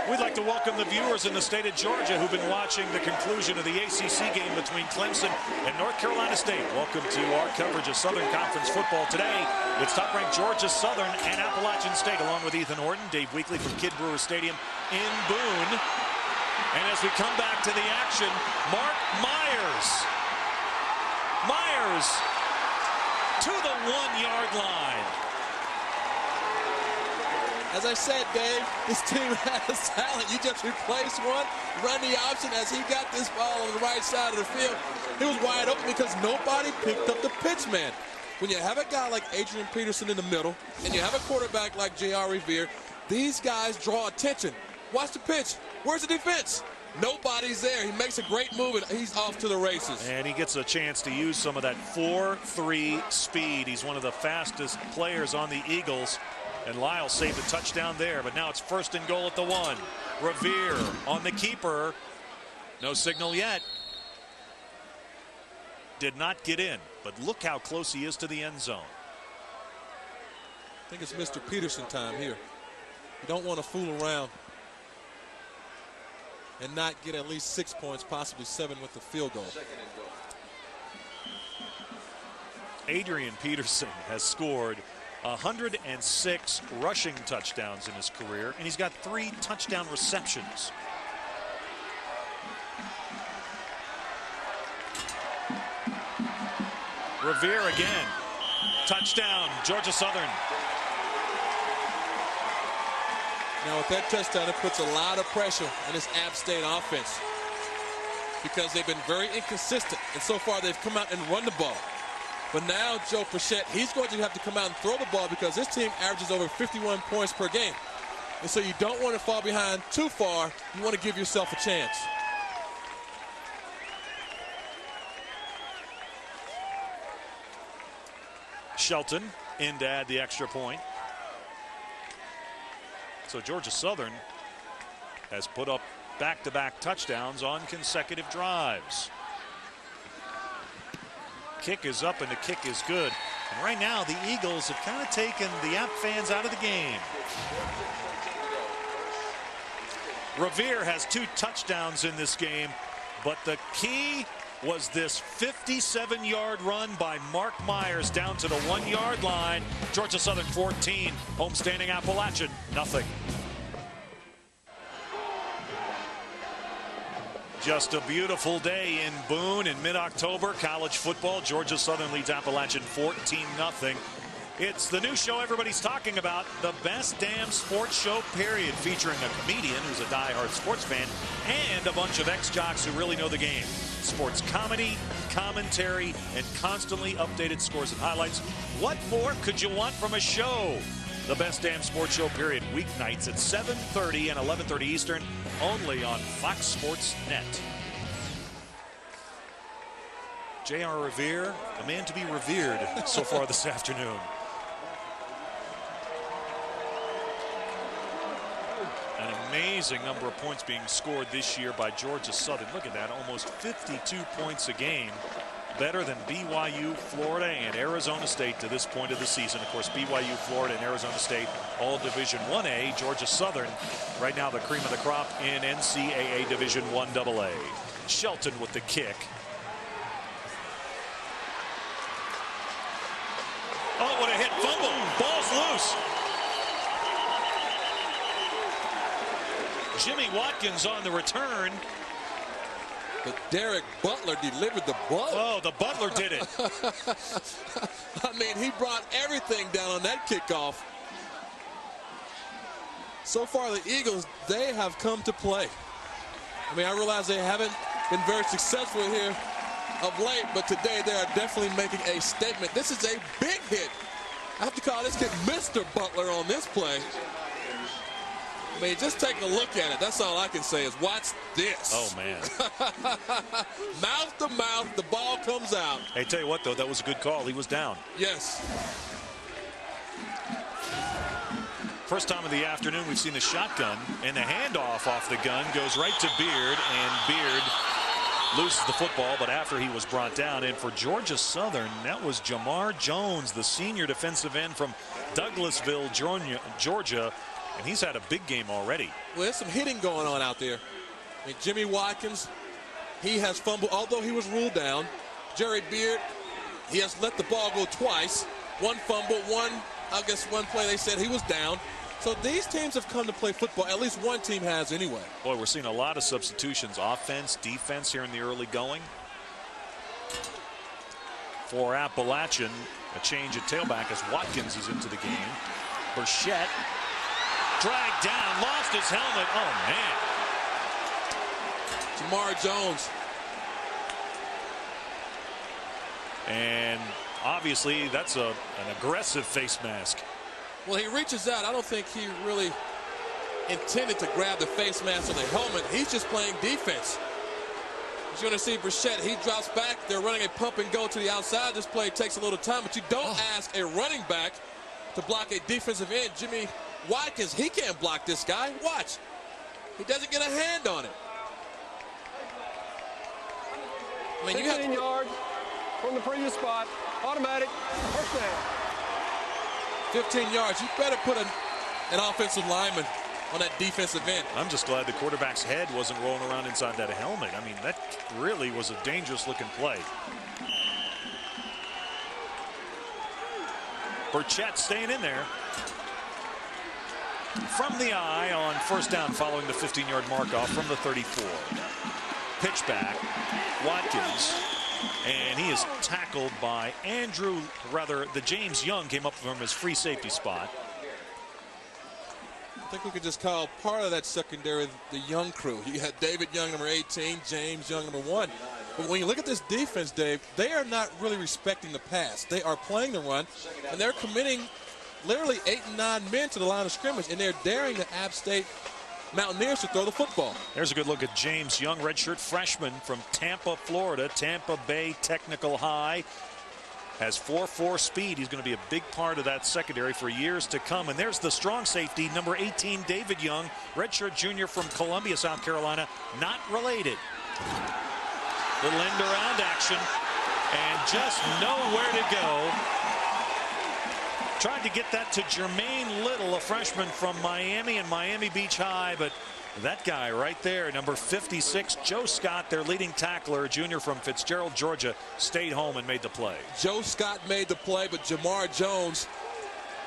We'd like to welcome the viewers in the state of Georgia who've been watching the conclusion of the ACC game between Clemson and North Carolina State. Welcome to our coverage of Southern Conference football today. It's top-ranked Georgia Southern and Appalachian State, along with Ethan Horton, Dave Weekley from Kid Brewer Stadium in Boone. And as we come back to the action, Mark Myers to the 1-yard line. As I said, Dave, this team has talent. You just replace one, run the option. As he got this ball on the right side of the field, he was wide open because nobody picked up the pitch man. When you have a guy like Adrian Peterson in the middle and you have a quarterback like J.R. Revere, these guys draw attention. Watch the pitch. Where's the defense? Nobody's there. He makes a great move, and he's off to the races. And he gets a chance to use some of that 4.3 speed. He's one of the fastest players on the Eagles. And Lyle saved a touchdown there, but now it's 1st and goal at the 1. Revere on the keeper. No signal yet. Did not get in, but look how close he is to the end zone. I think it's Mr. Peterson time here. You don't want to fool around and not get at least 6 points, possibly 7 with the field goal. Adrian Peterson has scored 106 rushing touchdowns in his career, and he's got 3 touchdown receptions. Revere again. Touchdown, Georgia Southern. Now with that touchdown, it puts a lot of pressure on this App State offense because they've been very inconsistent, and so far they've come out and run the ball. But now Joe Frechette, he's going to have to come out and throw the ball because this team averages over 51 points per game. And so you don't want to fall behind too far. You want to give yourself a chance. Shelton in to add the extra point. So Georgia Southern has put up back-to-back touchdowns on consecutive drives. Kick is up and the kick is good. And right now the Eagles have kind of taken the App fans out of the game. Revere has 2 touchdowns in this game, but the key was this 57-yard run by Mark Myers down to the 1-yard line. Georgia Southern 14, homestanding Appalachian nothing. Just a beautiful day in Boone in mid-October. College football. Georgia Southern leads Appalachian 14-0. It's the new show everybody's talking about, the Best Damn Sports Show, period, featuring a comedian who's a diehard sports fan and a bunch of ex-jocks who really know the game. Sports comedy, commentary, and constantly updated scores and highlights. What more could you want from a show? The Best Damn Sports Show, period, weeknights at 7:30 and 11:30 Eastern, only on Fox Sports Net. J.R. Revere, a man to be revered so far this afternoon. An amazing number of points being scored this year by Georgia Southern. Look at that, almost 52 points a game. Better than BYU, Florida, and Arizona State to this point of the season. Of course, BYU, Florida, and Arizona State, all Division 1A. Georgia Southern, right now the cream of the crop in NCAA Division 1AA. Shelton with the kick. Oh, what a hit. Fumble. Ball's loose. Jimmy Watkins on the return. But Derek Butler delivered the ball. Oh, the Butler did it. I mean, he brought everything down on that kickoff. So far, the Eagles, they have come to play. I mean, I realize they haven't been very successful here of late, but today they are definitely making a statement. This is a big hit. I have to call this kid Mr. Butler on this play. I mean, just take a look at it. That's all I can say is watch this. Oh, man. Mouth to mouth, the ball comes out. Hey, tell you what, though, that was a good call. He was down. Yes. First time of the afternoon we've seen the shotgun, and the handoff off the gun goes right to Beard, and Beard loses the football, but after he was brought down. And for Georgia Southern, that was Jamar Jones, the senior defensive end from Douglasville, Georgia, And he's had a big game already. Well, there's some hitting going on out there. I mean, Jimmy Watkins, he has fumbled, although he was ruled down. Jerry Beard, he has let the ball go twice. One fumble, I guess one play they said he was down. So these teams have come to play football. At least one team has anyway. Boy, we're seeing a lot of substitutions, offense, defense here in the early going. For Appalachian, a change at tailback as Watkins is into the game. Burchett dragged down, lost his helmet. Oh, man. Jamar Jones. And obviously, that's an aggressive face mask. Well, he reaches out. I don't think he really intended to grab the face mask or the helmet. He's just playing defense. As you're going to see Burchett, he drops back. They're running a pump and go to the outside. This play takes a little time, but you don't ask a running back to block a defensive end. Jimmy Watkins, he can't block this guy. Watch. He doesn't get a hand on it. I mean, 15 yards from the previous spot. Automatic. First down. 15 yards. You better put an offensive lineman on that defensive end. I'm just glad the quarterback's head wasn't rolling around inside that helmet. I mean, that really was a dangerous looking play. Burchett staying in there. From the eye on first down following the 15-yard mark off from the 34. Pitch back. Watkins. And he is tackled by the James Young came up from his free safety spot. I think we could just call part of that secondary the Young crew. You had David Young, number 18, James Young, number 1. But when you look at this defense, Dave, they are not really respecting the pass. They are playing the run, and they're committing literally 8 and 9 men to the line of scrimmage, and they're daring the App State Mountaineers to throw the football. There's a good look at James Young, redshirt freshman from Tampa, Florida. Tampa Bay Technical High. Has 4.4 speed. He's going to be a big part of that secondary for years to come. And there's the strong safety, number 18, David Young, redshirt junior from Columbia, South Carolina, not related. Little end around action and just nowhere to go. Tried to get that to Jermaine Little, a freshman from Miami and Miami Beach High, but that guy right there, number 56, Joe Scott, their leading tackler, junior from Fitzgerald, Georgia, stayed home and made the play. Joe Scott made the play, but Jamar Jones,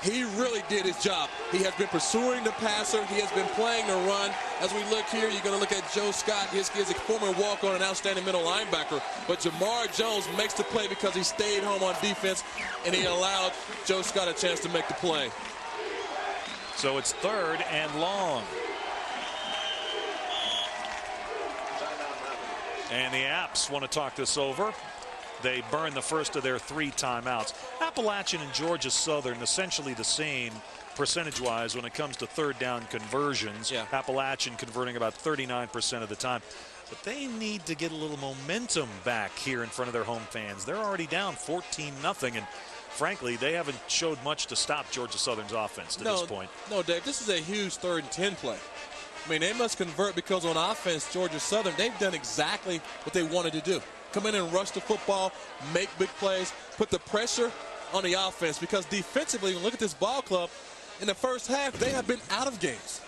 he really did his job. He has been pursuing the passer. He has been playing the run. As we look here, you're going to look at Joe Scott. His is a former walk-on and outstanding middle linebacker. But Jamar Jones makes the play because he stayed home on defense, and he allowed Joe Scott a chance to make the play. So it's 3rd and long. And the Apps want to talk this over. They burn the first of their 3 timeouts. Appalachian and Georgia Southern essentially the same percentage-wise when it comes to 3rd down conversions. Yeah. Appalachian converting about 39% of the time. But they need to get a little momentum back here in front of their home fans. They're already down 14-0, and frankly, they haven't showed much to stop Georgia Southern's offense to this point. No, Dave, this is a huge 3rd and 10 play. I mean, they must convert because on offense, Georgia Southern, they've done exactly what they wanted to do. Come in and rush the football, make big plays, put the pressure on the offense, because defensively, look at this ball club, in the first half, they have been out of games.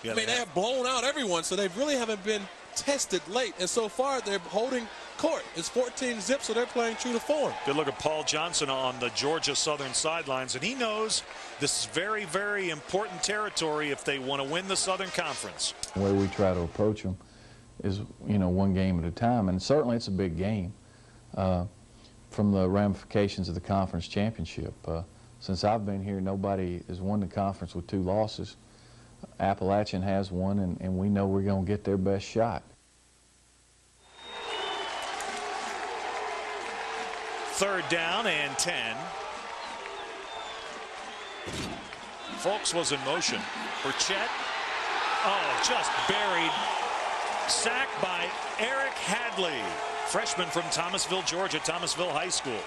Yeah, they have blown out everyone, so they really haven't been tested late. And so far, they're holding court. It's 14-0, so they're playing true to form. Good look at Paul Johnson on the Georgia Southern sidelines, and he knows this is very, very important territory if they want to win the Southern Conference. The way we try to approach them is, one game at a time, and certainly it's a big game from the ramifications of the conference championship. Since I've been here, nobody has won the conference with 2 losses. Appalachian has one, and we know we're going to get their best shot. 3rd down and 10. Folks was in motion. Burchett, just buried. Sacked by Eric Hadley, freshman from Thomasville, Georgia, Thomasville High School.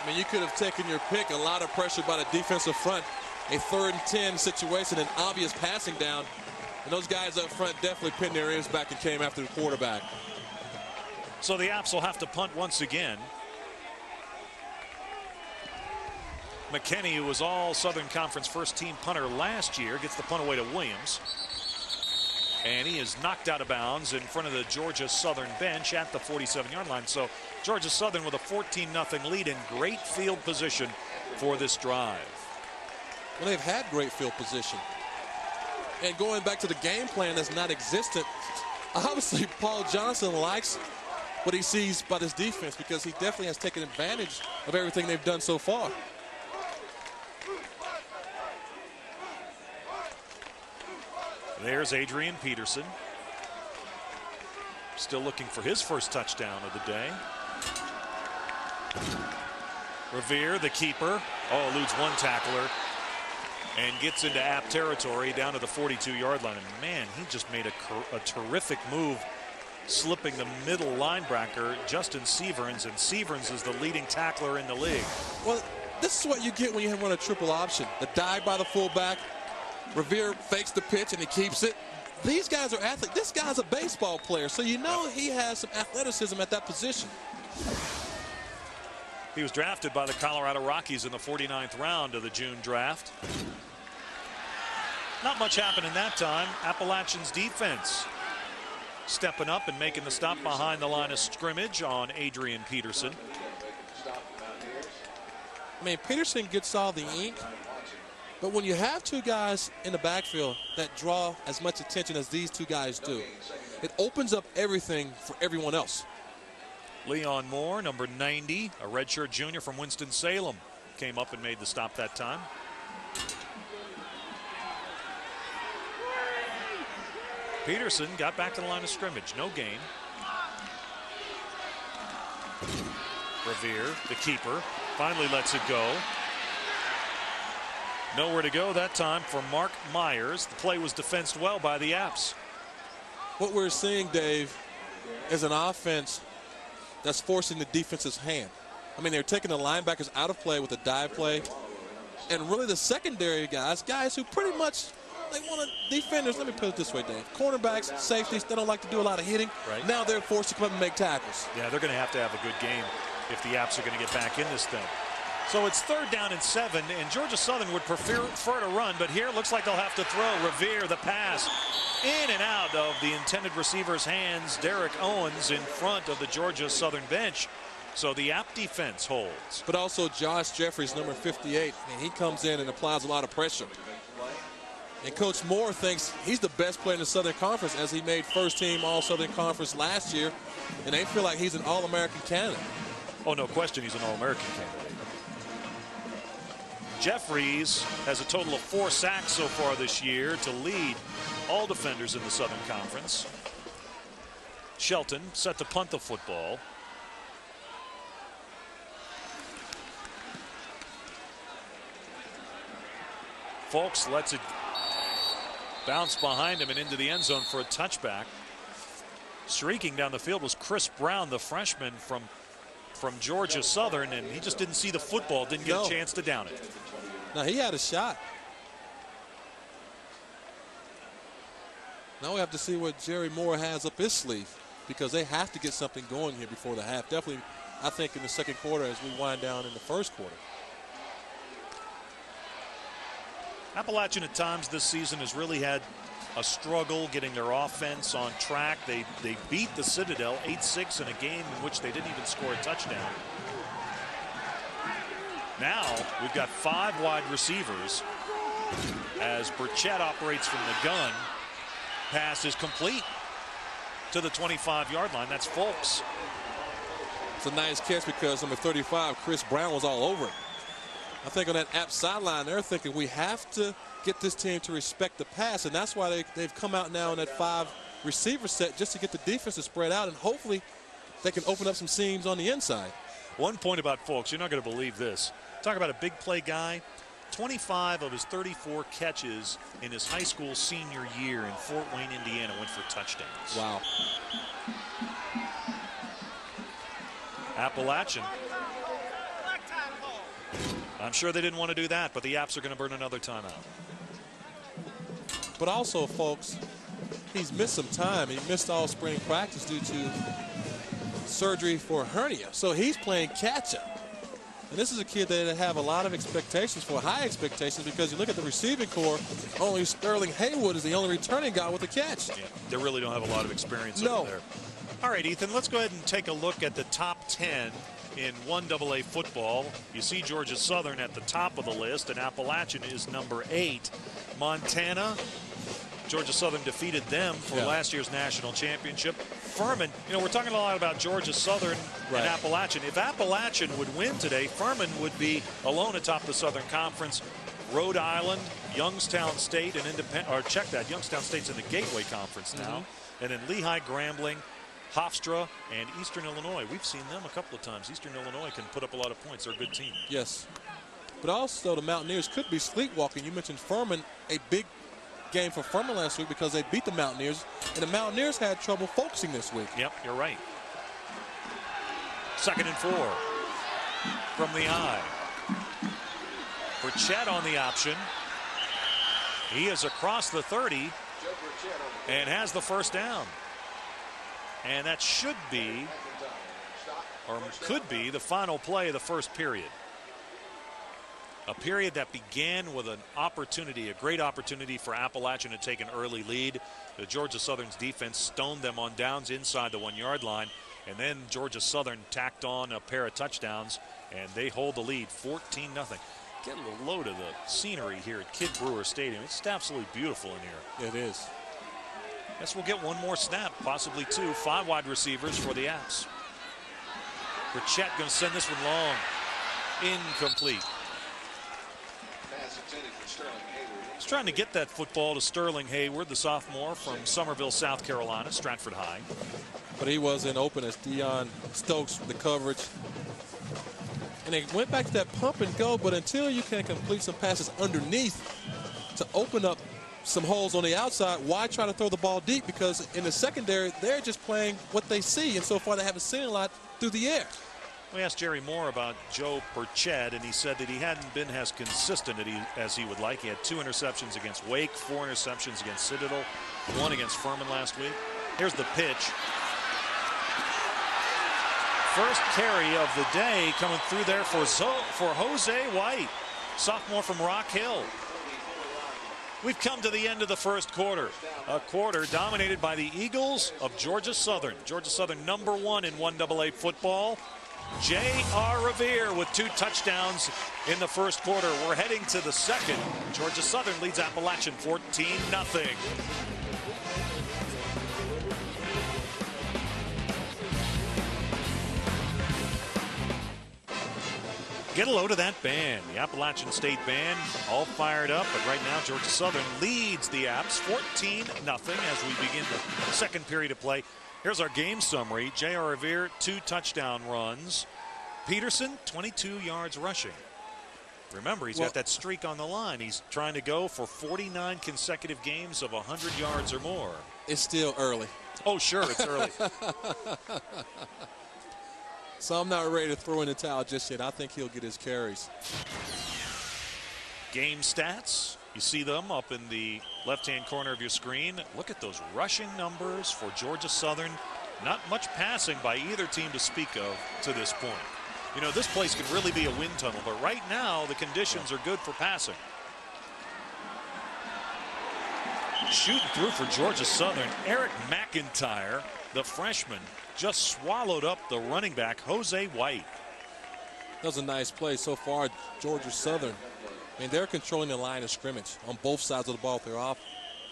I mean, you could have taken your pick. A lot of pressure by the defensive front. A 3rd and 10 situation, an obvious passing down. And those guys up front definitely pinned their ears back and came after the quarterback. So the Apps will have to punt once again. McKinney, who was all Southern Conference first team punter last year, gets the punt away to Williams. And he is knocked out of bounds in front of the Georgia Southern bench at the 47-yard line. So Georgia Southern with a 14-0 lead in great field position for this drive. Well, they've had great field position. And going back to the game plan that's not existent, obviously Paul Johnson likes what he sees by this defense because he definitely has taken advantage of everything they've done so far. There's Adrian Peterson. Still looking for his first touchdown of the day. Revere, the keeper. Oh, eludes one tackler and gets into App territory down to the 42-yard line. And man, he just made a terrific move, slipping the middle linebacker, Justin Severns, and Severns is the leading tackler in the league. Well, this is what you get when you run a triple option. The dive by the fullback. Revere fakes the pitch and he keeps it. These guys are athletes. This guy's a baseball player, so you know he has some athleticism at that position. He was drafted by the Colorado Rockies in the 49th round of the June draft. Not much happened in that time. Appalachian's defense stepping up and making the stop behind the line of scrimmage on Adrian Peterson. I mean, Peterson gets all the ink. But when you have two guys in the backfield that draw as much attention as these two guys do, it opens up everything for everyone else. Leon Moore, number 90, a redshirt junior from Winston-Salem, came up and made the stop that time. Peterson got back to the line of scrimmage. No gain. Revere, the keeper, finally lets it go. Nowhere to go that time for Mark Myers. The play was defensed well by the Apps. What we're seeing, Dave, is an offense that's forcing the defense's hand. I mean, they're taking the linebackers out of play with a dive play. And really the secondary guys who pretty much, they want to, defenders, let me put it this way, Dave. Cornerbacks, safeties, they don't like to do a lot of hitting. Right. Now they're forced to come up and make tackles. Yeah, they're going to have a good game if the Apps are going to get back in this thing. So it's 3rd down and 7, and Georgia Southern would prefer to run, but here it looks like they'll have to throw. Revere, the pass, in and out of the intended receiver's hands. Derek Owens in front of the Georgia Southern bench. So the App defense holds. But also Josh Jeffries, number 58, and he comes in and applies a lot of pressure. And Coach Moore thinks he's the best player in the Southern Conference as he made first team All-Southern Conference last year, and they feel like he's an All-American candidate. Oh, no question he's an All-American candidate. Jeffries has a total of 4 sacks so far this year to lead all defenders in the Southern Conference. Shelton set to punt the football. Folks lets it bounce behind him and into the end zone for a touchback. Streaking down the field was Chris Brown, the freshman from Georgia Southern, and he just didn't see the football, didn't get a chance to down it. Now he had a shot. Now we have to see what Jerry Moore has up his sleeve because they have to get something going here before the half. Definitely, I think, in the second quarter as we wind down in the first quarter. Appalachian at times this season has really had a struggle getting their offense on track. They beat the Citadel 8-6 in a game in which they didn't even score a touchdown. Now we've got 5 wide receivers as Burchett operates from the gun. Pass is complete to the 25-yard line. That's Folks. It's a nice catch because number 35, Chris Brown, was all over it. I think on that App sideline, they're thinking we have to get this team to respect the pass, and that's why they've come out now in that 5 receiver set just to get the defense to spread out, and hopefully they can open up some seams on the inside. One point about Folks, you're not going to believe this. Talk about a big play guy. 25 of his 34 catches in his high school senior year in Fort Wayne, Indiana, went for touchdowns. Wow. Appalachian. I'm sure they didn't want to do that, but the Apps are going to burn another timeout. But also, folks, he's missed some time. He missed all spring practice due to surgery for a hernia. So he's playing catch-up. And this is a kid that have a lot of expectations for, high expectations, because you look at the receiving core, only Sterling Haywood is the only returning guy with a catch. Yeah, they really don't have a lot of experience over there. All right, Ethan, let's go ahead and take a look at the top 10 in 1AA football. You see Georgia Southern at the top of the list, and Appalachian is number 8. Montana, Georgia Southern defeated them for last year's national championship. Furman, you know, we're talking a lot about Georgia Southern and Appalachian. If Appalachian would win today, Furman would be alone atop the Southern Conference. Rhode Island, Youngstown State, and check that, Youngstown State's in the Gateway Conference now. And then Lehigh, Grambling, Hofstra, and Eastern Illinois. We've seen them a couple of times. Eastern Illinois can put up a lot of points. They're a good team. Yes. But also the Mountaineers could be sleepwalking. You mentioned Furman, a big game for Furman last week because they beat the Mountaineers, and the Mountaineers had trouble focusing this week. Yep, you're right. 2nd and 4 from the eye. Burchett on the option. He is across the 30 and has the first down. And that should be, or could be, the final play of the first period. A period that began with an opportunity, a great opportunity for Appalachian to take an early lead. The Georgia Southern's defense stoned them on downs inside the 1-yard line. And then Georgia Southern tacked on a pair of touchdowns, and they hold the lead 14-0. Get a little load of the scenery here at Kidd Brewer Stadium. It's absolutely beautiful in here. It is. Guess we'll get one more snap, possibly 2. 5 wide receivers for the Apps. Burchett going to send this one long. Incomplete. He's trying to get that football to Sterling Hayward, the sophomore from Summerville, South Carolina, Stratford High. But he wasn't open as Deion Stokes with the coverage. And they went back to that pump and go, but until you can complete some passes underneath to open up some holes on the outside, why try to throw the ball deep? Because in the secondary, they're just playing what they see, and so far they haven't seen a lot through the air. We asked Jerry Moore about Joe Burchett, and he said that he hadn't been as consistent as he would like. He had 2 interceptions against Wake, 4 interceptions against Citadel, 1 against Furman last week. Here's the pitch. First carry of the day coming through there for Jose White, sophomore from Rock Hill. We've come to the end of the first quarter. A quarter dominated by the Eagles of Georgia Southern. Georgia Southern number 1 in 1AA football. J.R. Revere with 2 touchdowns in the first quarter. We're heading to the second. Georgia Southern leads Appalachian 14-0. Get a load of that band. The Appalachian State Band all fired up, but right now Georgia Southern leads the Apps 14-0 as we begin the second period of play. Here's our game summary. J.R. Revere, 2 touchdown runs. Peterson, 22 yards rushing. Remember, he's got that streak on the line. He's trying to go for 49 consecutive games of 100 yards or more. It's still early. Oh, sure, it's early. So I'm not ready to throw in the towel just yet. I think he'll get his carries. Game stats. You see them up in the left-hand corner of your screen. Look at those rushing numbers for Georgia Southern. Not much passing by either team to speak of to this point. You know, this place could really be a wind tunnel, but right now the conditions are good for passing. Shooting through for Georgia Southern, Eric McIntyre, the freshman, just swallowed up the running back, Jose White. That was a nice play so far. Georgia Southern, I mean, they're controlling the line of scrimmage on both sides of the ball. They're off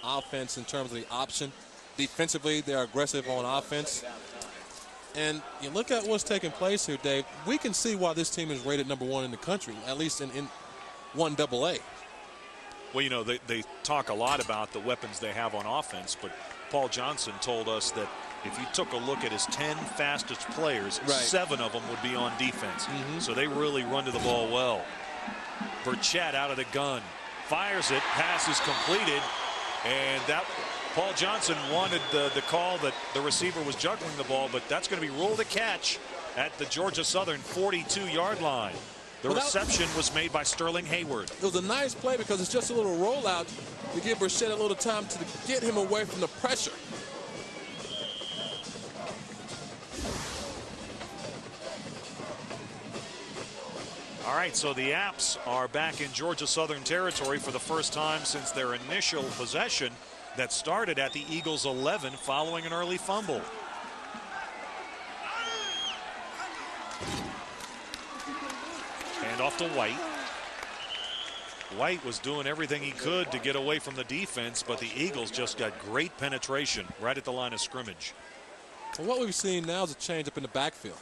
offense in terms of the option. Defensively, they're aggressive on offense. And you look at what's taking place here, Dave. We can see why this team is rated number 1 in the country, at least in 1AA. Well, you know, they talk a lot about the weapons they have on offense, but Paul Johnson told us that if you took a look at his 10 fastest players, 7 of them would be on defense. So they really run to the ball well. Burchett out of the gun, fires it, pass is completed, and that Paul Johnson wanted the call that the receiver was juggling the ball, but that's going to be ruled a catch at the Georgia Southern 42-yard line. The reception was made by Sterling Hayward. It was a nice play because it's just a little rollout to give Burchett a little time to get him away from the pressure. All right, so the Apps are back in Georgia Southern territory for the first time since their initial possession that started at the Eagles' 11 following an early fumble. Hand off to White. White was doing everything he could to get away from the defense, but the Eagles just got great penetration right at the line of scrimmage. Well, what we've seen now is a change up in the backfield.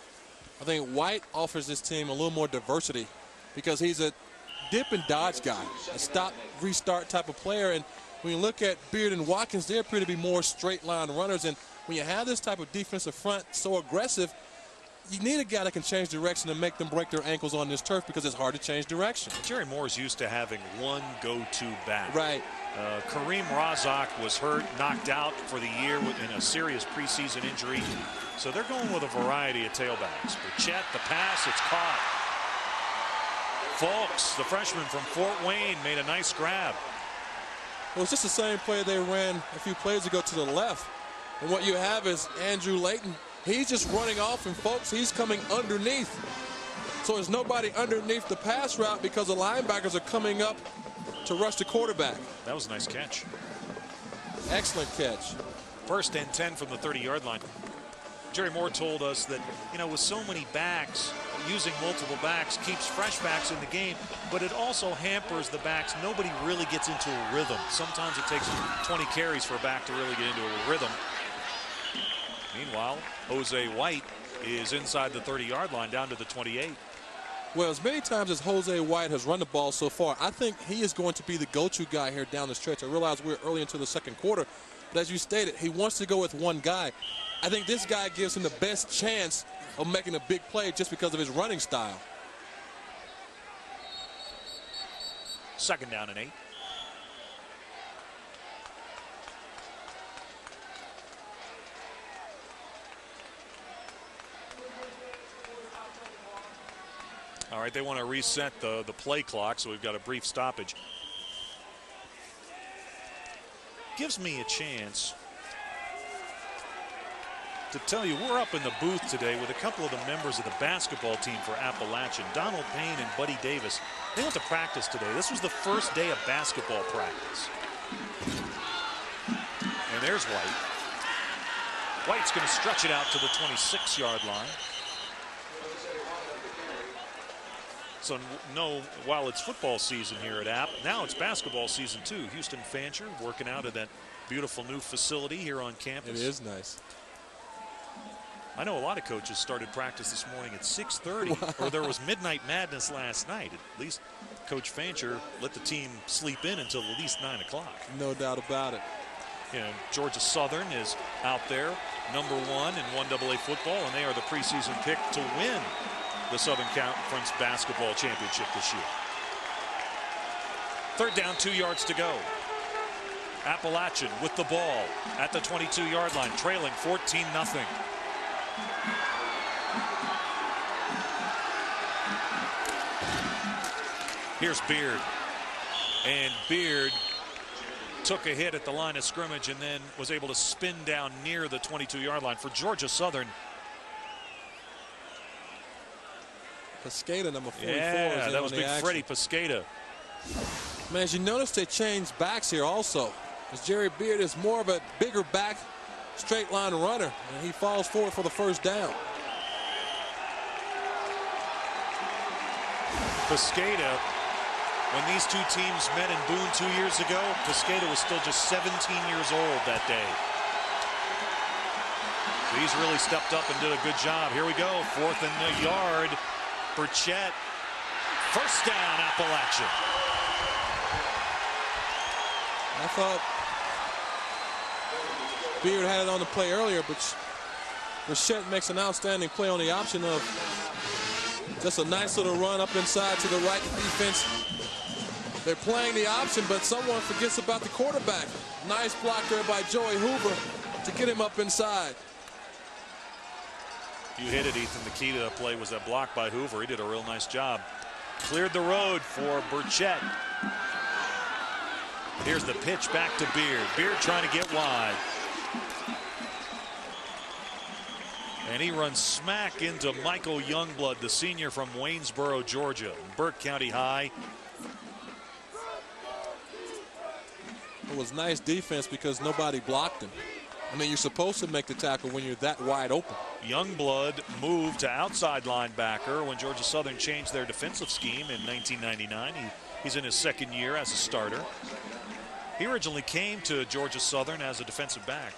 I think White offers this team a little more diversity because he's a dip and dodge guy, a stop, restart type of player. And when you look at Beard and Watkins, they appear to be more straight line runners. And when you have this type of defensive front so aggressive, you need a guy that can change direction and make them break their ankles on this turf because it's hard to change direction. Jerry Moore's used to having one go-to back. Right. Kareem Razak was hurt, knocked out for the year in a serious preseason injury. So they're going with a variety of tailbacks. Burchett, the pass, it's caught. Fulks, the freshman from Fort Wayne, made a nice grab. Well, it's just the same play they ran a few plays ago to the left. And what you have is Andrew Layton. He's just running off, and folks, he's coming underneath. So there's nobody underneath the pass route because the linebackers are coming up to rush the quarterback. That was a nice catch. Excellent catch. 1st and 10 from the 30-yard line. Jerry Moore told us that, you know, with so many backs, using multiple backs keeps fresh backs in the game, but it also hampers the backs. Nobody really gets into a rhythm. Sometimes it takes 20 carries for a back to really get into a rhythm. Meanwhile, Jose White is inside the 30-yard line down to the 28. Well, as many times as Jose White has run the ball so far, I think he is going to be the go-to guy here down the stretch. I realize we're early into the second quarter, but as you stated, he wants to go with one guy. I think this guy gives him the best chance of making a big play just because of his running style. 2nd down and 8. All right, they want to reset the play clock, so we've got a brief stoppage. Gives me a chance to tell you we're up in the booth today with a couple of the members of the basketball team for Appalachian. Donald Payne and Buddy Davis. They went to practice today. This was the first day of basketball practice. And there's White. White's going to stretch it out to the 26-yard line. So no, while it's football season here at App, now it's basketball season too. Houston Fancher working out of that beautiful new facility here on campus. It is nice. I know a lot of coaches started practice this morning at 6:30, or there was midnight madness last night. At least Coach Fancher let the team sleep in until at least 9 o'clock. No doubt about it. You know, Georgia Southern is out there, #1 in 1AA football, and they are the preseason pick to win the Southern Conference basketball championship this year. 3rd down, 2 yards to go. Appalachian with the ball at the 22-yard line, trailing 14-0. Here's Beard. And Beard took a hit at the line of scrimmage and then was able to spin down near the 22-yard line. For Georgia Southern, Pescata, number 44. Yeah, that was big Freddie Pescata. Man, as you notice, they changed backs here also. As Jerry Beard is more of a bigger back, straight line runner, and he falls forward for the 1st down. Pescata, when these two teams met in Boone 2 years ago, Pescata was still just 17 years old that day. So he's really stepped up and did a good job. Here we go, 4th and a yard. Burchett, 1st down, Appalachian. I thought Beard had it on the play earlier, but Burchett makes an outstanding play on the option of just a nice little run up inside to the right. The defense, they're playing the option, but someone forgets about the quarterback. Nice block there by Joey Hoover to get him up inside. You hit it, Ethan. The key to the play was that block by Hoover. He did a real nice job. Cleared the road for Burchett. Here's the pitch back to Beard. Beard trying to get wide. And he runs smack into Michael Youngblood, the senior from Waynesboro, Georgia. Burke County High. It was nice defense because nobody blocked him. I mean, you're supposed to make the tackle when you're that wide open. Youngblood moved to outside linebacker when Georgia Southern changed their defensive scheme in 1999. He's in his second year as a starter. He originally came to Georgia Southern as a defensive back.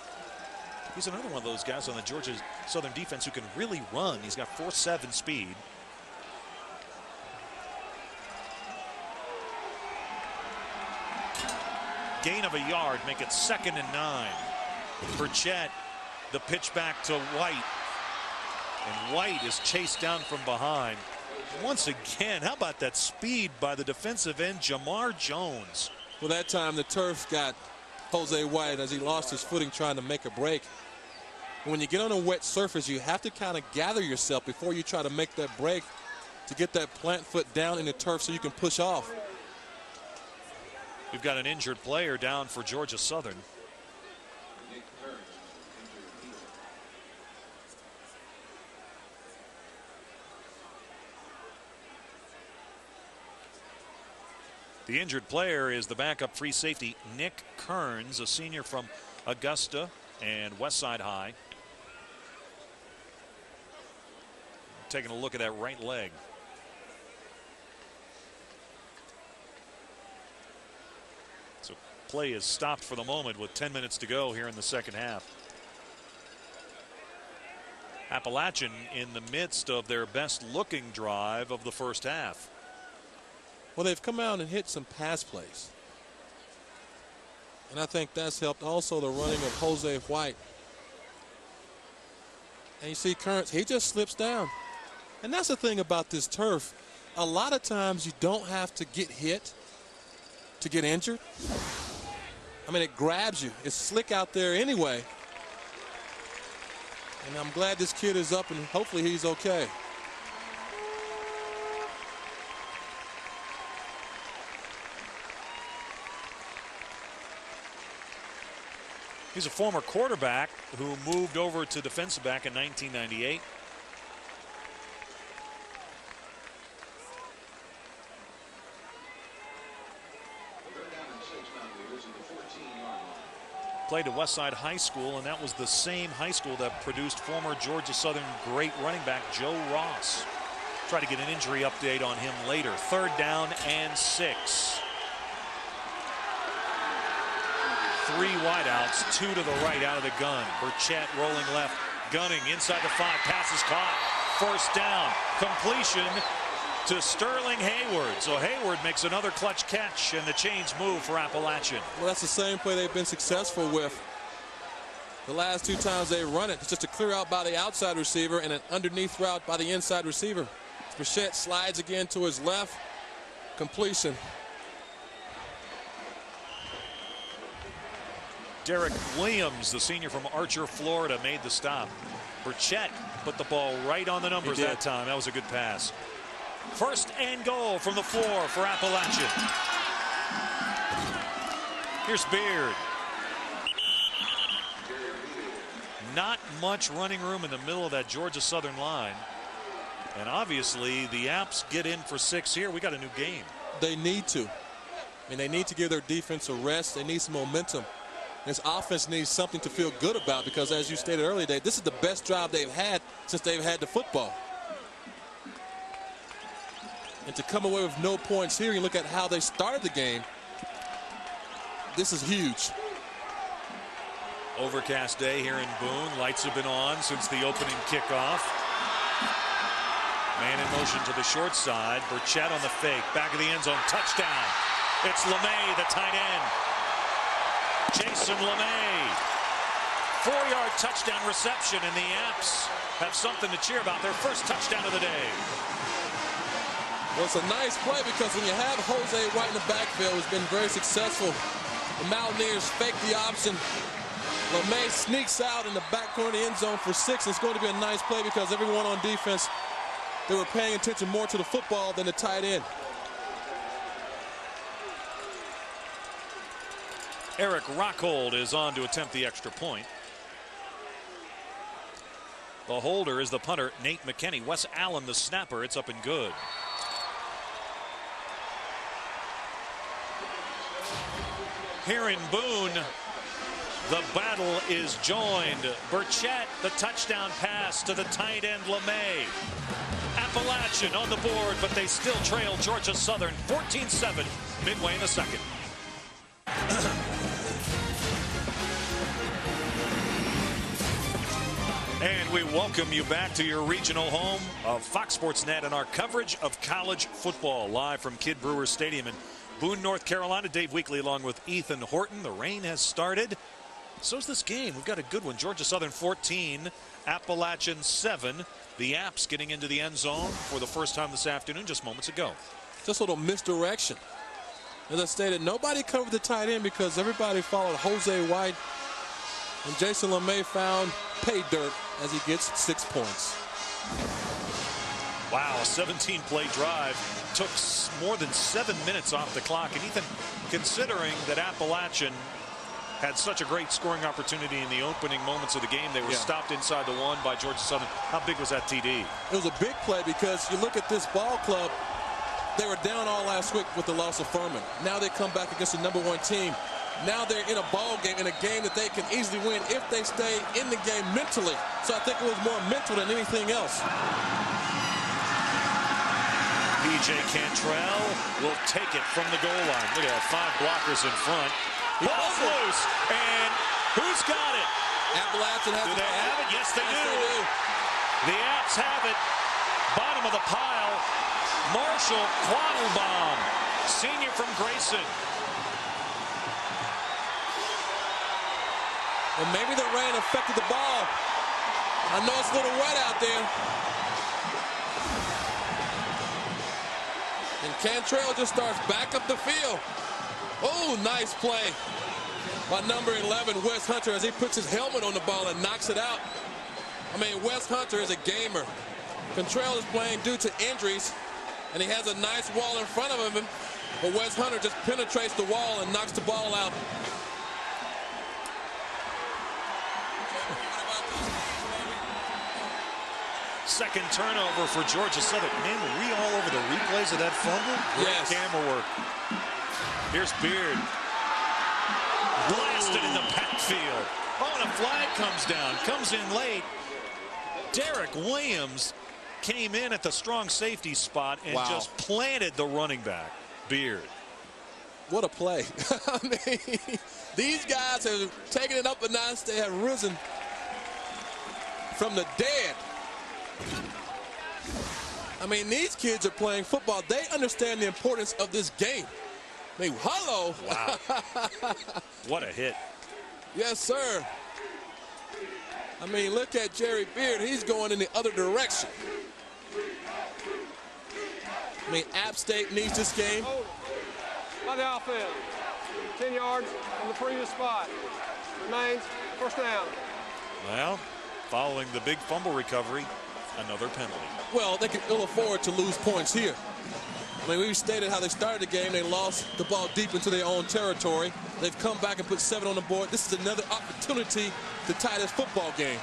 He's another one of those guys on the Georgia Southern defense who can really run. He's got 4.7 speed. Gain of a yard, make it 2nd and 9. Burchett, the pitch back to White. And White is chased down from behind. Once again, how about that speed by the defensive end, Jamar Jones? Well, that time the turf got Jose White as he lost his footing trying to make a break. When you get on a wet surface, you have to kind of gather yourself before you try to make that break to get that plant foot down in the turf so you can push off. We've got an injured player down for Georgia Southern. The injured player is the backup free safety, Nick Kearns, a senior from Augusta and Westside High. Taking a look at that right leg. So play is stopped for the moment with 10 minutes to go here in the second half. Appalachian in the midst of their best looking drive of the first half. Well, they've come out and hit some pass plays. And I think that's helped also the running of Jose White. And you see Kearns, he just slips down. And that's the thing about this turf. A lot of times you don't have to get hit to get injured. I mean, it grabs you. It's slick out there anyway. And I'm glad this kid is up and hopefully he's okay. He's a former quarterback who moved over to defensive back in 1998. Played at Westside High School, and that was the same high school that produced former Georgia Southern great running back Joe Ross. Try to get an injury update on him later. 3rd down and 6. 3 wideouts, 2 to the right out of the gun. Burchett rolling left, gunning inside the 5, pass is caught. 1st down, completion to Sterling Hayward. So Hayward makes another clutch catch, and the chains move for Appalachian. Well, that's the same play they've been successful with the last 2 times they run it. It's just a clear out by the outside receiver and an underneath route by the inside receiver. Burchett slides again to his left, completion. Derek Williams, the senior from Archer, Florida, made the stop. Burchett put the ball right on the numbers that time. That was a good pass. 1st and goal from the 4 for Appalachian. Here's Beard. Not much running room in the middle of that Georgia Southern line. And obviously the Apps get in for 6 here. We got a new game. They need to. I mean, they need to give their defense a rest. They need some momentum. This offense needs something to feel good about because, as you stated earlier, Dave, this is the best drive they've had since they've had the football. And to come away with no points here, you look at how they started the game. This is huge. Overcast day here in Boone. Lights have been on since the opening kickoff. Man in motion to the short side. Burchett on the fake. Back of the end zone. Touchdown. It's LeMay, the tight end. Jason LeMay. 4-yard touchdown reception, and the Apps have something to cheer about. Their first touchdown of the day. Well, it's a nice play because when you have Jose White in the backfield, who's been very successful, the Mountaineers fake the option. LeMay sneaks out in the back corner of the end zone for 6. It's going to be a nice play because everyone on defense, they were paying attention more to the football than the tight end. Eric Rockhold is on to attempt the extra point. The holder is the punter, Nate McKinney. Wes Allen, the snapper. It's up and good. Here in Boone, the battle is joined. Burchett, the touchdown pass to the tight end LeMay. Appalachian on the board, but they still trail Georgia Southern 14-7 midway in the second. And we welcome you back to your regional home of Fox Sports Net and our coverage of college football live from Kidd Brewer Stadium in Boone, North Carolina. Dave Weekley along with Ethan Horton. The rain has started. So's this game. We've got a good one. Georgia Southern 14, Appalachian 7. The Apps getting into the end zone for the first time this afternoon just moments ago. Just a little misdirection. As I stated, nobody covered the tight end because everybody followed Jose White. And Jason LeMay found pay dirt as he gets 6 points. Wow, a 17-play drive took more than 7 minutes off the clock. And Ethan, considering that Appalachian had such a great scoring opportunity in the opening moments of the game, they were stopped inside the 1 by Georgia Southern. How big was that TD? It was a big play because you look at this ball club, they were down all last week with the loss of Furman. Now they come back against the #1 team. Now they're in a ball game, in a game that they can easily win if they stay in the game mentally. So I think it was more mental than anything else. PJ Cantrell will take it from the goal line. Look at that, 5 blockers in front. Ball's loose, and who's got it? Appalachian has it. Do they have it? Yes, they do. The Apps have it. Bottom of the pile, Marshall Quattlebaum, senior from Grayson. And maybe the rain affected the ball. I know it's a little wet out there. And Cantrell just starts back up the field. Oh, nice play by number 11, Wes Hunter, as he puts his helmet on the ball and knocks it out. I mean, Wes Hunter is a gamer. Cantrell is playing due to injuries, and he has a nice wall in front of him. But Wes Hunter just penetrates the wall and knocks the ball out. Second turnover for Georgia Southern. Man, were we all over the replays of that fumble? Great camera work. Here's Beard. Blasted in the backfield. Oh, and a flag comes down. Comes in late. Derek Williams came in at the strong safety spot and just planted the running back, Beard. What a play. I mean, these guys have taken it up a notch. They have risen from the dead. I mean, these kids are playing football. They understand the importance of this game. I mean, hello. Wow. What a hit. Yes, sir. I mean, look at Jerry Beard. He's going in the other direction. I mean, App State needs this game. By the offense. 10 yards from the previous spot. Remains first down. Well, following the big fumble recovery, another penalty. Well, they can ill afford to lose points here. I mean, we stated how they started the game. They lost the ball deep into their own territory. They've come back and put 7 on the board. This is another opportunity to tie this football game.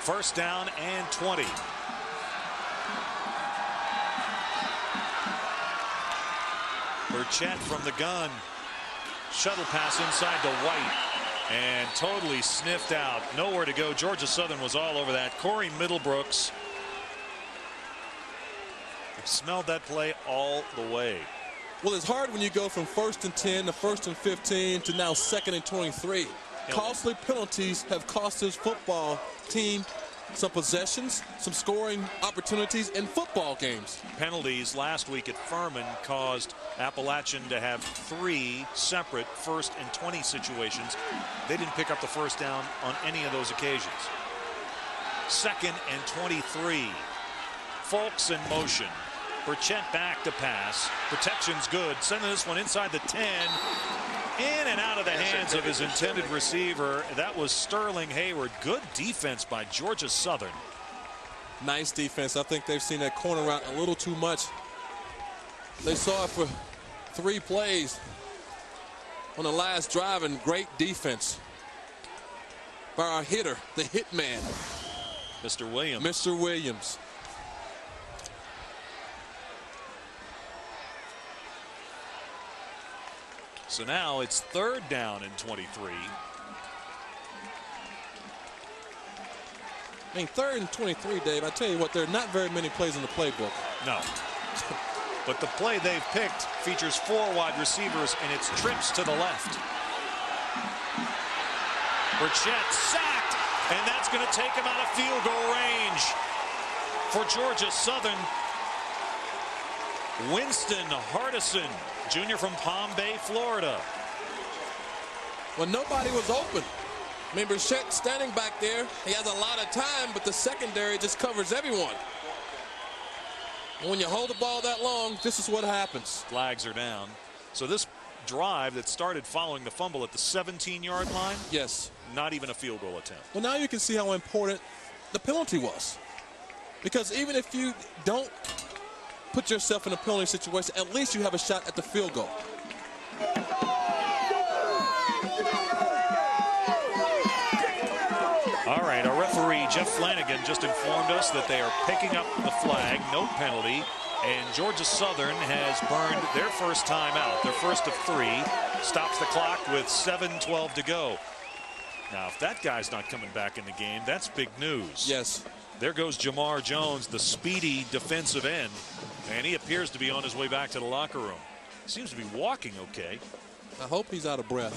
First down and 20. Burchett from the gun. Shuttle pass inside to White. And totally sniffed out. Nowhere to go. Georgia Southern was all over that. Corey Middlebrooks smelled that play all the way. Well, it's hard when you go from 1st and 10 to 1st and 15 to now 2nd and 23. Costly penalties have cost this football team some possessions, some scoring opportunities in football games. Penalties last week at Furman caused Appalachian to have 3 separate 1st and 20 situations. They didn't pick up the first down on any of those occasions. 2nd and 23. Folks in motion. Burchett back to pass. Protection's good. Sending this one inside the 10. In and out of the hands of his intended receiver. That was Sterling Hayward. Good defense by Georgia Southern. Nice defense. I think they've seen that corner route a little too much. They saw it for 3 plays on the last drive, and great defense by our hitter, the hit man. Mr. Williams. Mr. Williams. So now it's 3rd down and 23. I mean, 3rd and 23, Dave. I tell you what, there are not very many plays in the playbook. No. But the play they've picked features 4 wide receivers, and it's trips to the left. Burchett sacked, and that's going to take him out of field goal range. For Georgia Southern, Winston Hardison, junior from Palm Bay, Florida. Well, nobody was open. I mean, Burchett standing back there, he has a lot of time, but the secondary just covers everyone. And when you hold the ball that long, this is what happens. Flags are down. So this drive that started following the fumble at the 17-yard line, yes, not even a field goal attempt. Well, now you can see how important the penalty was. Because even if you don't put yourself in a penalty situation, at least you have a shot at the field goal. All right, our referee, Jeff Flanagan, just informed us that they are picking up the flag, no penalty, and Georgia Southern has burned their first timeout, their first of 3, stops the clock with 7:12 to go. Now, if that guy's not coming back in the game, that's big news. Yes. There goes Jamar Jones, the speedy defensive end, and he appears to be on his way back to the locker room. Seems to be walking okay. I hope he's out of breath.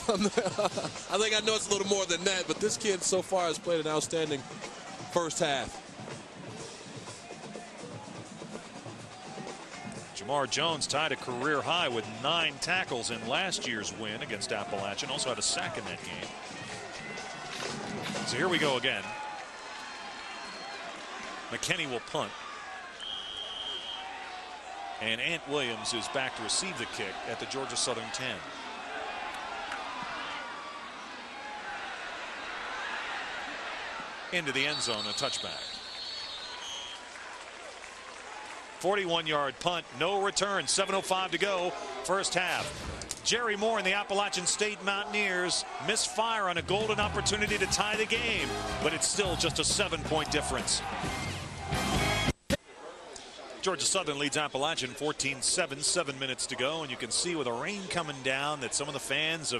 I think I know it's a little more than that, but this kid so far has played an outstanding first half. Jamar Jones tied a career high with 9 tackles in last year's win against Appalachian. Also had a sack in that game. So here we go again. McKinney will punt. And Ant Williams is back to receive the kick at the Georgia Southern 10. Into the end zone, a touchback. 41-yard punt, no return, 7:05 to go, first half. Jerry Moore and the Appalachian State Mountaineers misfire on a golden opportunity to tie the game, but it's still just a 7-point difference. Georgia Southern leads Appalachian 14-7, 7 minutes to go, and you can see with the rain coming down that some of the fans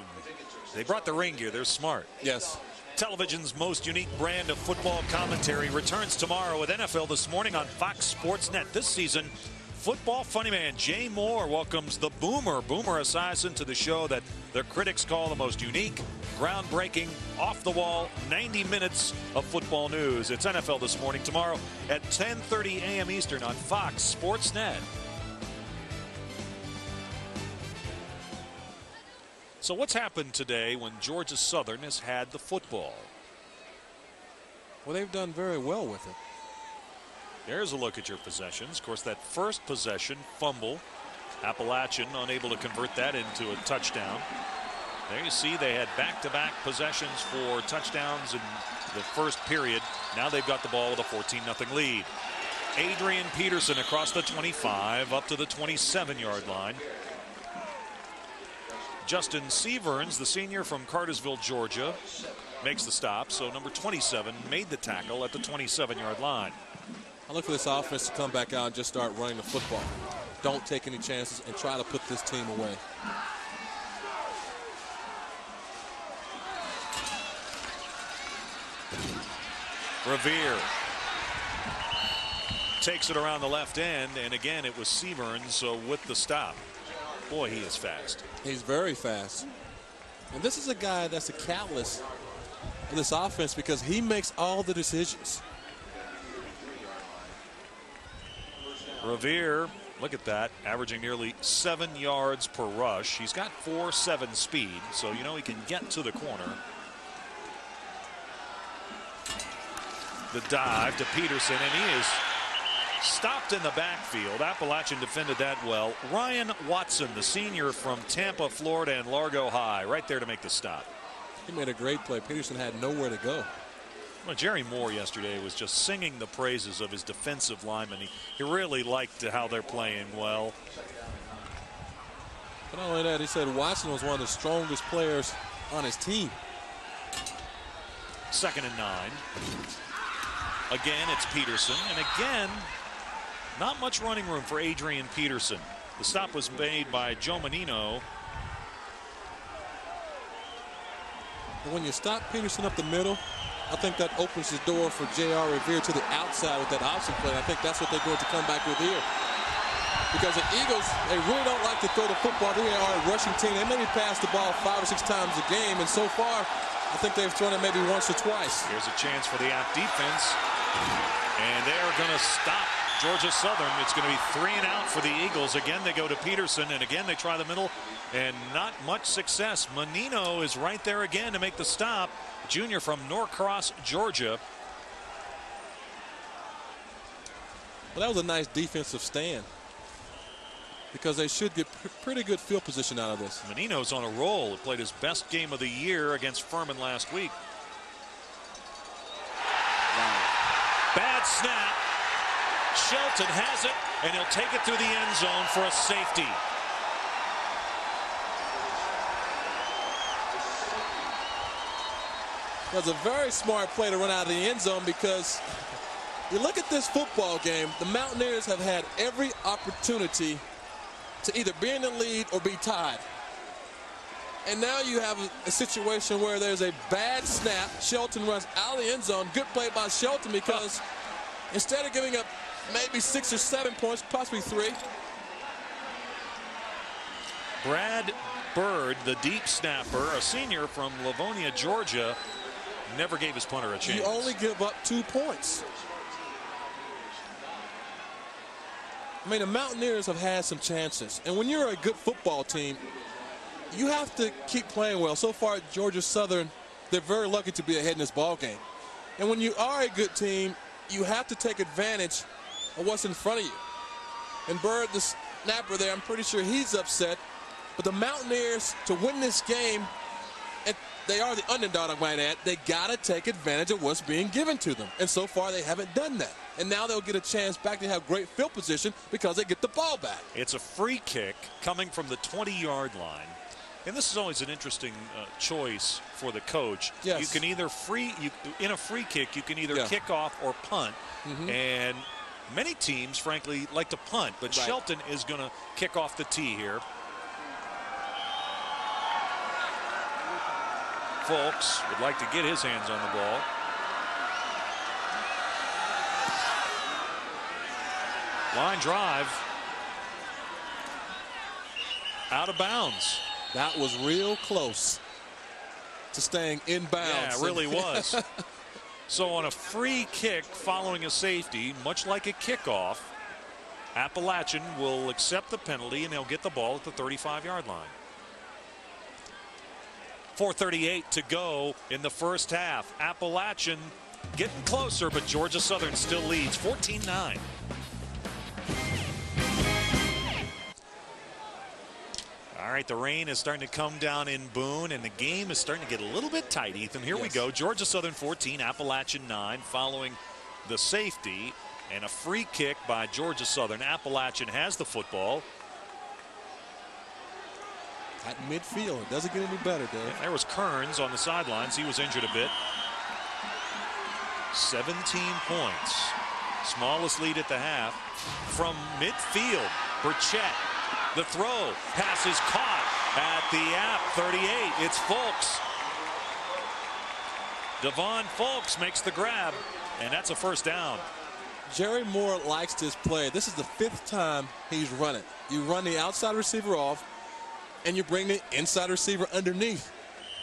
they brought the rain gear. They're smart. Yes. Television's most unique brand of football commentary returns tomorrow with NFL This Morning on Fox Sports Net. This season, football funny man Jay Moore welcomes the Boomer Esiason to the show that the critics call the most unique, groundbreaking, off-the-wall 90 minutes of football news. It's NFL This Morning tomorrow at 10:30 a.m. Eastern on Fox Sports Net. So what's happened today when Georgia Southern has had the football? Well, they've done very well with it. There's a look at your possessions. Of course, that first possession, fumble, Appalachian unable to convert that into a touchdown. There you see they had back-to-back possessions for touchdowns in the first period. Now they've got the ball with a 14-0 lead. Adrian Peterson across the 25 up to the 27-yard line. Justin Seaverns, the senior from Cartersville, Georgia, makes the stop. So number 27 made the tackle at the 27-yard line. I look for this offense to come back out and just start running the football. Don't take any chances and try to put this team away. Revere takes it around the left end, and again it was Seaverns with the stop. Boy, he is fast. He's very fast. And this is a guy that's a catalyst in this offense because he makes all the decisions. Revere, look at that, averaging nearly 7 yards per rush. He's got 4.7 speed, so you know he can get to the corner. The dive to Peterson, and he is stopped in the backfield. Appalachian defended that well. Ryan Watson, the senior from Tampa, Florida, and Largo High, right there to make the stop. He made a great play. Peterson had nowhere to go. Well, Jerry Moore yesterday was just singing the praises of his defensive linemen. He really liked how they're playing well. But not only that, he said Watson was one of the strongest players on his team. 2nd and 9. Again, it's Peterson. And again, not much running room for Adrian Peterson. The stop was made by Joe Menino. When you stop Peterson up the middle, I think that opens the door for J.R. Revere to the outside with that option play. I think that's what they're going to come back with here. Because the Eagles, they really don't like to throw the football. They are a rushing team. They maybe pass the ball 5 or 6 times a game, and so far, I think they've thrown it maybe once or twice. Here's a chance for the App defense, and they are going to stop Georgia Southern. It's going to be 3 and out for the Eagles. Again, they go to Peterson, and again, they try the middle, and not much success. Menino is right there again to make the stop. Junior from Norcross, Georgia. Well, that was a nice defensive stand, because they should get pretty good field position out of this. Menino's on a roll. He played his best game of the year against Furman last week. Wow. Bad snap. Shelton has it, and he'll take it through the end zone for a safety. That's a very smart play to run out of the end zone, because you look at this football game, the Mountaineers have had every opportunity to either be in the lead or be tied. And now you have a situation where there's a bad snap. Shelton runs out of the end zone. Good play by Shelton, because instead of giving up maybe 6 or 7 points, possibly 3. Brad Bird, the deep snapper, a senior from Livonia, Georgia, never gave his punter a chance. You only give up 2 points. I mean, the Mountaineers have had some chances. And when you're a good football team, you have to keep playing well. So far, Georgia Southern, they're very lucky to be ahead in this ball game. And when you are a good team, you have to take advantage of what's in front of you. And Bird, the snapper there, I'm pretty sure he's upset. But the Mountaineers, to win this game, and they are the underdog, I might add, they got to take advantage of what's being given to them. And so far, they haven't done that. And now they'll get a chance back to have great field position because they get the ball back. It's a free kick coming from the 20-yard line. And this is always an interesting choice for the coach. Yes. You can either in a free kick, you can either kick off or punt. And many teams, frankly, like to punt. But Right. Shelton is going to kick off the tee here. Folks would like to get his hands on the ball. Line drive. Out of bounds. That was real close to staying inbounds. Yeah, it really was. So on a free kick following a safety, much like a kickoff, Appalachian will accept the penalty, and they'll get the ball at the 35-yard line. 4:38 to go in the first half. Appalachian getting closer, but Georgia Southern still leads 14-9. All right, the rain is starting to come down in Boone, and the game is starting to get a little bit tight, Ethan. Here we go. Georgia Southern 14, Appalachian 9, following the safety and a free kick by Georgia Southern. Appalachian has the football. At midfield. It doesn't get any better, Dave. Yeah, there was Kearns on the sidelines. He was injured a bit. 17 points. Smallest lead at the half. From midfield, Burchett. The throw. Pass is caught at the App 38. It's Folks. Devon Folks makes the grab, and that's a first down. Jerry Moore likes this play. This is the 5th time he's run it. You run the outside receiver off, and you bring the inside receiver underneath.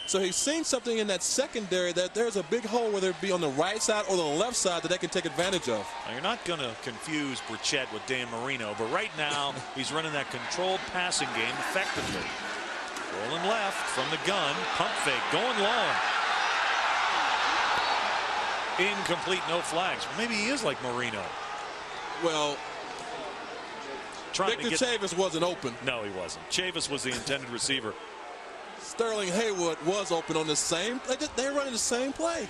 So he's seen something in that secondary that there's a big hole, whether it be on the right side or the left side, that they can take advantage of. Now, you're not going to confuse Burchett with Dan Marino, but right now he's running that controlled passing game effectively. Rolling left from the gun, pump fake, going long. Incomplete, no flags. Well, maybe he is like Marino. Well, Trying Victor to get... Chavis wasn't open. No, he wasn't. Chavis was the intended receiver. Sterling Haywood was open on the same. They're running the same play.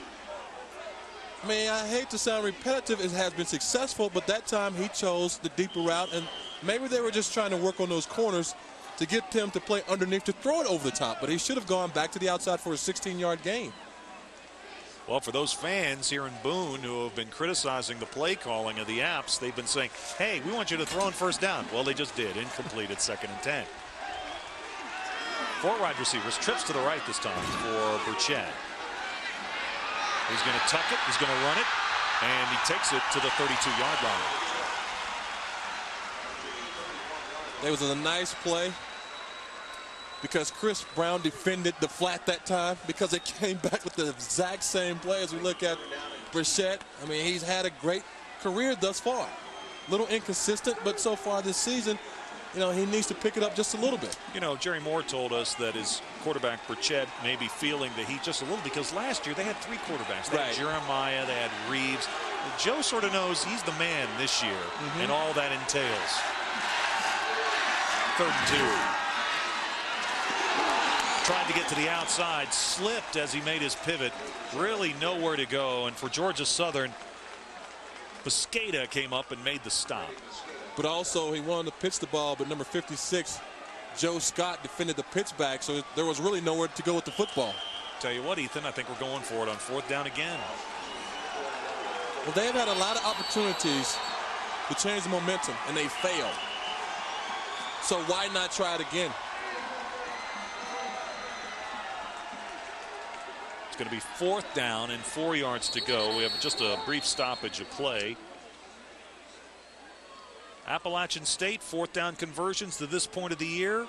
I mean, I hate to sound repetitive. It has been successful, but that time he chose the deeper route, and maybe they were just trying to work on those corners to get him to play underneath to throw it over the top. But he should have gone back to the outside for a 16-yard gain. Well, for those fans here in Boone who have been criticizing the play calling of the Apps, they've been saying, hey, we want you to throw on first down. Well, they just did. Incomplete at 2nd and 10. 4 wide receivers. Trips to the right this time for Burchett. He's going to tuck it. He's going to run it. And he takes it to the 32-yard line. There was a nice play because Chris Brown defended the flat that time because it came back with the exact same play as we look at Burchett. I mean, he's had a great career thus far. A little inconsistent, but so far this season, you know, he needs to pick it up just a little bit. You know, Jerry Moore told us that his quarterback Burchett may be feeling the heat just a little because last year they had 3 quarterbacks. They had Jeremiah, they had Reeves. Joe sort of knows he's the man this year and all that entails. 3rd and 2. Tried to get to the outside, slipped as he made his pivot. Really nowhere to go. And for Georgia Southern, Mosqueda came up and made the stop. But also he wanted to pitch the ball, but number 56, Joe Scott, defended the pitch back, so there was really nowhere to go with the football. Tell you what, Ethan, I think we're going for it on 4th down again. Well, they've had a lot of opportunities to change the momentum, and they failed. So why not try it again? It's going to be 4th down and 4 yards to go. We have just a brief stoppage of play. Appalachian State 4th down conversions to this point of the year,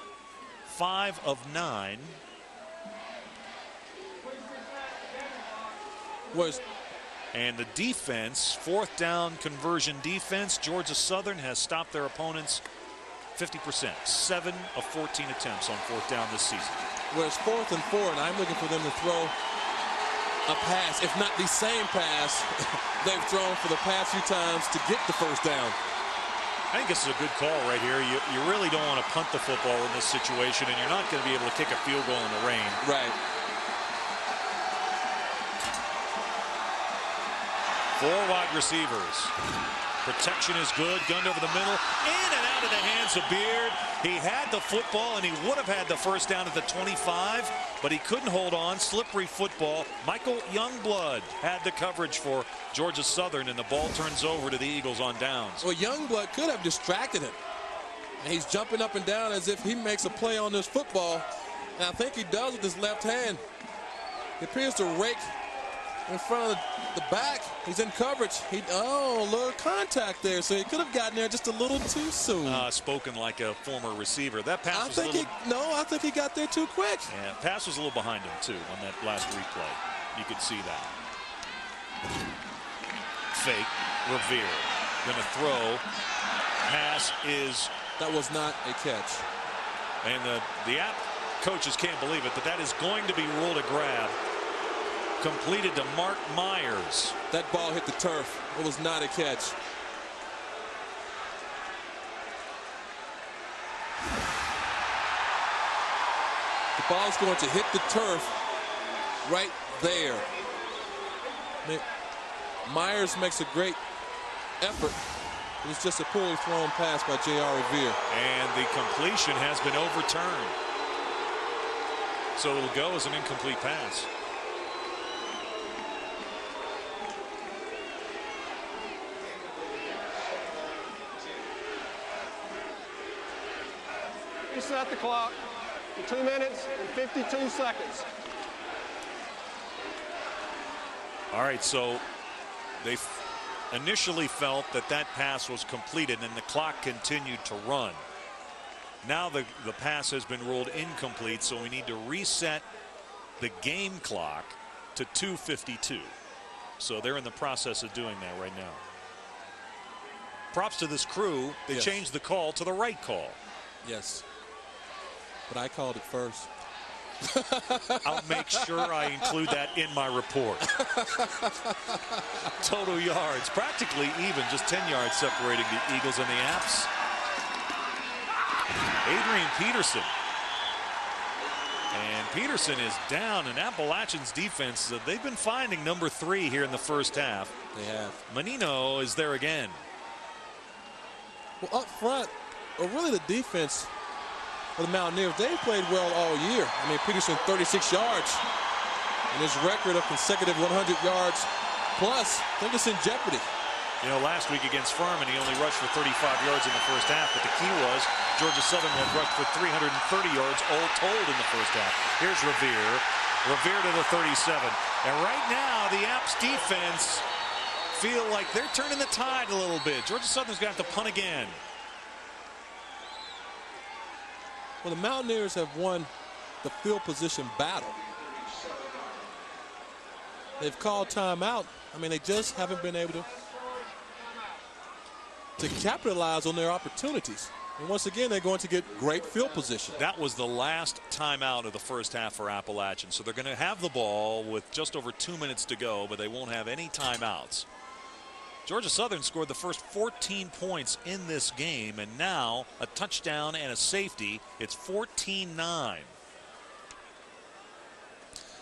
5 of 9. And the defense, 4th down conversion defense, Georgia Southern has stopped their opponents 50%, 7 of 14 attempts on 4th down this season. Well, it's 4th and 4, and I'm looking for them to throw a pass, if not the same pass they've thrown for the past few times to get the 1st down. I think this is a good call right here. You really don't want to punt the football in this situation, and you're not going to be able to kick a field goal in the rain. Right. 4 wide receivers. Protection is good. Gunned over the middle. In and out of the hands of Beard. He had the football, and he would have had the 1st down at the 25, but he couldn't hold on. Slippery football. Michael Youngblood had the coverage for Georgia Southern, and the ball turns over to the Eagles on downs. Well, Youngblood could have distracted him. And he's jumping up and down as if he makes a play on this football. And I think he does with his left hand. He appears to rake in front of the back. He's in coverage. A little contact there, so he could have gotten there just a little too soon. Spoken like a former receiver. That pass I think he got there too quick. Yeah, pass was a little behind him too on that last replay. You could see that. Fake. Revere gonna throw. Pass is. That was not a catch. And the app coaches can't believe it, but that is going to be ruled a grab. Completed to Mark Myers. That ball hit the turf. It was not a catch. The ball's going to hit the turf right there. Myers makes a great effort. It was just a poorly thrown pass by J.R. Revere. And the completion has been overturned. So it'll go as an incomplete pass. Reset the clock for 2 minutes and 52 seconds. All right, so they initially felt that pass was completed and the clock continued to run. Now the pass has been ruled incomplete, so we need to reset the game clock to 2:52. So they're in the process of doing that right now. Props to this crew. They changed the call to the right call. Yes. But I called it first. I'll make sure I include that in my report. Total yards, practically even, just 10 yards separating the Eagles and the Apps. Adrian Peterson. And Peterson is down, and Appalachian's defense, they've been finding number 3 here in the first half. They have. Menino is there again. Well, up front, really the defense for the Mountaineers, they played well all year. I mean, Peterson 36 yards. And his record of consecutive 100 yards plus, I think it's in jeopardy. You know, last week against Furman, he only rushed for 35 yards in the first half, but the key was Georgia Southern had rushed for 330 yards all told in the first half. Here's Revere. Revere to the 37. And right now, the Apps defense feel like they're turning the tide a little bit. Georgia Southern's got to punt again. Well, the Mountaineers have won the field position battle. They've called timeout. I mean, they just haven't been able to capitalize on their opportunities. And once again, they're going to get great field position. That was the last timeout of the first half for Appalachian. So they're going to have the ball with just over 2 minutes to go, but they won't have any timeouts. Georgia Southern scored the first 14 points in this game, and now a touchdown and a safety. It's 14-9.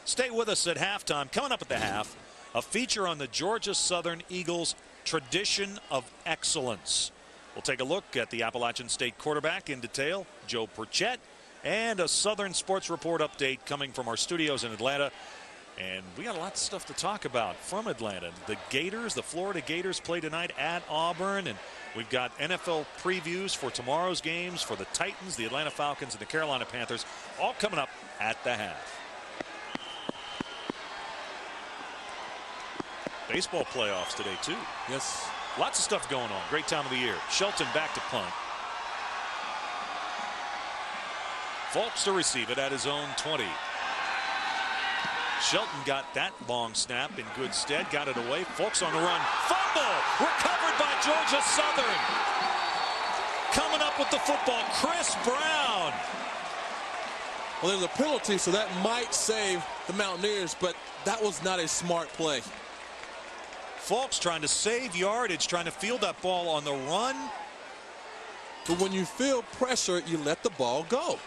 Stay with us at halftime. Coming up at the half, a feature on the Georgia Southern Eagles' tradition of excellence. We'll take a look at the Appalachian State quarterback in detail, Joe Burchett, and a Southern Sports Report update coming from our studios in Atlanta. And we got a lot of stuff to talk about from Atlanta. The Gators, the Florida Gators, play tonight at Auburn, and we've got NFL previews for tomorrow's games for the Titans, the Atlanta Falcons, and the Carolina Panthers, all coming up at the half. Baseball playoffs today, too. Yes. Lots of stuff going on. Great time of the year. Shelton back to punt. Fulks to receive it at his own 20. Shelton got that long snap in good stead. Got it away. Fulks on the run. Fumble! Recovered by Georgia Southern. Coming up with the football, Chris Brown. Well, there's a penalty, so that might save the Mountaineers, but that was not a smart play. Fulks trying to save yardage, trying to field that ball on the run. But when you feel pressure, you let the ball go.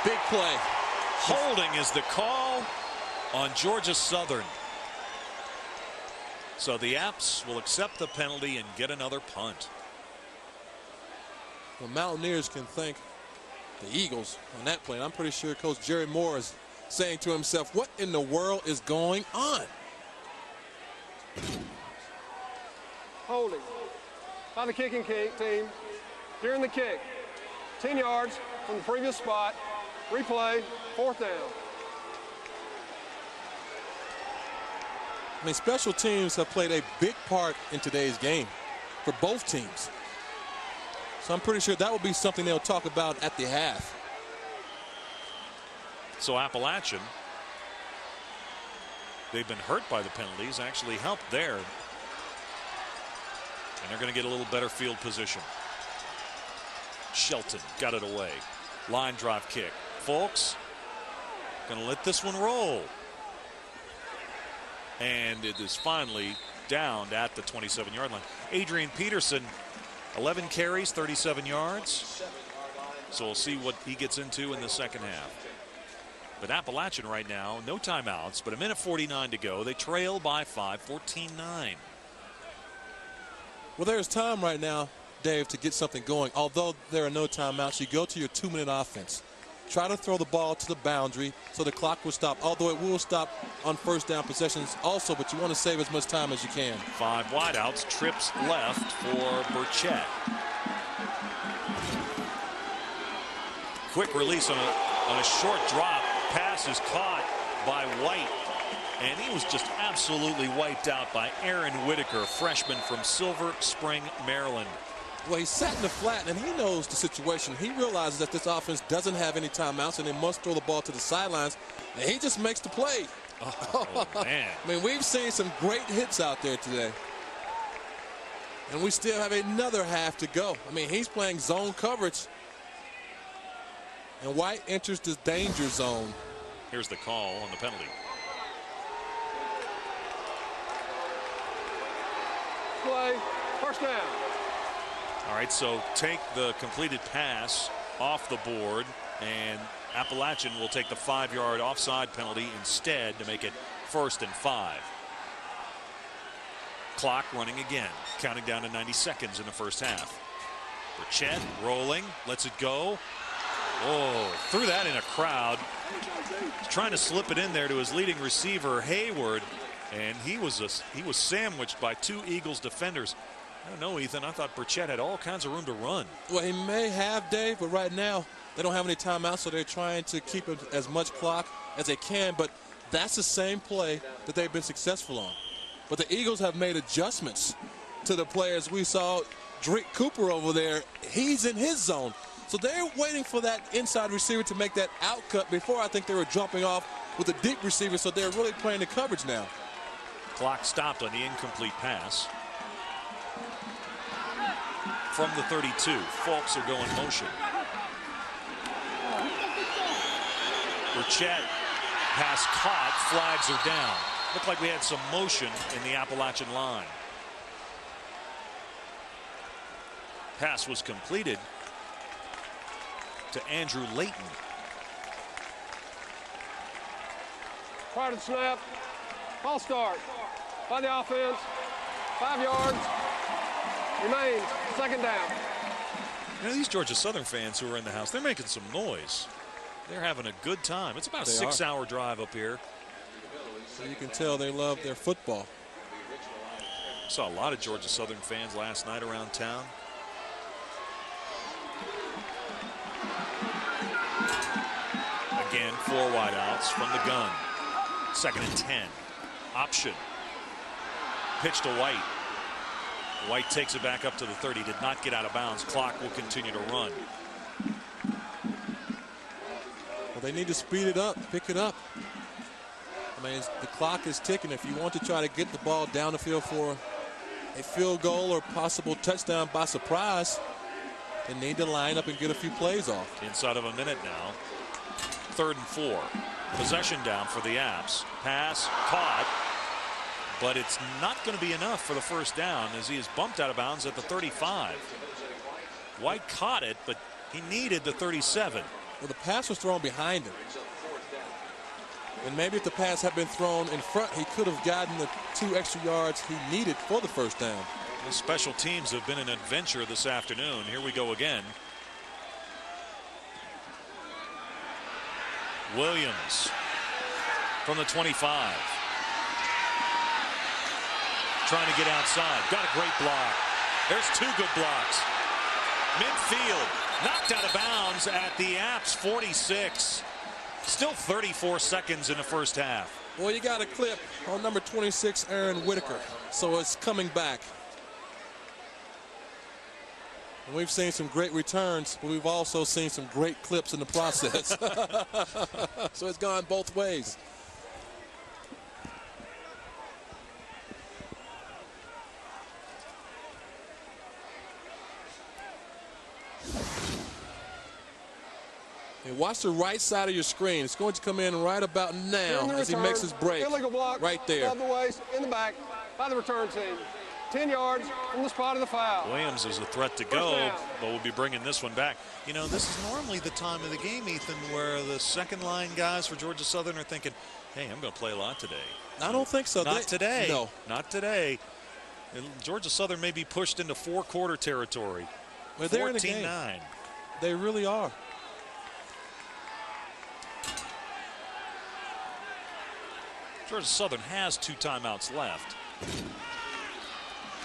Big play. Holding is the call on Georgia Southern. So the Apps will accept the penalty and get another punt. The Mountaineers can thank the Eagles on that play. And I'm pretty sure Coach Jerry Moore is saying to himself, what in the world is going on? Holding by the kicking team during the kick. 10 yards from the previous spot. Replay, 4th down. I mean, special teams have played a big part in today's game for both teams. So I'm pretty sure that will be something they'll talk about at the half. So Appalachian, they've been hurt by the penalties, actually helped there. And they're going to get a little better field position. Shelton got it away. Line drive kick. Fulks going to let this one roll. And it is finally downed at the 27-yard line. Adrian Peterson, 11 carries, 37 yards. So we'll see what he gets into in the second half. But Appalachian right now, no timeouts, but 1:49 to go. They trail by 5, 14-9. Well, there's time right now, Dave, to get something going. Although there are no timeouts, you go to your 2-minute offense. Try to throw the ball to the boundary so the clock will stop, although it will stop on first down possessions also, but you want to save as much time as you can. 5 wideouts, trips left for Burchett. Quick release on a short drop. Pass is caught by White, and he was just absolutely wiped out by Aaron Whitaker, freshman from Silver Spring, Maryland. Well, he's sat in the flat, and he knows the situation. He realizes that this offense doesn't have any timeouts, and they must throw the ball to the sidelines, and he just makes the play. Oh, man. I mean, we've seen some great hits out there today, and we still have another half to go. I mean, he's playing zone coverage, and White enters the danger zone. Here's the call on the penalty. Play, 1st down. All right, so take the completed pass off the board, and Appalachian will take the 5-yard offside penalty instead to make it 1st and 5. Clock running again, counting down to 90 seconds in the first half. Burchett rolling, lets it go. Oh, threw that in a crowd. He's trying to slip it in there to his leading receiver, Hayward, and he was sandwiched by 2 Eagles defenders. I don't know, Ethan. I thought Burchett had all kinds of room to run. Well, he may have, Dave, but right now they don't have any timeouts, so they're trying to keep as much clock as they can. But that's the same play that they've been successful on. But the Eagles have made adjustments to the players. We saw Drake Cooper over there. He's in his zone. So they're waiting for that inside receiver to make that out cut. Before, I think they were jumping off with a deep receiver, so they're really playing the coverage now. Clock stopped on the incomplete pass. From the 32, Fulks are going motion. Burchett, pass caught, flags are down. Looked like we had some motion in the Appalachian line. Pass was completed to Andrew Layton. Prior to the snap, false start by the offense, 5 yards, remains second down. You know, these Georgia Southern fans who are in the house, they're making some noise. They're having a good time. It's about a 6-hour drive up here. So you can tell they love their football. Saw a lot of Georgia Southern fans last night around town. Again, 4 wideouts from the gun. 2nd and 10. Option. Pitch to White. White takes it back up to the 30. Did not get out of bounds. Clock will continue to run. Well, they need to speed it up, pick it up. I mean, the clock is ticking. If you want to try to get the ball down the field for a field goal or possible touchdown by surprise, they need to line up and get a few plays off. Inside of a minute now. 3rd and 4. Possession down for the Apps. Pass caught, but it's not going to be enough for the first down as he is bumped out of bounds at the 35. White caught it, but he needed the 37. Well, the pass was thrown behind him. And maybe if the pass had been thrown in front, he could have gotten the 2 extra yards he needed for the first down. The special teams have been an adventure this afternoon. Here we go again. Williams from the 25. Trying to get outside. Got a great block. There's 2 good blocks. Midfield knocked out of bounds at the Apps 46. Still 34 seconds in the first half. Well, you got a clip on number 26, Aaron Whitaker. So it's coming back. And we've seen some great returns, but we've also seen some great clips in the process. So it's gone both ways. And watch the right side of your screen. It's going to come in right about now as he makes his break. Illegal block right there. Above the waist, in the back, by the return team. 10 yards from the spot of the foul. Williams is a threat to go, but we'll be bringing this one back. You know, this is normally the time of the game, Ethan, where the second line guys for Georgia Southern are thinking, hey, I'm going to play a lot today. I don't think so. Not today. No. Not today. And Georgia Southern may be pushed into 4-quarter territory. But they're in the game. 14-9. They really are. Georgia Southern has 2 timeouts left.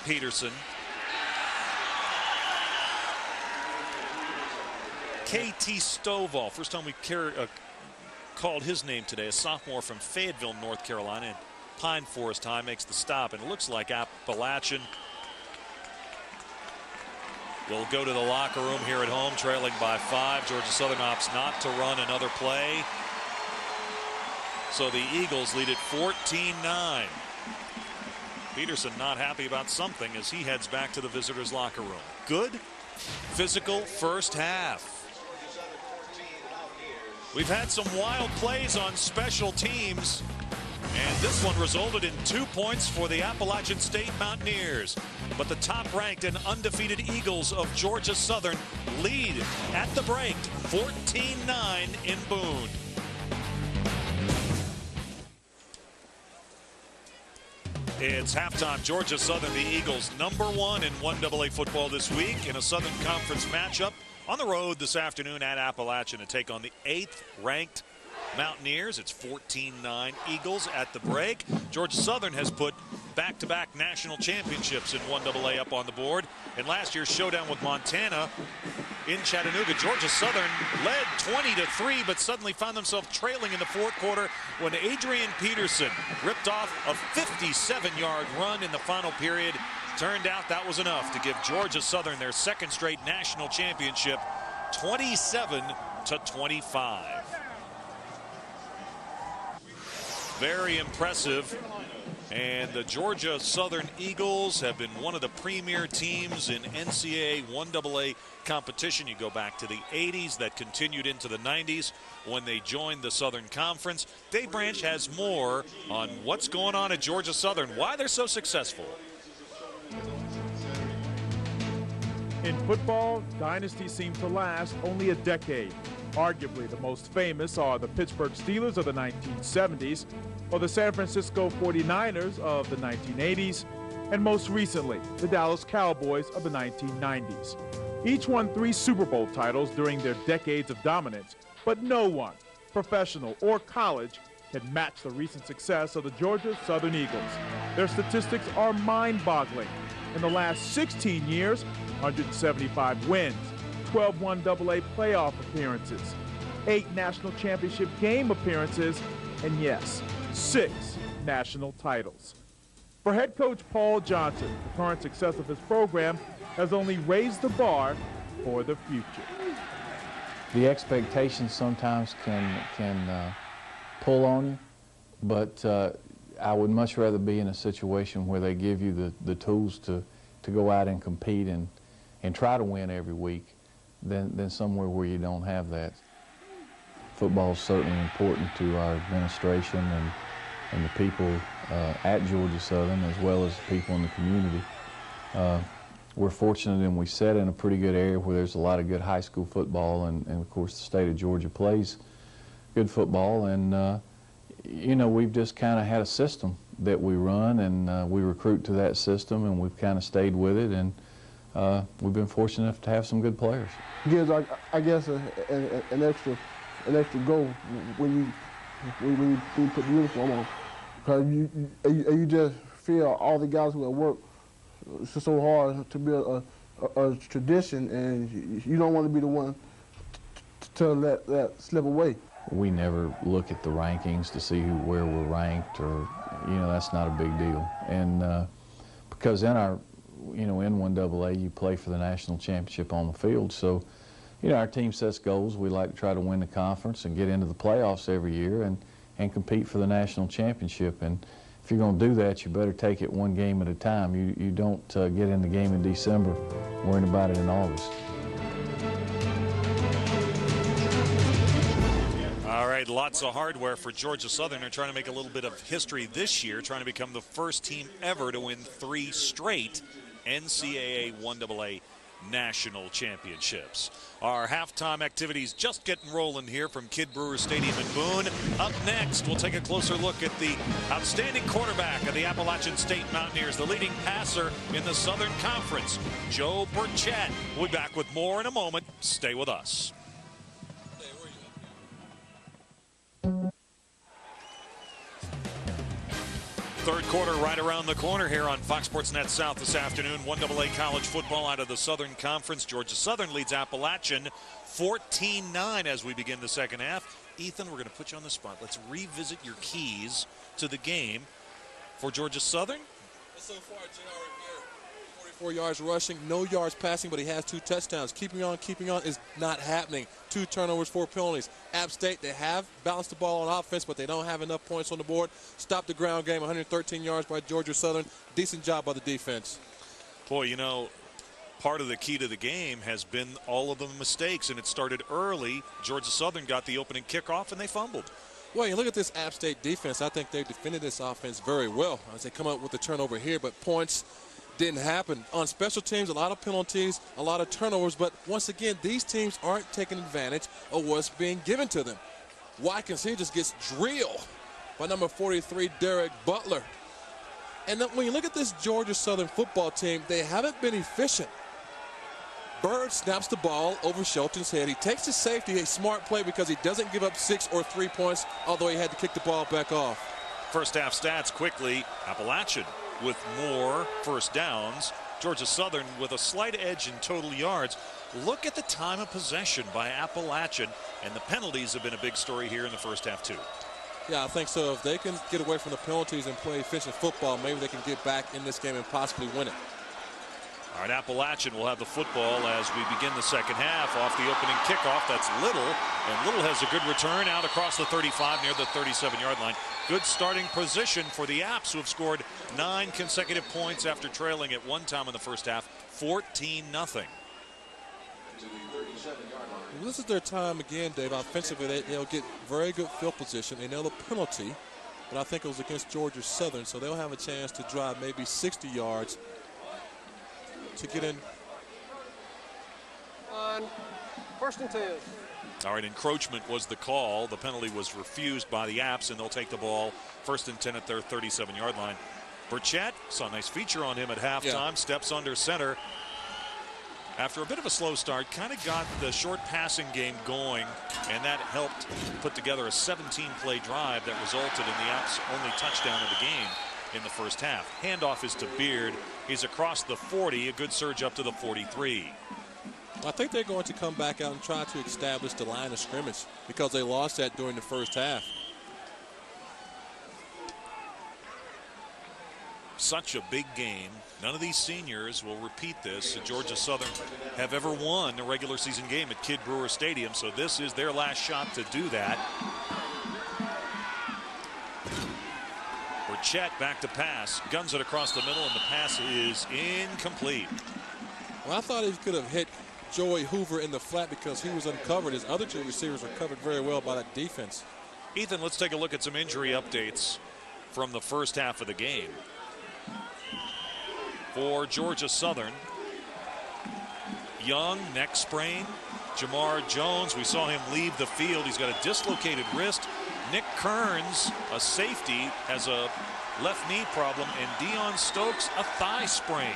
Peterson. KT Stovall, first time we called his name today, a sophomore from Fayetteville, North Carolina, and Pine Forest High makes the stop, and it looks like Appalachian will go to the locker room here at home, trailing by 5. Georgia Southern opts not to run another play. So the Eagles lead at 14-9. Peterson not happy about something as he heads back to the visitors' locker room. Good physical first half. We've had some wild plays on special teams, and this one resulted in 2 points for the Appalachian State Mountaineers. But the top-ranked and undefeated Eagles of Georgia Southern lead at the break, 14-9 in Boone. It's halftime. Georgia Southern, the Eagles, #1 in 1AA football this week in a Southern Conference matchup on the road this afternoon at Appalachian to take on the 8th-ranked Mountaineers. It's 14-9 Eagles at the break. Georgia Southern has put back-to-back national championships in 1AA up on the board. In last year's showdown with Montana in Chattanooga, Georgia Southern led 20-3, but suddenly found themselves trailing in the fourth quarter when Adrian Peterson ripped off a 57-yard run in the final period. Turned out that was enough to give Georgia Southern their second straight national championship, 27-25. Very impressive. And the Georgia Southern Eagles have been one of the premier teams in NCAA 1AA competition. You go back to the 80s, that continued into the 90s when they joined the Southern Conference. Dave Branch has more on what's going on at Georgia Southern, why they're so successful. In football, dynasties seem to last only a decade. Arguably the most famous are the Pittsburgh Steelers of the 1970s, or the San Francisco 49ers of the 1980s, and most recently, the Dallas Cowboys of the 1990s. Each won 3 Super Bowl titles during their decades of dominance, but no one, professional or college, can match the recent success of the Georgia Southern Eagles. Their statistics are mind-boggling. In the last 16 years, 175 wins, 12 1AA playoff appearances, 8 national championship game appearances, and yes, 6 national titles. For head coach Paul Johnson, the current success of his program has only raised the bar for the future. The expectations sometimes can pull on you, but I would much rather be in a situation where they give you the tools to go out and compete and try to win every week than somewhere where you don't have that. Football is certainly important to our administration and the people at Georgia Southern, as well as the people in the community. We're fortunate and we set in a pretty good area where there's a lot of good high school football, and of course the state of Georgia plays good football, and you know, we've just kind of had a system that we run, and we recruit to that system, and we've kind of stayed with it, and we've been fortunate enough to have some good players. Gives, I guess, an extra goal when you put the uniform on, because you just feel all the guys who have worked so hard to build a tradition, and you don't want to be the one to let that slip away. We never look at the rankings to see where we're ranked, or that's not a big deal, and because in our in 1AA you play for the national championship on the field, so our team sets goals. We like to try to win the conference and get into the playoffs every year and compete for the national championship. And if you're going to do that, you better take it one game at a time. You don't get in the game in December worrying about it in August. All right, lots of hardware for Georgia Southern. They're trying to make a little bit of history this year, trying to become the first team ever to win 3 straight NCAA 1AA national championships. Our halftime activities just getting rolling here from Kidd Brewer Stadium in Boone. Up next, we'll take a closer look at the outstanding quarterback of the Appalachian State Mountaineers, the leading passer in the Southern Conference, Joe Burchett. We'll be back with more in a moment. Stay with us. Third quarter right around the corner here on Fox Sports Net South this afternoon. 1AA college football out of the Southern Conference. Georgia Southern leads Appalachian 14-9 as we begin the second half. Ethan, we're going to put you on the spot. Let's revisit your keys to the game for Georgia Southern. So far, JR Rivera, 44 yards rushing, no yards passing, but he has 2 touchdowns. Keeping on is not happening. 2 turnovers, 4 penalties. App State, they have balanced the ball on offense, but they don't have enough points on the board. Stopped the ground game, 113 yards by Georgia Southern. Decent job by the defense. Boy, part of the key to the game has been all of the mistakes, and it started early. Georgia Southern got the opening kickoff, and they fumbled. Well, you look at this App State defense. I think they defended this offense very well as they come up with the turnover here, but points didn't happen. On special teams, a lot of penalties, a lot of turnovers, but once again, these teams aren't taking advantage of what's being given to them. Watkins here just gets drilled by number 43, Derek Butler. And then when you look at this Georgia Southern football team, they haven't been efficient. Bird snaps the ball over Shelton's head. He takes the safety, a smart play because he doesn't give up 6 or 3 points, although he had to kick the ball back off. First half stats quickly. Appalachian with more first downs. Georgia Southern with a slight edge in total yards. Look at the time of possession by Appalachian, and the penalties have been a big story here in the first half too. Yeah, I think so. If they can get away from the penalties and play efficient football, maybe they can get back in this game and possibly win it. All right, Appalachian will have the football as we begin the second half. Off the opening kickoff, that's Little. And Little has a good return out across the 35 near the 37-yard line. Good starting position for the Apps, who have scored 9 consecutive points after trailing at one time in the first half, 14-0. This is their time again, Dave. Offensively, they'll get very good field position. They know the penalty, but I think it was against Georgia Southern, so they'll have a chance to drive maybe 60 yards to get in. On 1st and 10. All right, encroachment was the call. The penalty was refused by the Apps, and they'll take the ball 1st and 10 at their 37-yard line. Burchett, saw a nice feature on him at halftime, steps under center. After a bit of a slow start, kind of got the short passing game going, and that helped put together a 17-play drive that resulted in the Apps' only touchdown of the game in the first half. Handoff is to Beard. He's across the 40, a good surge up to the 43. I think they're going to come back out and try to establish the line of scrimmage because they lost that during the first half. Such a big game. None of these seniors will repeat this. Georgia Southern have ever won a regular season game at Kidd Brewer Stadium, so this is their last shot to do that. Burchett back to pass, guns it across the middle, and the pass is incomplete. Well, I thought he could have hit Joey Hoover in the flat because he was uncovered. His other 2 receivers were covered very well by that defense. Ethan, let's take a look at some injury updates from the first half of the game. For Georgia Southern, Young, neck sprain. Jamar Jones, we saw him leave the field. He's got a dislocated wrist. Nick Kearns, a safety, has a left knee problem, and Dion Stokes, a thigh sprain.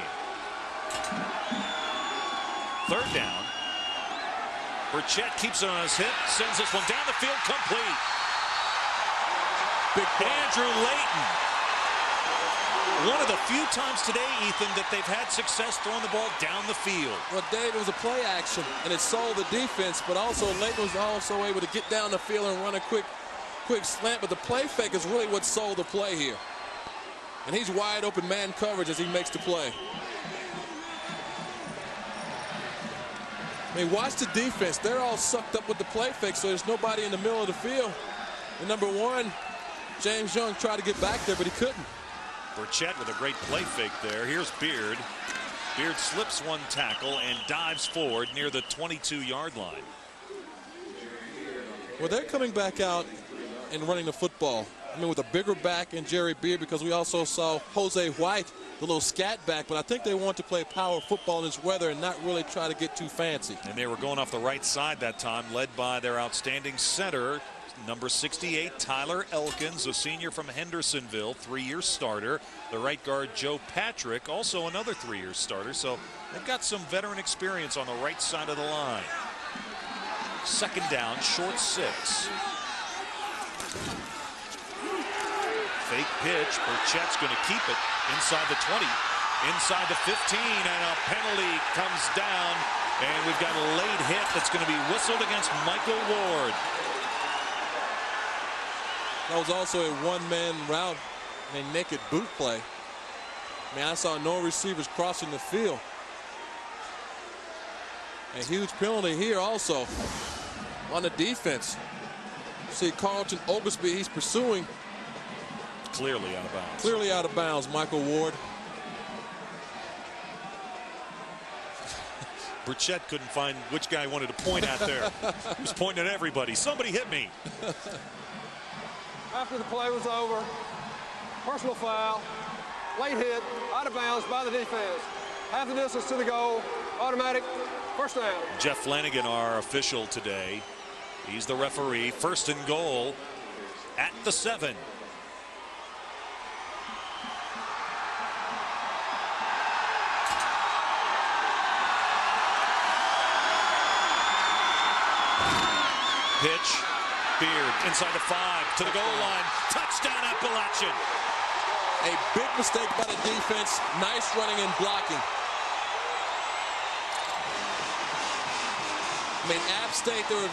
Third down. Burchett keeps it on his hip, sends this one down the field, complete. Big play. Andrew Layton. One of the few times today, Ethan, that they've had success throwing the ball down the field. Well, Dave, it was a play action, and it sold the defense, but also Layton was also able to get down the field and run a quick slant, but the play fake is really what sold the play here. And he's wide open man coverage as he makes the play. I mean, watch the defense. They're all sucked up with the play fake, so there's nobody in the middle of the field. And number 1, James Young tried to get back there, but he couldn't. Burchett with a great play fake there. Here's Beard. Beard slips one tackle and dives forward near the 22-yard line. Well, they're coming back out and running the football. I mean, with a bigger back in Jerry Beard, because we also saw Jose White, the little scat back, but I think they want to play power football in this weather and not really try to get too fancy. And they were going off the right side that time, led by their outstanding center, number 68, Tyler Elkins, a senior from Hendersonville, 3-year starter. The right guard, Joe Patrick, also another 3-year starter. So they've got some veteran experience on the right side of the line. Second down, short 6. Fake pitch. Burchett's going to keep it inside the 20, inside the 15, and a penalty comes down. And we've got a late hit that's going to be whistled against Michael Ward. That was also a one-man route and a naked boot play. I mean, I saw no receivers crossing the field. A huge penalty here also on the defense. See Carlton Oglesby, he's pursuing. Clearly out of bounds. Clearly out of bounds, Michael Ward. Burchett couldn't find which guy he wanted to point at there. He was pointing at everybody. Somebody hit me. After the play was over, personal foul, late hit, out of bounds by the defense. Half the distance to the goal, automatic first down. Jeff Flanagan, our official today. He's the referee. First and goal at the 7. Pitch. Beard inside the 5 to the goal line. Touchdown Appalachian. A big mistake by the defense. Nice running and blocking. I mean, App State, they were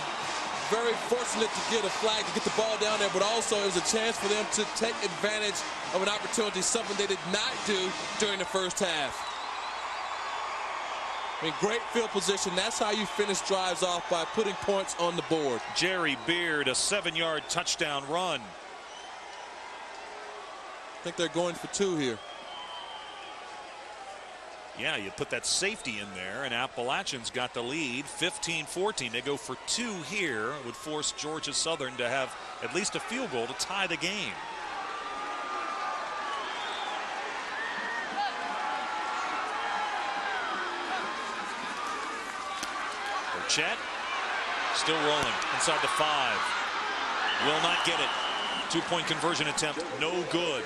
very fortunate to get a flag to get the ball down there, but also it was a chance for them to take advantage of an opportunity, something they did not do during the first half. I mean, great field position. That's how you finish drives off, by putting points on the board. Jerry Beard, a 7-yard touchdown run. I think they're going for 2 here. Yeah, you put that safety in there, and Appalachian's got the lead, 15-14. They go for 2 here. It would force Georgia Southern to have at least a field goal to tie the game. Chet still rolling inside the 5. Will not get it. 2-point conversion attempt, no good.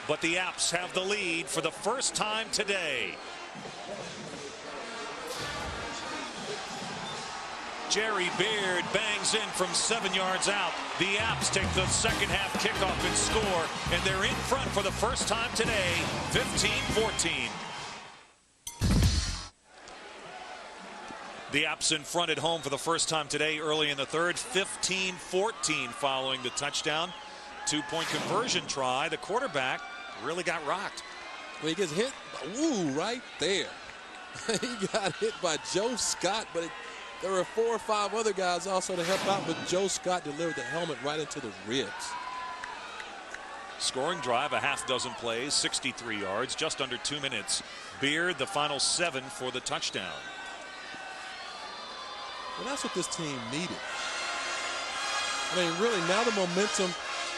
But the Apps have the lead for the first time today. Jerry Beard bangs in from 7 yards out. The Apps take the second half kickoff and score, and they're in front for the first time today, 15-14. The Apps in front at home for the first time today early in the third, 15-14 following the touchdown. 2-point conversion try. The quarterback really got rocked. Well, he gets hit, right there. He got hit by Joe Scott, but there were 4 or 5 other guys also to help out, but Joe Scott delivered the helmet right into the ribs. Scoring drive, a half dozen plays, 63 yards, just under 2 minutes. Beard, the final 7 for the touchdown. Well, that's what this team needed. I mean, really, now the momentum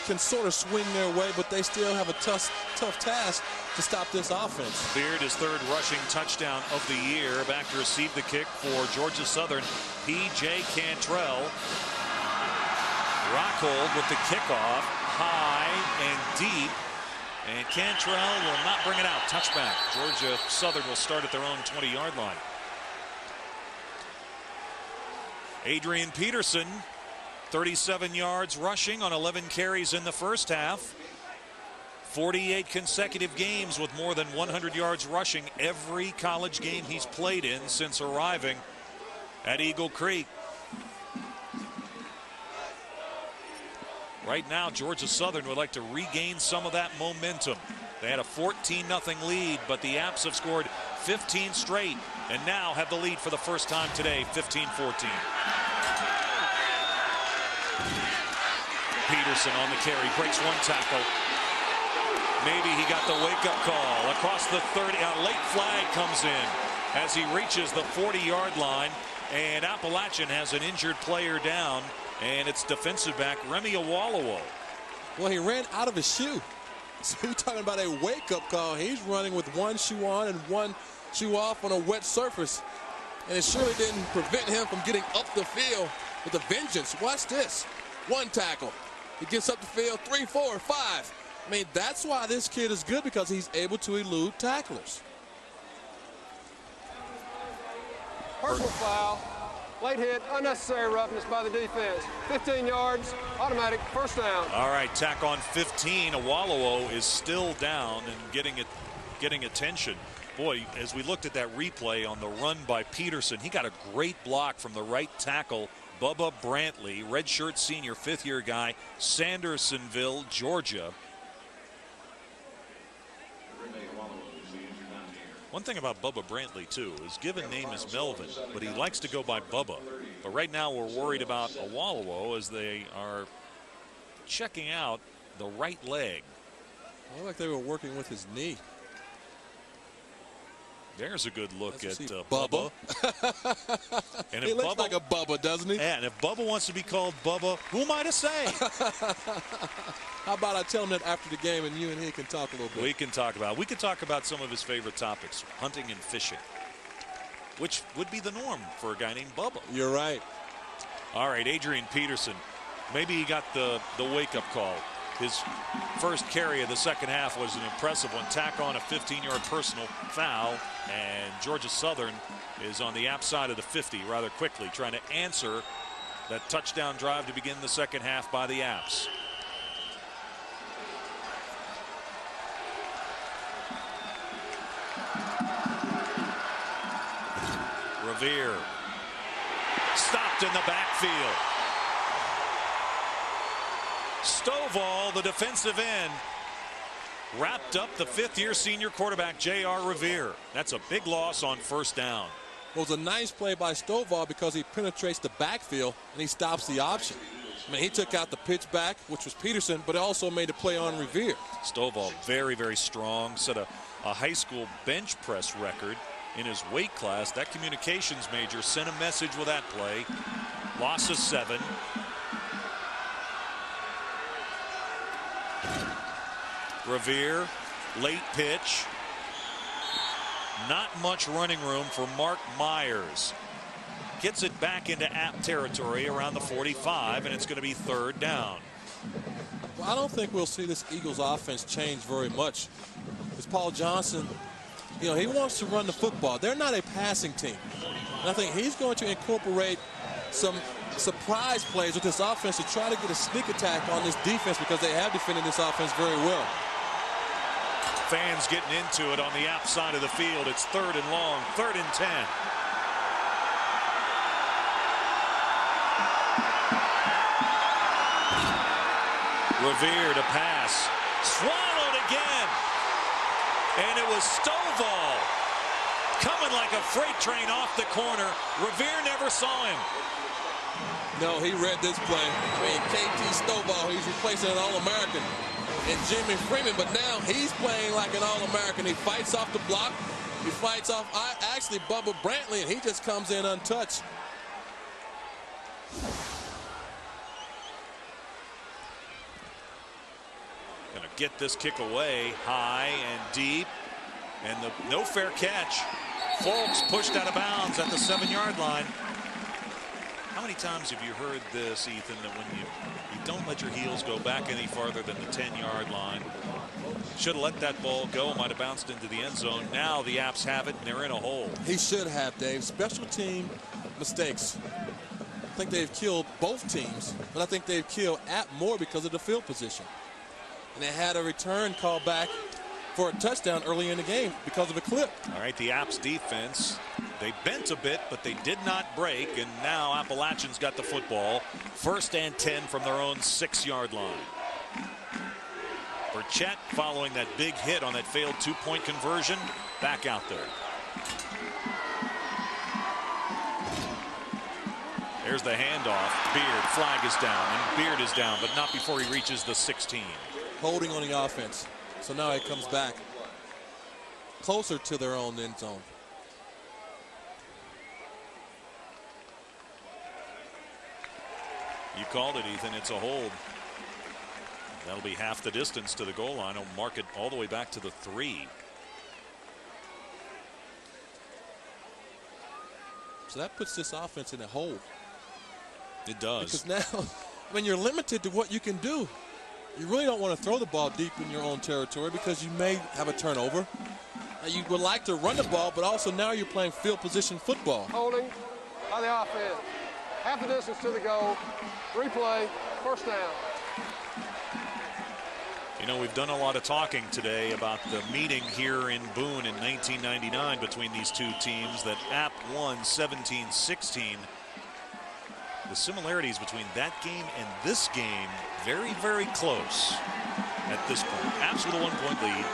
can sort of swing their way, but they still have a tough task to stop this offense. Beard, his 3rd rushing touchdown of the year. Back to receive the kick for Georgia Southern, P.J. Cantrell. Rockhold with the kickoff, high and deep. And Cantrell will not bring it out. Touchback. Georgia Southern will start at their own 20-yard line. Adrian Peterson, 37 yards rushing on 11 carries in the first half. 48 consecutive games with more than 100 yards rushing every college game he's played in since arriving at Eagle Creek. Right now, Georgia Southern would like to regain some of that momentum. They had a 14-0 lead, but the Apps have scored 15 straight and now have the lead for the first time today, 15-14. Peterson on the carry, breaks 1 tackle. Maybe he got the wake-up call across the 30. A late flag comes in as he reaches the 40-yard line, and Appalachian has an injured player down, and it's defensive back Remy Awolowo. Well, he ran out of his shoe. So you're talking about a wake-up call. He's running with 1 shoe on and 1 shoe off on a wet surface, and it surely didn't prevent him from getting up the field with a vengeance. Watch this. 1 tackle. He gets up the field, 3, 4, 5. I mean, that's why this kid is good, because he's able to elude tacklers. Personal foul, late hit, unnecessary roughness by the defense. 15 yards, automatic, first down. All right, tack on 15. Awolowo is still down and getting attention. Boy, as we looked at that replay on the run by Peterson, he got a great block from the right tackle, Bubba Brantley, redshirt senior, 5th-year guy, Sandersonville, Georgia. One thing about Bubba Brantley, too, his given name is Melvin, but he likes to go by Bubba. But right now we're worried about Awolowo as they are checking out the right leg. It looked like they were working with his knee. There's a good look at Bubba. And he looks like a Bubba, doesn't he? Yeah, and if Bubba wants to be called Bubba, who am I to say? How about I tell him that after the game, and you and he can talk a little bit? We can talk about some of his favorite topics, hunting and fishing, which would be the norm for a guy named Bubba. You're right. All right, Adrian Peterson. Maybe he got the wake-up call. His first carry of the second half was an impressive one. Tack on a 15-yard personal foul, and Georgia Southern is on the app side of the 50 rather quickly, trying to answer That touchdown drive to begin the second half by the Apps. Revere stopped in the backfield. Stovall, the defensive end, wrapped up the fifth-year senior quarterback J.R. Revere. That's a big loss on first down. It was a nice play by Stovall because he penetrates the backfield and he stops the option. I mean, he took out the pitch back, which was Peterson, but also made a play on Revere. Stovall, very, very strong, set a high school bench press record in his weight class. That communications major sent a message with that play. Loss of 7. Revere, late pitch. Not much running room for Mark Myers. Gets it back into App territory around the 45, and it's going to be third down. Well, I don't think we'll see this Eagles offense change very much. It's Paul Johnson. You know, he wants to run the football. They're not a passing team. And I think he's going to incorporate some surprise plays with this offense to try to get a sneak attack on this defense because they have defended this offense very well. Fans getting into it on the App side of the field. It's third and long, 3rd and 10. Revere to pass. Swallowed again. And it was Stovall coming like a freight train off the corner. Revere never saw him. No, he read this play. I mean, KT Stovall, he's replacing an All-American and Jimmy Freeman, but now he's playing like an All-American. He fights off the block. He fights off actually Bubba Brantley, and he just comes in untouched. Gonna get this kick away high and deep, and no fair catch. Folks pushed out of bounds at the 7-yard line. How many times have you heard this, Ethan, that when you don't let your heels go back any farther than the 10-yard line? Should have let that ball go. Might have bounced into the end zone. Now the Apps have it, and they're in a hole. He should have, Dave. Special team mistakes. I think they've killed both teams, but I think they've killed App more because of the field position. And they had a return call back for a touchdown early in the game because of a clip. All right, the Apps defense, they bent a bit, but they did not break, and now Appalachian's got the football. 1st and 10 from their own 6-yard line. Burchett, following that big hit on that failed 2-point conversion, back out there. There's the handoff. Beard, flag is down, and Beard is down, but not before he reaches the 16. Holding on the offense. So now it comes back closer to their own end zone. You called it, Ethan. It's a hold. That'll be half the distance to the goal line. I'll mark it all the way back to the 3. So that puts this offense in a hold. It does. Because now, when you're limited to what you can do, you really don't want to throw the ball deep in your own territory because you may have a turnover. You would like to run the ball, but also now you're playing field position football. Holding by the offense. Half the distance to the goal. Replay. 1st down. You know, we've done a lot of talking today about the meeting here in Boone in 1999 between these two teams that App won 17-16. The similarities between that game and this game, very, very close at this point. Apps with a 1-point lead.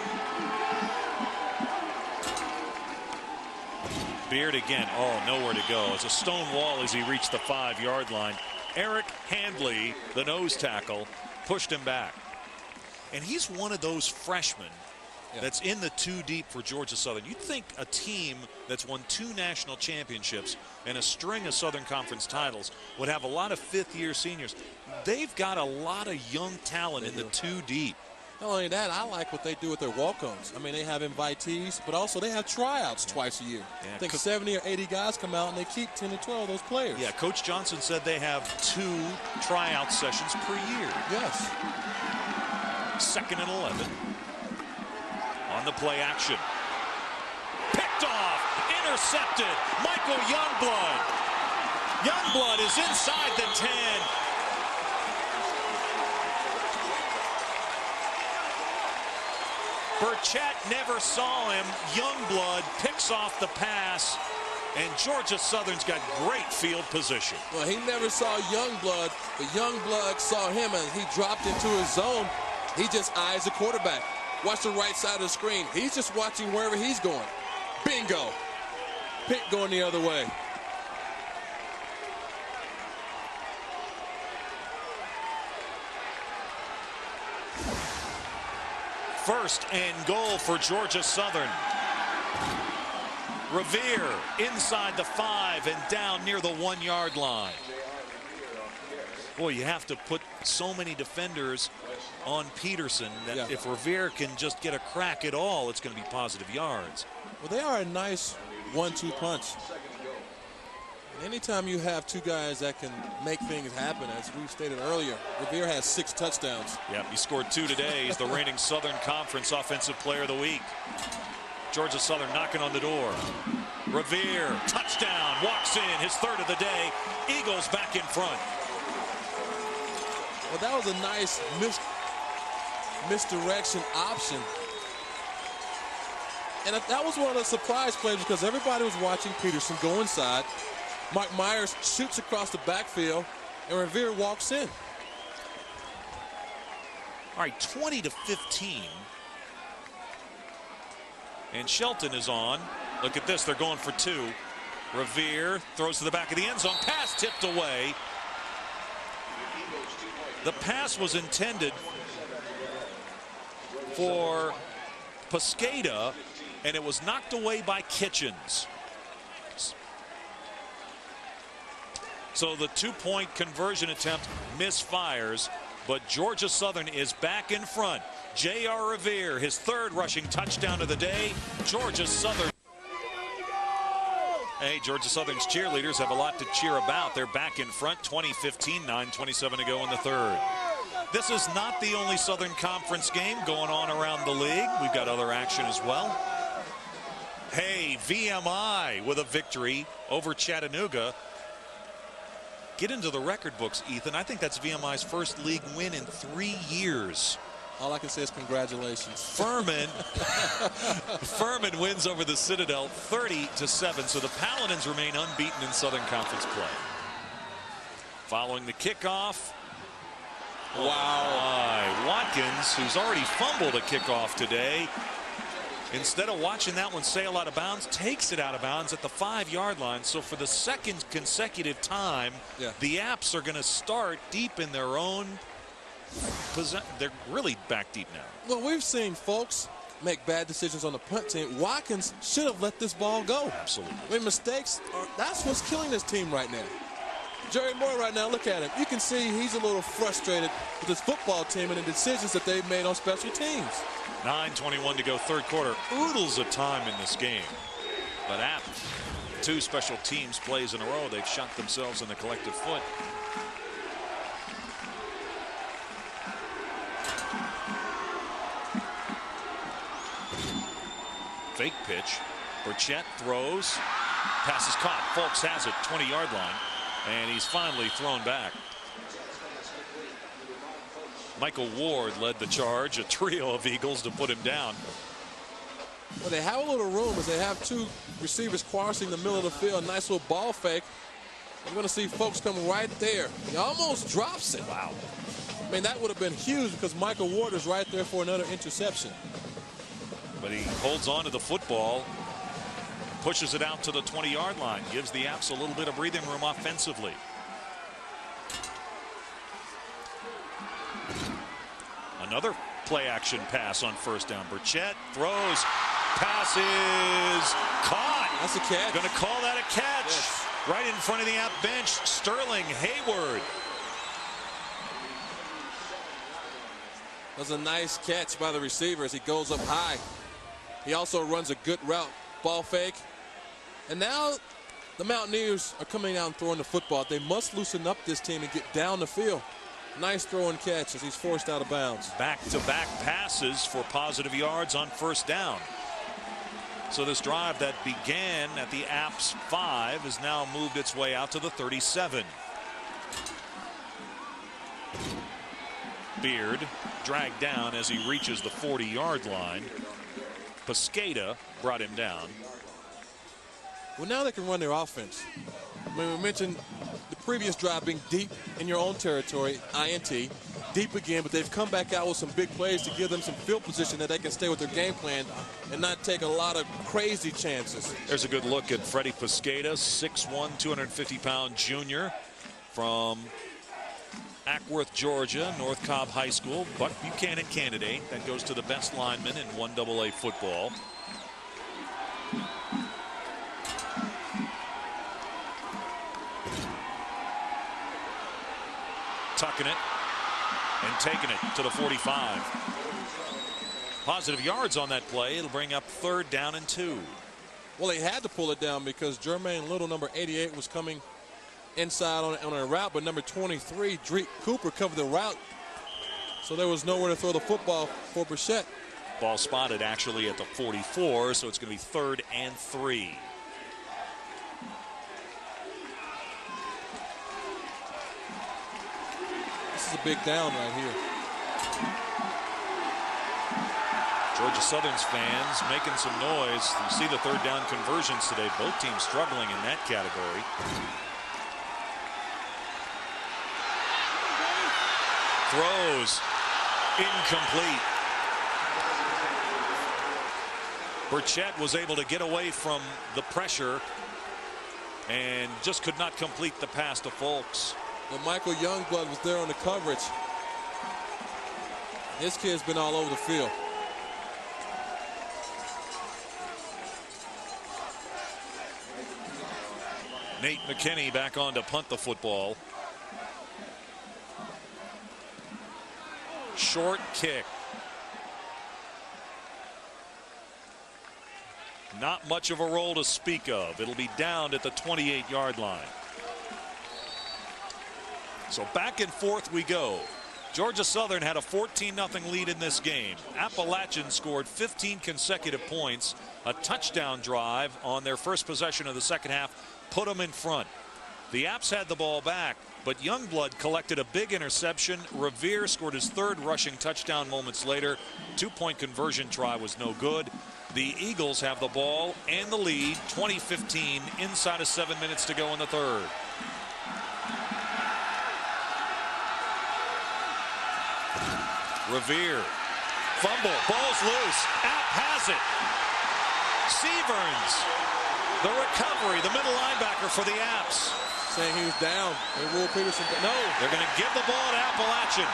Beard again. Oh, nowhere to go. It's a stone wall as he reached the 5-yard line. Eric Handley, the nose tackle, pushed him back. And he's one of those freshmen that's in the 2 deep for Georgia Southern. You'd think a team that's won 2 national championships and a string of Southern Conference titles would have a lot of 5th-year seniors. They've got a lot of young talent in the 2 deep. Not only that, I like what they do with their walk-ons. I mean, they have invitees, but also they have tryouts twice a year. Yeah, I think 70 or 80 guys come out, and they keep 10 to 12 of those players. Yeah, Coach Johnson said they have 2 tryout sessions per year. Yes. 2nd and 11. On the play action. Picked off. Intercepted. Michael Youngblood. Youngblood is inside the 10. Burchett never saw him. Youngblood picks off the pass, and Georgia Southern's got great field position. Well, he never saw Youngblood, but Youngblood saw him as he dropped into his zone. He just eyes the quarterback. Watch the right side of the screen. He's just watching wherever he's going. Bingo. Pick going the other way. First and goal for Georgia Southern. Revere inside the 5 and down near the 1-yard line. Boy, you have to put so many defenders on Peterson that if Revere can just get a crack at all, it's going to be positive yards. Well, they are a nice 1-2 punch. Anytime you have two guys that can make things happen, as we stated earlier, Revere has 6 touchdowns. Yep, he scored 2 today. He's the reigning Southern Conference Offensive Player of the Week. Georgia Southern knocking on the door. Revere, touchdown, walks in, his 3rd of the day. Eagles back in front. Well, that was a nice misdirection option. And that was one of the surprise plays because everybody was watching Peterson go inside. Mike Myers shoots across the backfield, and Revere walks in. All right, 20-15. And Shelton is on. Look at this, they're going for 2. Revere throws to the back of the end zone. Pass tipped away. The pass was intended for Pesqueda, and it was knocked away by Kitchens. So the 2-point conversion attempt misfires, but Georgia Southern is back in front. J.R. Revere, his 3rd rushing touchdown of the day. Georgia Southern. Hey, Georgia Southern's cheerleaders have a lot to cheer about. They're back in front, 20-15, 9:27 to go in the 3rd. This is not the only Southern Conference game going on around the league. We've got other action as well. Hey, VMI with a victory over Chattanooga. Get into the record books, Ethan. I think that's VMI's first league win in 3 years. All I can say is congratulations. Furman wins over the Citadel 30-7. So the Paladins remain unbeaten in Southern Conference play. Following the kickoff. Wow. Watkins, who's already fumbled a kickoff today, instead of watching that one sail out of bounds, takes it out of bounds at the 5-yard line. So for the 2nd consecutive time, the Apps are going to start deep in their own possession. They're really back deep now. Well, we've seen folks make bad decisions on the punt team. Watkins should have let this ball go. Absolutely. I mean, mistakes, that's what's killing this team right now. Jerry Moore right now, look at him. You can see he's a little frustrated with his football team and the decisions that they've made on special teams. 9:21 to go, 3rd quarter. Oodles of time in this game. But App, 2 special teams plays in a row. They've shot themselves in the collective foot. Fake pitch. Burchett throws. Pass is caught. Fulks has it, 20-yard line. And he's finally thrown back. Michael Ward led the charge, a trio of Eagles to put him down. Well, they have a little room as they have 2 receivers crossing the middle of the field. Nice little ball fake. You're going to see folks come right there. He almost drops it. Wow. I mean, that would have been huge because Michael Ward is right there for another interception. But he holds on to the football, pushes it out to the 20-yard line, gives the Apps a little bit of breathing room offensively. Another play action pass on 1st down. Burchett throws, passes, caught. That's a catch. Going to call that a catch. Yes. Right in front of the App bench, Sterling Hayward. That was a nice catch by the receiver as he goes up high. He also runs a good route, ball fake. And now the Mountaineers are coming out and throwing the football. They must loosen up this team and get down the field. Nice throw and catch as he's forced out of bounds. Back-to-back passes for positive yards on 1st down. So this drive that began at the Apps 5 has now moved its way out to the 37. Beard dragged down as he reaches the 40-yard line. Pesqueda brought him down. Well, now they can run their offense. I mean, we mentioned the previous drive being deep in your own territory, INT, deep again, but they've come back out with some big plays to give them some field position that they can stay with their game plan and not take a lot of crazy chances. There's a good look at Freddie Pesqueda, 6'1", 250-pound junior from Ackworth, Georgia, North Cobb High School, Buck Buchanan candidate. That goes to the best lineman in 1AA football. Tucking it and taking it to the 45. Positive yards on that play. It'll bring up 3rd down and 2. Well, they had to pull it down because Jermaine Little, number 88, was coming inside on a route, but number 23, Drake Cooper, covered the route. So there was nowhere to throw the football for Bichette. Ball spotted actually at the 44, so it's going to be 3rd and 3. This is a big down right here. Georgia Southern's fans making some noise. You see the 3rd down conversions today. Both teams struggling in that category. Throws incomplete. Burchett was able to get away from the pressure and just could not complete the pass to Folks. Well, Michael Youngblood was there on the coverage. This kid's been all over the field. Nate McKinney back on to punt the football. Short kick. Not much of a roll to speak of. It'll be downed at the 28-yard line. So back and forth we go. Georgia Southern had a 14-0 lead in this game. Appalachian scored 15 consecutive points. A touchdown drive on their first possession of the second half put them in front. The Apps had the ball back, but Youngblood collected a big interception. Revere scored his 3rd rushing touchdown moments later. 2-point conversion try was no good. The Eagles have the ball and the lead, 20-15, inside of 7 minutes to go in the 3rd. Revere. Fumble. Ball's loose. App has it. Seaverns. The recovery. The middle linebacker for the Apps. Saying he was down. They ruled Peterson. No. They're going to give the ball to Appalachian.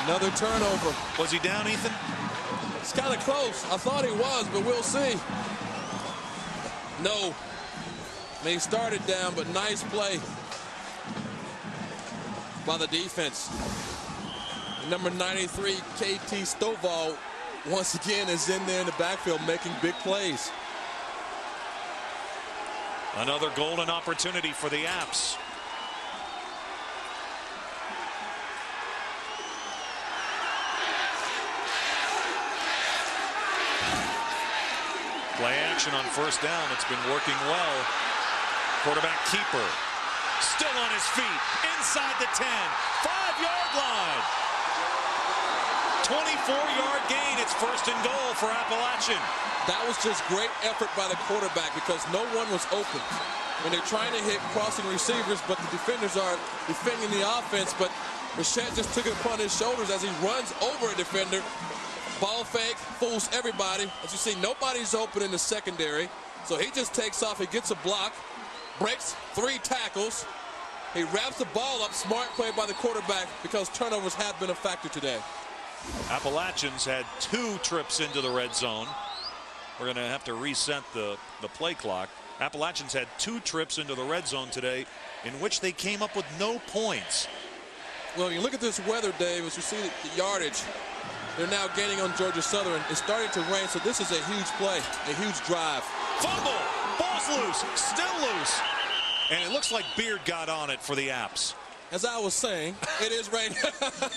Another turnover. Was he down, Ethan? It's kind of close. I thought he was, but we'll see. No. I mean, he started down, but nice play by the defense. Number 93, KT Stovall, once again is in there in the backfield making big plays. Another golden opportunity for the Apps. Play action on 1st down. It's been working well. Quarterback keeper still on his feet inside the 10, 5-yard line. 24-yard gain. It's 1st and goal for Appalachian. That was just great effort by the quarterback because no one was open. When they're trying to hit crossing receivers, but the defenders are defending the offense. But Bichette just took it upon his shoulders as he runs over a defender. Ball fake, fools everybody. As you see, nobody's open in the secondary. So he just takes off. He gets a block, breaks 3 tackles. He wraps the ball up. Smart play by the quarterback because turnovers have been a factor today. Appalachians had 2 trips into the red zone. We're going to have to reset the play clock. Appalachians had 2 trips into the red zone today in which they came up with no points. Well, you look at this weather, Dave, as you see the yardage. They're now gaining on Georgia Southern. It's starting to rain, so this is a huge play, a huge drive. Fumble! Ball's loose, still loose. And it looks like Beard got on it for the Apps. as I was saying, it is raining.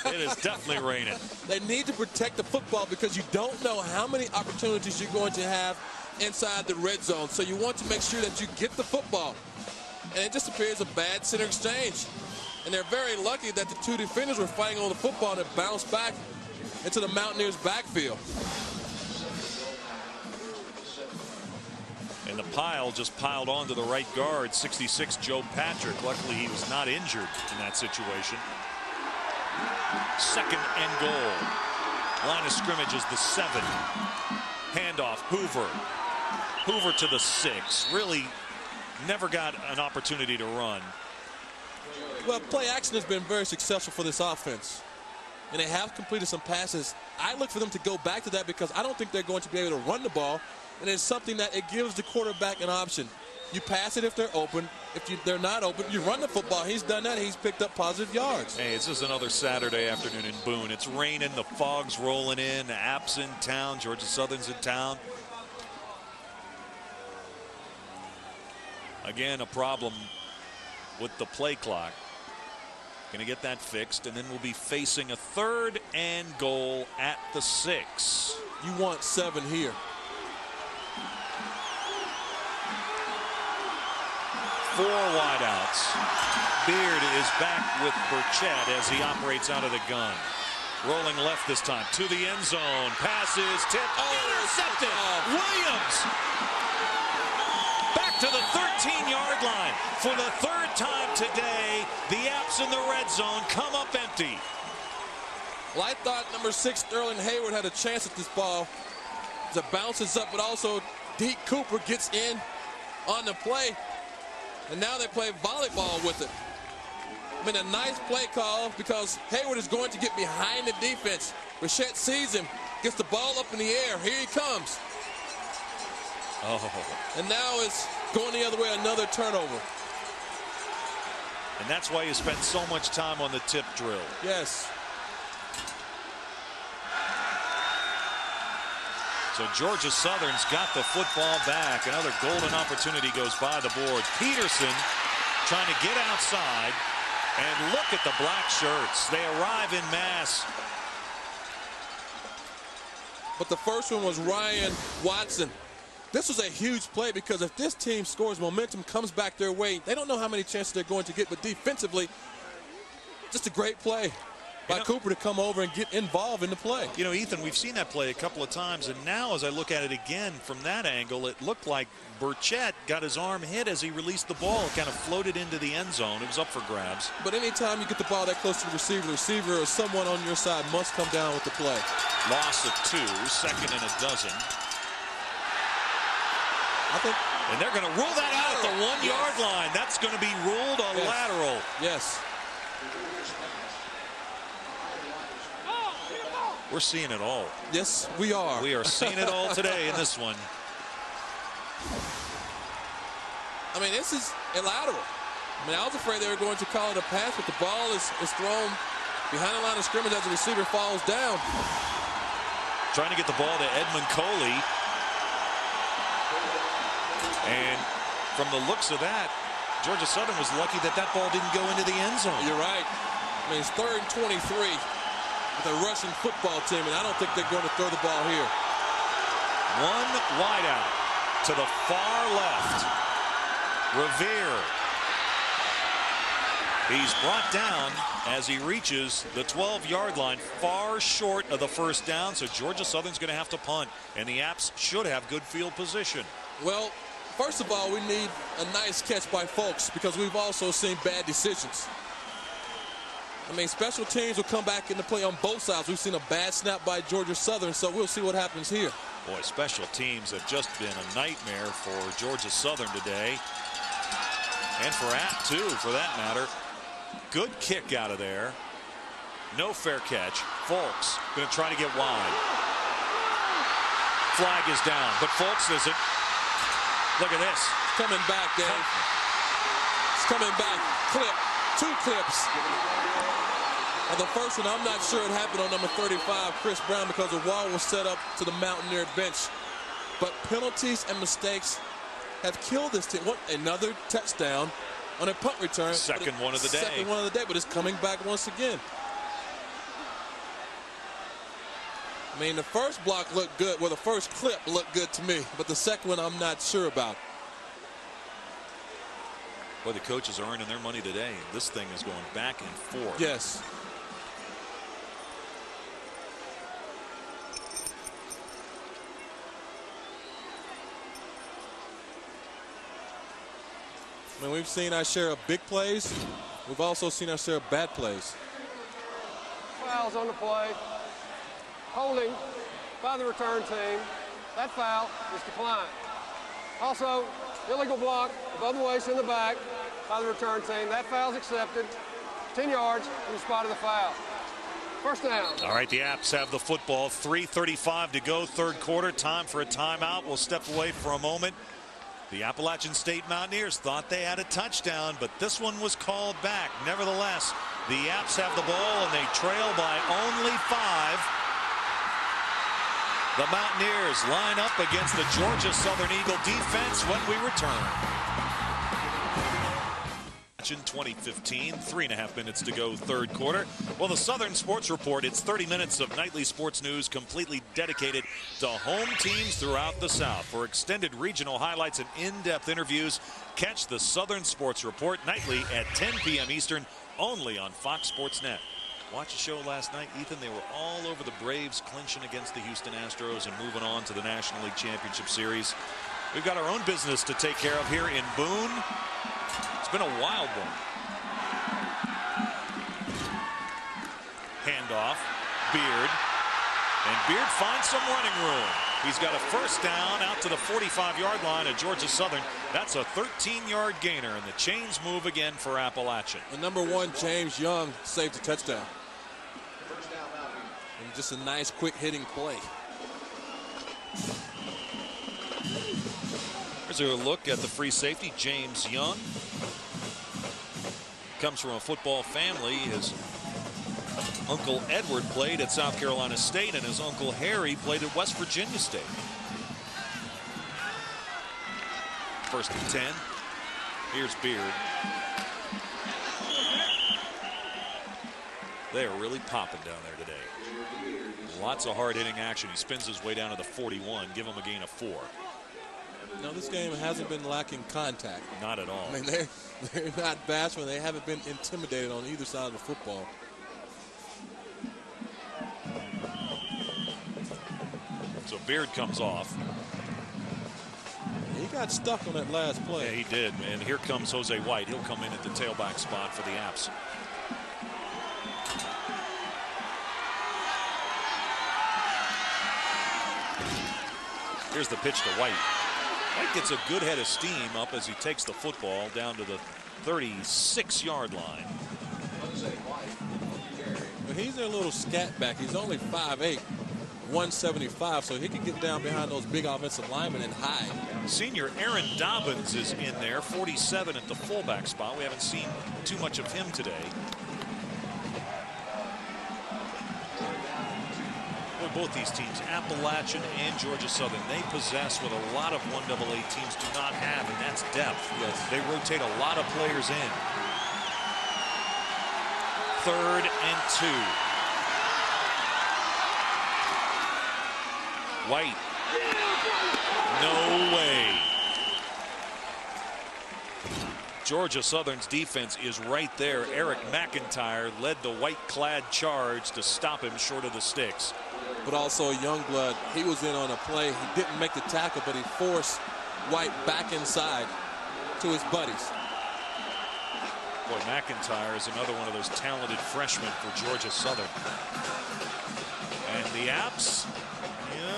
It is definitely raining. They need to protect the football because you don't know how many opportunities you're going to have inside the red zone. So you want to make sure that you get the football. And it just appears a bad center exchange. And they're very lucky that the two defenders were fighting on the football and it bounced back into the Mountaineers' backfield. And the pile just piled onto the right guard, 66, Joe Patrick. Luckily, he was not injured in that situation. 2nd and goal. Line of scrimmage is the 7. Handoff, Hoover. Hoover to the 6. Really never got an opportunity to run. Well, play action has been very successful for this offense. And they have completed some passes. I look for them to go back to that because I don't think they're going to be able to run the ball. And it's something that it gives the quarterback an option. You pass it if they're open. If they're not open, you run the football. He's done that. He's picked up positive yards. Hey, it's just another Saturday afternoon in Boone. It's raining. The fog's rolling in. The App's in town. Georgia Southern's in town. Again, a problem with the play clock. Going to get that fixed, and then we'll be facing a 3rd and goal at the 6. You want 7 here. 4 wideouts. Beard is back with Burchett as he operates out of the gun. Rolling left this time to the end zone. Passes, tipped, intercepted. Williams back to the 13-yard line. For the 3rd time today, the Apps in the red zone come up empty. Well, I thought number 6, Sterling Hayward, had a chance at this ball. As it bounces up, but also Deke Cooper gets in on the play. And now they play volleyball with it. I mean, a nice play call because Hayward is going to get behind the defense. Burchett sees him, gets the ball up in the air. Here he comes. Oh. And now it's going the other way, another turnover. And that's why you spend so much time on the tip drill. Yes. So Georgia Southern's got the football back. Another golden opportunity goes by the board. Peterson trying to get outside. And look at the black shirts. They arrive in mass. But the first one was Ryan Watson. This was a huge play because if this team scores, momentum comes back their way. They don't know how many chances they're going to get, but defensively, just a great play by Cooper to come over and get involved in the play. You know, Ethan, we've seen that play a couple of times, and now as I look at it again from that angle, it looked like Burchett got his arm hit as he released the ball. It kind of floated into the end zone. It was up for grabs. But anytime you get the ball that close to the receiver or someone on your side must come down with the play. Loss of 2, 2nd and 12. And they're going to rule that out at the 1-yard line. That's going to be ruled a lateral. Yes. We're seeing it all. Yes, we are. We are seeing it all today in this one. I mean, this is a lateral. I mean, I was afraid they were going to call it a pass, but the ball is thrown behind the line of scrimmage as the receiver falls down. Trying to get the ball to Edmund Coley. And from the looks of that, Georgia Southern was lucky that that ball didn't go into the end zone. You're right. I mean, it's 3rd and 23 with a Russian football team, and I don't think they're going to throw the ball here. 1 wideout to the far left. Revere. He's brought down as he reaches the 12-yard line, far short of the 1st down, so Georgia Southern's going to have to punt, and the Apps should have good field position. Well, first of all, we need a nice catch by Folks because we've also seen bad decisions. I mean, special teams will come back into play on both sides. We've seen a bad snap by Georgia Southern, so we'll see what happens here. Boy, special teams have just been a nightmare for Georgia Southern today. And for App, too, for that matter. Good kick out of there. No fair catch. Folks going to try to get wide. Flag is down, but Folks isn't. Look at this. Coming back, Dave. It's coming back. Clip. 2 clips. And the first one, I'm not sure it happened on number 35, Chris Brown, because the wall was set up to the Mountaineer bench. But penalties and mistakes have killed this team. What, another touchdown on a punt return. Second one of the day. Second one of the day, but it's coming back once again. I mean, the first block looked good. Well, the first clip looked good to me, but the second one I'm not sure about. Boy, the coaches are earning their money today. This thing is going back and forth. Yes. I mean, we've seen our share of big plays. We've also seen our share of bad plays. Fouls on the play. Holding by the return team. That foul is declined. Also, illegal block above the waist in the back by the return team. That foul's accepted. 10 yards from the spot of the foul. First down. All right, the Apps have the football. 3:35 to go, third quarter. Time for a timeout. We'll step away for a moment. The Appalachian State Mountaineers thought they had a touchdown, but this one was called back. Nevertheless, the Apps have the ball, and they trail by only 5. The Mountaineers line up against the Georgia Southern Eagle defense when we return. 2015, 3.5 minutes to go, third quarter. Well, the Southern Sports Report, it's 30 minutes of nightly sports news completely dedicated to home teams throughout the South. For extended regional highlights and in-depth interviews, catch the Southern Sports Report nightly at 10 p.m. Eastern, only on Fox Sports Net. Watch the show last night, Ethan. They were all over the Braves clinching against the Houston Astros and moving on to the National League Championship Series. We've got our own business to take care of here in Boone. It's been a wild one. Handoff, Beard, and Beard finds some running room. He's got a first down out to the 45-yard line at Georgia Southern. That's a 13-yard gainer, and the chains move again for Appalachian. The number 1, James Young, saved a touchdown. And just a nice, quick hitting play. Here's a look at the free safety, James Young. Comes from a football family. His Uncle Edward played at South Carolina State, and his Uncle Harry played at West Virginia State. First and 10. Here's Beard. They are really popping down there today. Lots of hard-hitting action. He spins his way down to the 41. Give him a gain of 4. No, this game hasn't been lacking contact. Not at all. I mean, they're not bashful. They haven't been intimidated on either side of the football. So Beard comes off. He got stuck on that last play. Yeah, he did, man. Here comes Jose White. He'll come in at the tailback spot for the Apps. Here's the pitch to White. White gets a good head of steam up as he takes the football down to the 36-yard line. Well, he's their little scat back. He's only 5'8", 175, so he can get down behind those big offensive linemen and hide. Senior Aaron Dobbins is in there, 47 at the fullback spot. We haven't seen too much of him today. Both these teams, Appalachian and Georgia Southern, they possess what a lot of 1AA teams do not have, and that's depth. Yes. They rotate a lot of players in. 3rd and 2. White. No way. Georgia Southern's defense is right there. Eric McIntyre led the white-clad charge to stop him short of the sticks. But also Youngblood, he was in on a play. He didn't make the tackle, but he forced White back inside to his buddies. Boy, McIntyre is another one of those talented freshmen for Georgia Southern. And the Apps,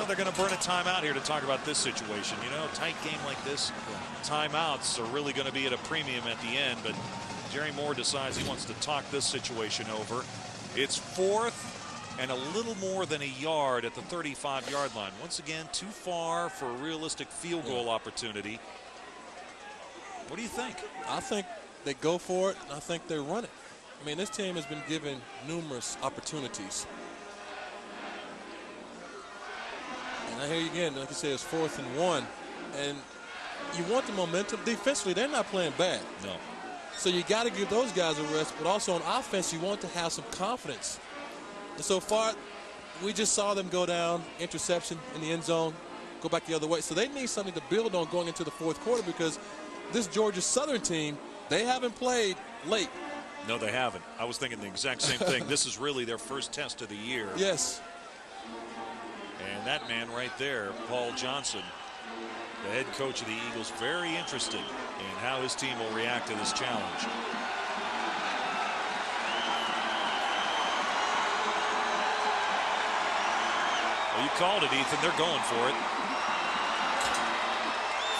they're going to burn a timeout here to talk about this situation. Tight game like this, timeouts are really going to be at a premium at the end. But Jerry Moore decides he wants to talk this situation over. It's 4th and a little more than a yard at the 35-yard line. Once again, too far for a realistic field goal opportunity. What do you think? I think they go for it, and I think they run it. I mean, this team has been given numerous opportunities. And I hear you again, like you said, it's 4th and 1. And you want the momentum. Defensively, they're not playing bad. No. So you got to give those guys a rest, but also on offense, you want to have some confidence. And so far, we just saw them go down, interception in the end zone, go back the other way. So they need something to build on going into the fourth quarter, because this Georgia Southern team, they haven't played late. No, they haven't. I was thinking the exact same thing. This is really their first test of the year. Yes. And that man right there, Paul Johnson, the head coach of the Eagles, very interested in how his team will react to this challenge. Well, you called it, Ethan. They're going for it.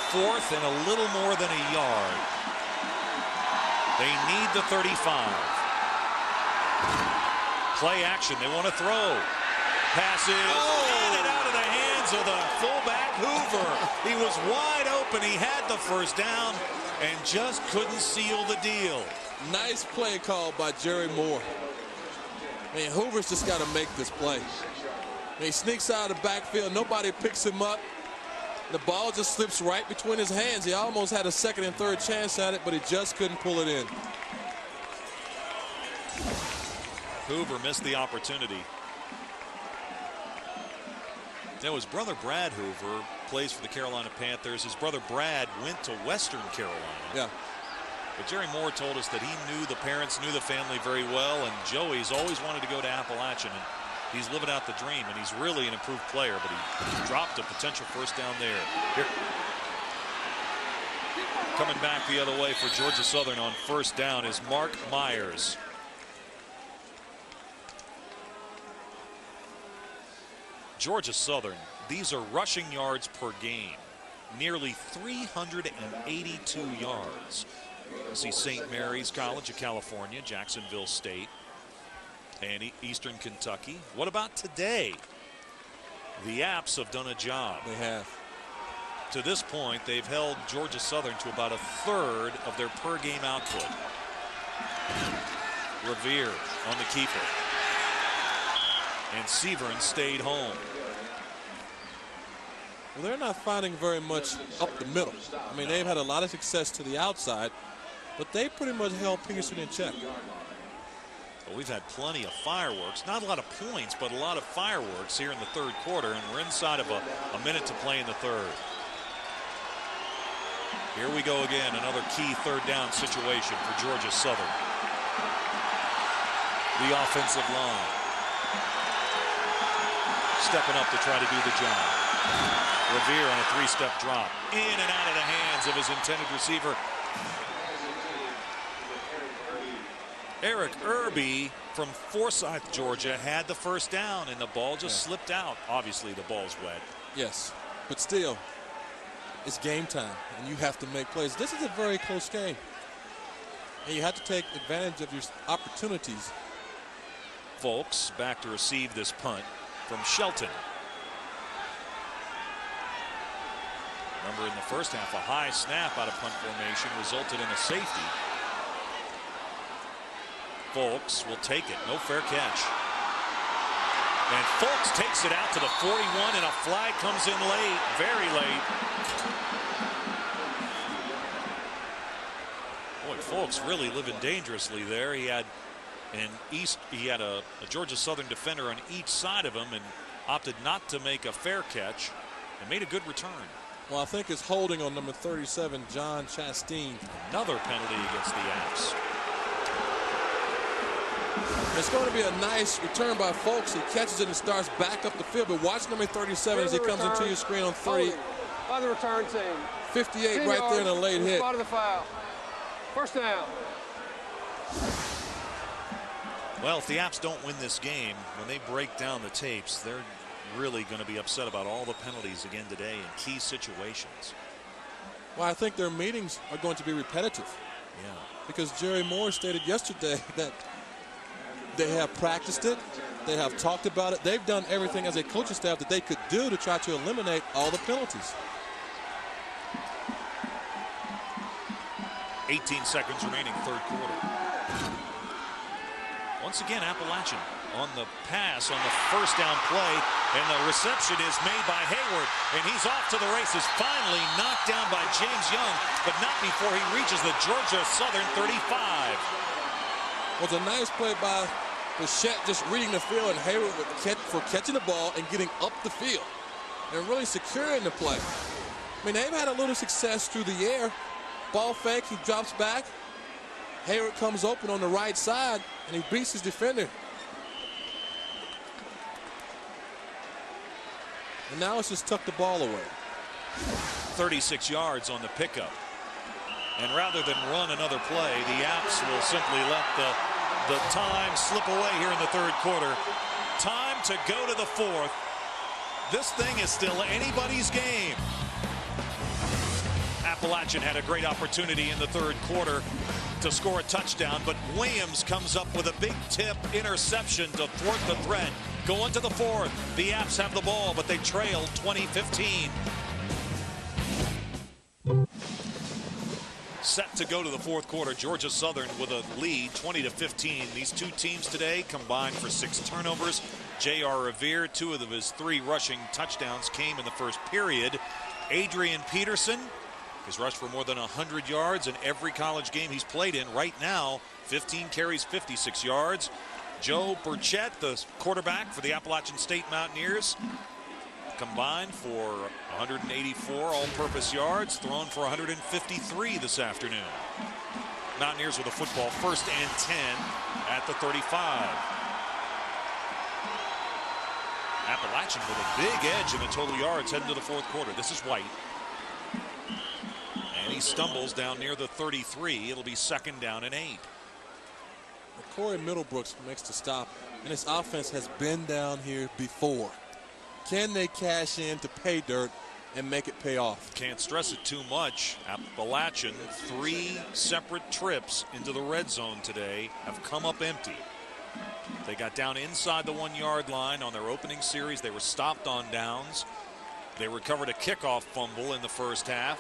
4th and a little more than a yard. They need the 35. Play action. They want to throw. Passes. Get it out of the hands of the fullback, Hoover. He was wide open. He had the first down and just couldn't seal the deal. Nice play call by Jerry Moore. Man, Hoover's just got to make this play. He sneaks out of the backfield. Nobody picks him up. The ball just slips right between his hands. He almost had a second and third chance at it, but he just couldn't pull it in. Hoover missed the opportunity. Now, his brother Brad Hoover plays for the Carolina Panthers. His brother Brad went to Western Carolina. Yeah. But Jerry Moore told us that he knew the parents, knew the family very well, and Joey's always wanted to go to Appalachian. And he's living out the dream, and he's really an improved player, but he dropped a potential first down there. Here. Coming back the other way for Georgia Southern on first down is Mark Myers. Georgia Southern, these are rushing yards per game, nearly 382 yards. You see St. Mary's College of California, Jacksonville State, and Eastern Kentucky. What about today? The Apps have done a job. They have. To this point, they've held Georgia Southern to about a third of their per game output. Revere on the keeper. And Severn stayed home. Well, they're not finding very much up the middle. I mean, they've had a lot of success to the outside, but they pretty much held Peterson in check. Well, we've had plenty of fireworks. Not a lot of points, but a lot of fireworks here in the third quarter, and we're inside of a minute to play in the third. Here we go again, another key third down situation for Georgia Southern. The offensive line stepping up to try to do the job. Revere on a three-step drop. In and out of the hands of his intended receiver. Eric Irby from Forsyth, Georgia, had the first down, and the ball just slipped out. Obviously, the ball's wet. Yes, but still, it's game time, and you have to make plays. This is a very close game, and you have to take advantage of your opportunities. Folks back to receive this punt from Shelton. Remember, in the first half, a high snap out of punt formation resulted in a safety. Folks will take it. No fair catch. And Folks takes it out to the 41, and a flag comes in late, very late. Boy, Folks really living dangerously there. He had a Georgia Southern defender on each side of him and opted not to make a fair catch and made a good return. Well, I think it's holding on number 37, John Chastain. Another penalty against the Apps. It's going to be a nice return by Folks. He catches it and starts back up the field. But watch number 37 as he comes into your screen on 30. By the return team. 58 right there in a late hit. Spot of the foul. First down. Well, if the Apps don't win this game, when they break down the tapes, they're really going to be upset about all the penalties again today in key situations. Well, I think their meetings are going to be repetitive. Yeah. Because Jerry Moore stated yesterday that they have practiced it, they have talked about it, they've done everything as a coaching staff that they could do to try to eliminate all the penalties. 18 seconds remaining, third quarter. Once again, Appalachian on the pass on the first down play, and the reception is made by Hayward, and he's off to the races. Finally knocked down by James Young, but not before he reaches the Georgia Southern 35. Was a nice play by Bichette, just reading the field, and Hayward for catching the ball and getting up the field and really securing the play. I mean, they've had a little success through the air. Ball fake, he drops back. Hayward comes open on the right side, and he beats his defender. And now let's just tuck the ball away. 36 yards on the pickup. And rather than run another play, the Apps will simply let the time slip away here in the third quarter. Time to go to the fourth. This thing is still anybody's game. Appalachian had a great opportunity in the third quarter to score a touchdown, but Williams comes up with a big tip interception to thwart the threat. Going to the fourth. The Apps have the ball, but they trail 20-15. Set to go to the fourth quarter. Georgia Southern with a lead, 20-15. These two teams today combined for 6 turnovers. J.R. Revere, 2 of his 3 rushing touchdowns came in the first period. Adrian Peterson has rushed for more than 100 yards in every college game he's played in. Right now, 15 carries, 56 yards. Joe Burchett, the quarterback for the Appalachian State Mountaineers, combined for 184 all-purpose yards, thrown for 153 this afternoon. Mountaineers with a football, 1st and 10 at the 35. Appalachian with a big edge in the total yards heading to the fourth quarter. This is White. And he stumbles down near the 33. It'll be 2nd down and 8. Corey Middlebrooks makes the stop, and his offense has been down here before. Can they cash in to pay dirt and make it pay off? Can't stress it too much. Appalachian, 3 separate trips into the red zone today have come up empty. They got down inside the 1-yard line on their opening series. They were stopped on downs. They recovered a kickoff fumble in the first half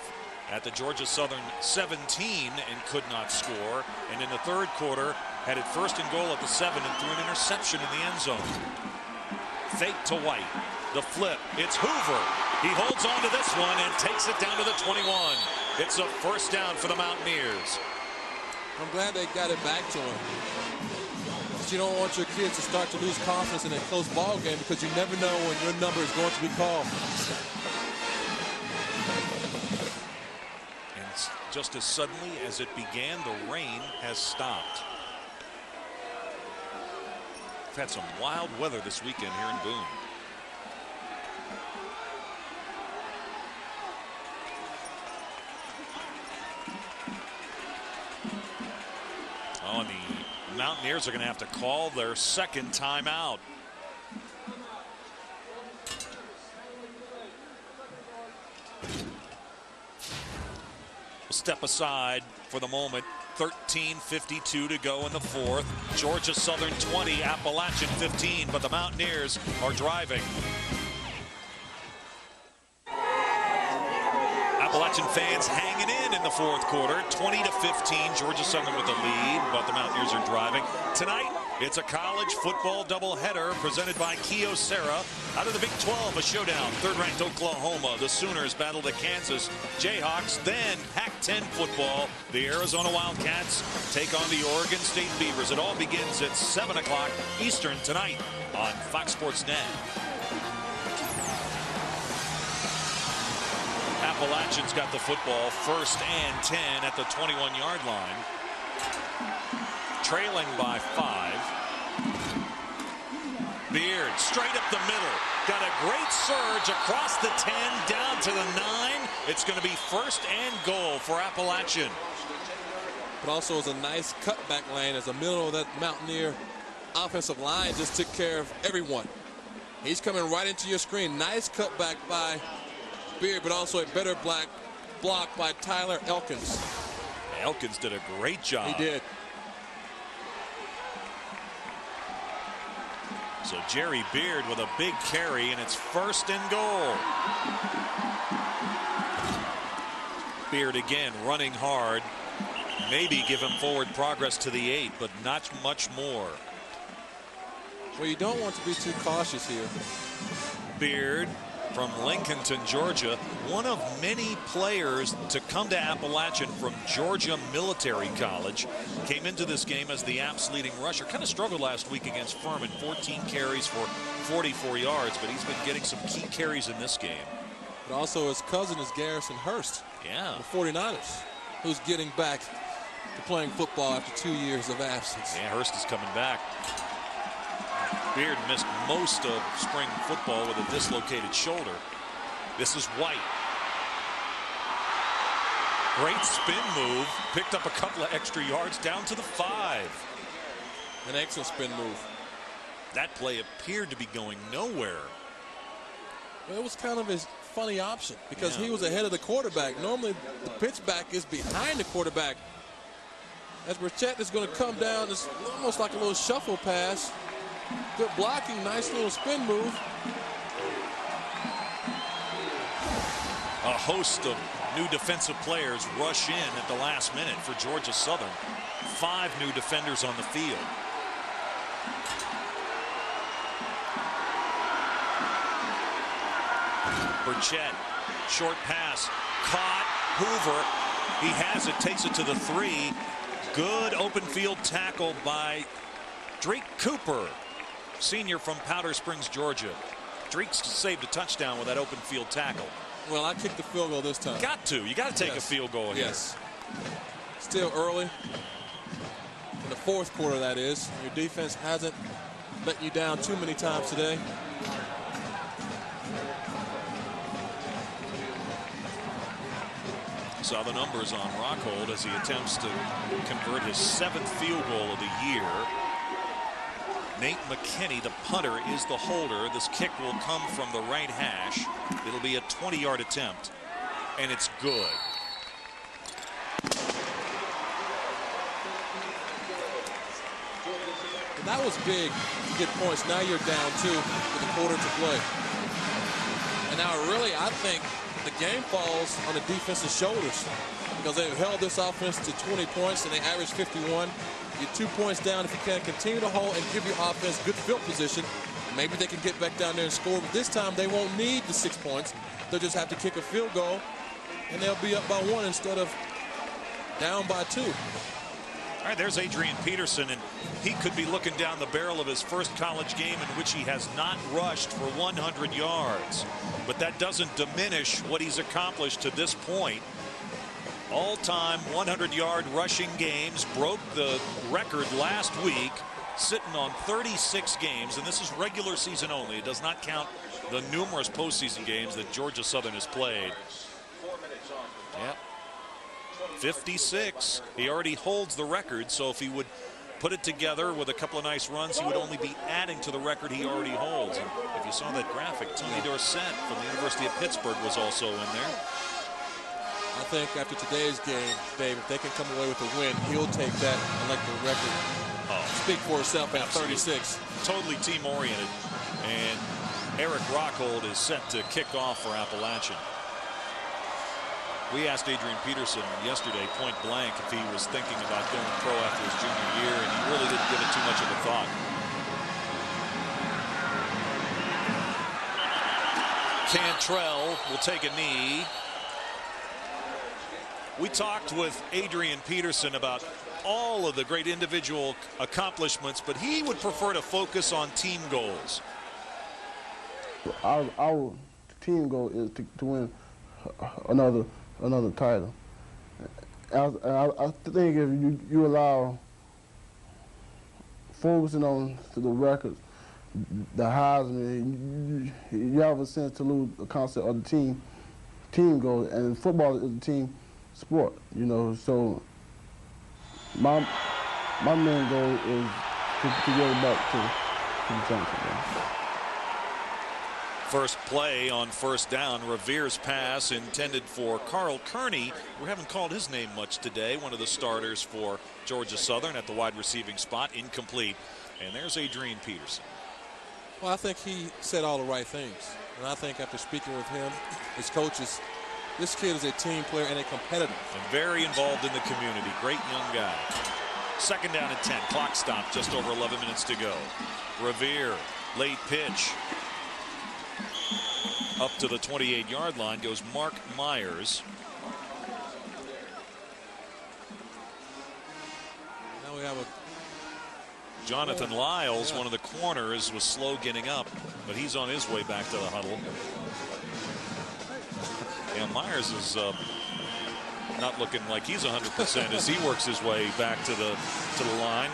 at the Georgia Southern 17 and could not score. And in the third quarter, had it 1st and goal at the 7 and threw an interception in the end zone. Fake to White. The flip. It's Hoover. He holds on to this one and takes it down to the 21. It's a 1st down for the Mountaineers. I'm glad they got it back to him. But you don't want your kids to start to lose confidence in a close ball game, because you never know when your number is going to be called. And just as suddenly as it began, the rain has stopped. We've had some wild weather this weekend here in Boone. Oh, and the Mountaineers are going to have to call their 2nd timeout. We'll step aside for the moment. 13:52 to go in the fourth. Georgia Southern 20, Appalachian 15, but the Mountaineers are driving. Appalachian fans hanging in the fourth quarter. 20-15, Georgia Southern with the lead, but the Mountaineers are driving. Tonight, it's a college football doubleheader presented by Kyocera. Out of the Big 12, a showdown. 3rd-ranked Oklahoma. The Sooners battle the Kansas Jayhawks. Then Pac-10 football. The Arizona Wildcats take on the Oregon State Beavers. It all begins at 7 o'clock Eastern tonight on Fox Sports Net. Appalachian's got the football, 1st and 10 at the 21-yard line. Trailing by 5. Beard straight up the middle. Got a great surge across the 10 down to the 9. It's going to be 1st and goal for Appalachian. But also is a nice cutback lane as the middle of that Mountaineer offensive line just took care of everyone. He's coming right into your screen. Nice cutback by Beard, but also a better block by Tyler Elkins. Elkins did a great job. He did. So Jerry Beard with a big carry, and it's 1st and goal. Beard again running hard. Maybe give him forward progress to the 8, but not much more. Well, you don't want to be too cautious here. Beard from Lincolnton, Georgia, one of many players to come to Appalachian from Georgia Military College. Came into this game as the App's leading rusher. Kind of struggled last week against Furman, 14 carries for 44 yards, but he's been getting some key carries in this game. But also his cousin is Garrison Hurst, the 49ers, who's getting back to playing football after 2 years of absence. Yeah, Hurst is coming back. Beard missed most of spring football with a dislocated shoulder. This is White. Great spin move. Picked up a couple of extra yards down to the 5. An excellent spin move. That play appeared to be going nowhere. Well, it was kind of his funny option because he was ahead of the quarterback. Normally the pitchback is behind the quarterback. As Burchett is going to come down, it's almost like a little shuffle pass. Good blocking, nice little spin move. A host of new defensive players rush in at the last minute for Georgia Southern. 5 new defenders on the field. Burchett, short pass, caught, Hoover, he has it, takes it to the 3. Good open field tackle by Drake Cooper, senior from Powder Springs, Georgia. Drake saved a touchdown with that open field tackle. Well, I kicked the field goal this time. Got to. You got to take a field goal here. Yes. Still early. In the 4th quarter, that is. Your defense hasn't let you down too many times today. Saw the numbers on Rockhold as he attempts to convert his 7th field goal of the year. Nate McKinney, the punter, is the holder. This kick will come from the right hash. It'll be a 20-yard attempt, and it's good. And that was big to get points. Now you're down 2 with a quarter to play. And now really, I think the game falls on the defense's shoulders because they've held this offense to 20 points and they average 51. You're 2 points down. If you can continue to hold and give your offense good field position, maybe they can get back down there and score. But this time they won't need the 6 points. They'll just have to kick a field goal and they'll be up by 1 instead of down by 2. All right, there's Adrian Peterson, and he could be looking down the barrel of his first college game in which he has not rushed for 100 yards. But that doesn't diminish what he's accomplished to this point. All-time 100-yard rushing games, broke the record last week, sitting on 36 games, and this is regular season only. It does not count the numerous postseason games that Georgia Southern has played. Yep. 56. He already holds the record, so if he would put it together with a couple of nice runs, he would only be adding to the record he already holds. And if you saw that graphic, Tony Dorsett from the University of Pittsburgh was also in there. I think after today's game, Dave, if they can come away with a win, he'll take that and let the record speak for itself at 36. Totally team-oriented. And Eric Rockhold is set to kick off for Appalachian. We asked Adrian Peterson yesterday, point blank, if he was thinking about going pro after his junior year, and he really didn't give it too much of a thought. Cantrell will take a knee. We talked with Adrian Peterson about all of the great individual accomplishments, but he would prefer to focus on team goals. Our team goal is to win another title. I think if you allow focusing on the records, the Heisman, you have a sense to lose the concept of the team goal, and football is a team sport, you know. So my main goal is to get back to the championship. First play on first down, Revere's pass intended for Carl Kearney. We haven't called his name much today. One of the starters for Georgia Southern at the wide receiving spot, incomplete. And there's Adrian Peterson. Well, I think he said all the right things. And I think after speaking with him, his coaches, this kid is a team player and a competitor. And very involved in the community. Great young guy. Second down and 10. Clock stopped. Just over 11 minutes to go. Revere, late pitch. Up to the 28-yard line goes Mark Myers. Now we have a Jonathan Lyles, one of the corners, was slow getting up, but he's on his way back to the huddle. Yeah, Myers is not looking like he's 100% as he works his way back to the line.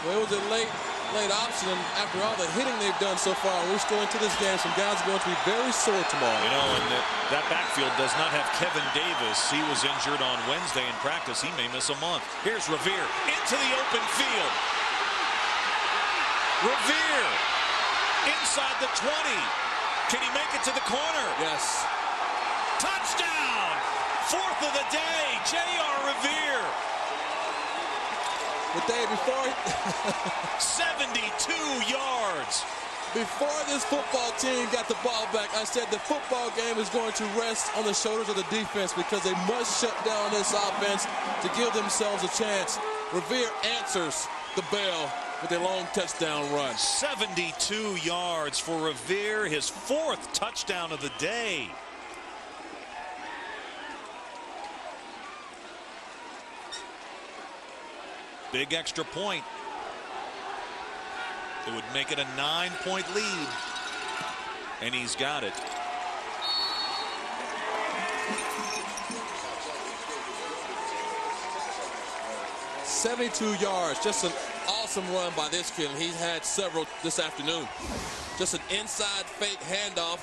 Well, it was a late option, and after all the hitting they've done so far, we're still into this game. Some guys are going to be very sore tomorrow. You know, and that backfield does not have Kevin Davis. He was injured on Wednesday in practice. He may miss a month. Here's Revere into the open field. Revere inside the 20. Can he make it to the corner? Yes. Touchdown! Fourth of the day, J.R. Revere. The day before 72 yards. Before this football team got the ball back, I said the football game is going to rest on the shoulders of the defense because they must shut down this offense to give themselves a chance. Revere answers the bell with a long touchdown run. 72 yards for Revere, his fourth touchdown of the day. Big extra point. It would make it a 9-point lead. And he's got it. .72 yards. Just an awesome run by this kid. He's had several this afternoon. Just an inside fake handoff.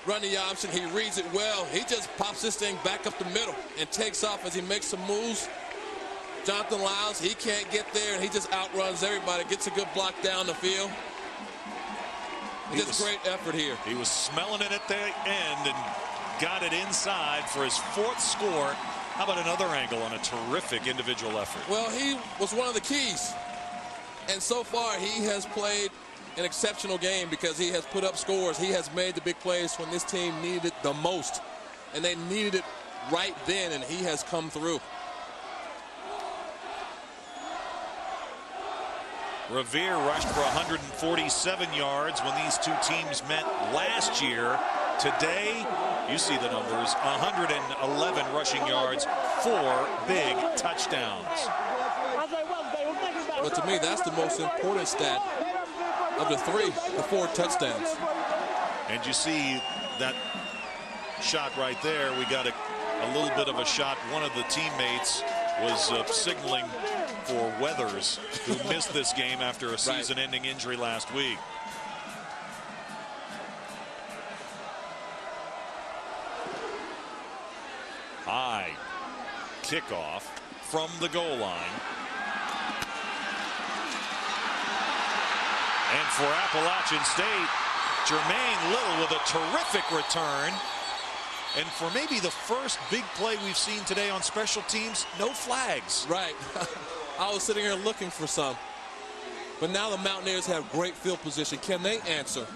Run the option. He reads it well. He just pops this thing back up the middle and takes off as he makes some moves. Jonathan Lyles, he can't get there, and he just outruns everybody, gets a good block down the field. Just great effort here. He was smelling it at the end and got it inside for his fourth score. How about another angle on a terrific individual effort? Well, he was one of the keys. And so far, he has played an exceptional game because he has put up scores. He has made the big plays when this team needed it the most. And they needed it right then, and he has come through. Revere rushed for 147 yards when these two teams met last year. Today, you see the numbers, 111 rushing yards, 4 big touchdowns. But to me, that's the most important stat of the three, the 4 touchdowns. And you see that shot right there. We got a little bit of a shot. One of the teammates was signaling for Weathers, who missed this game after a season-ending injury last week. High kickoff from the goal line. And for Appalachian State, Jermaine Little with a terrific return. And for maybe the first big play we've seen today on special teams, no flags. Right. I was sitting here looking for some. But now the Mountaineers have great field position. Can they answer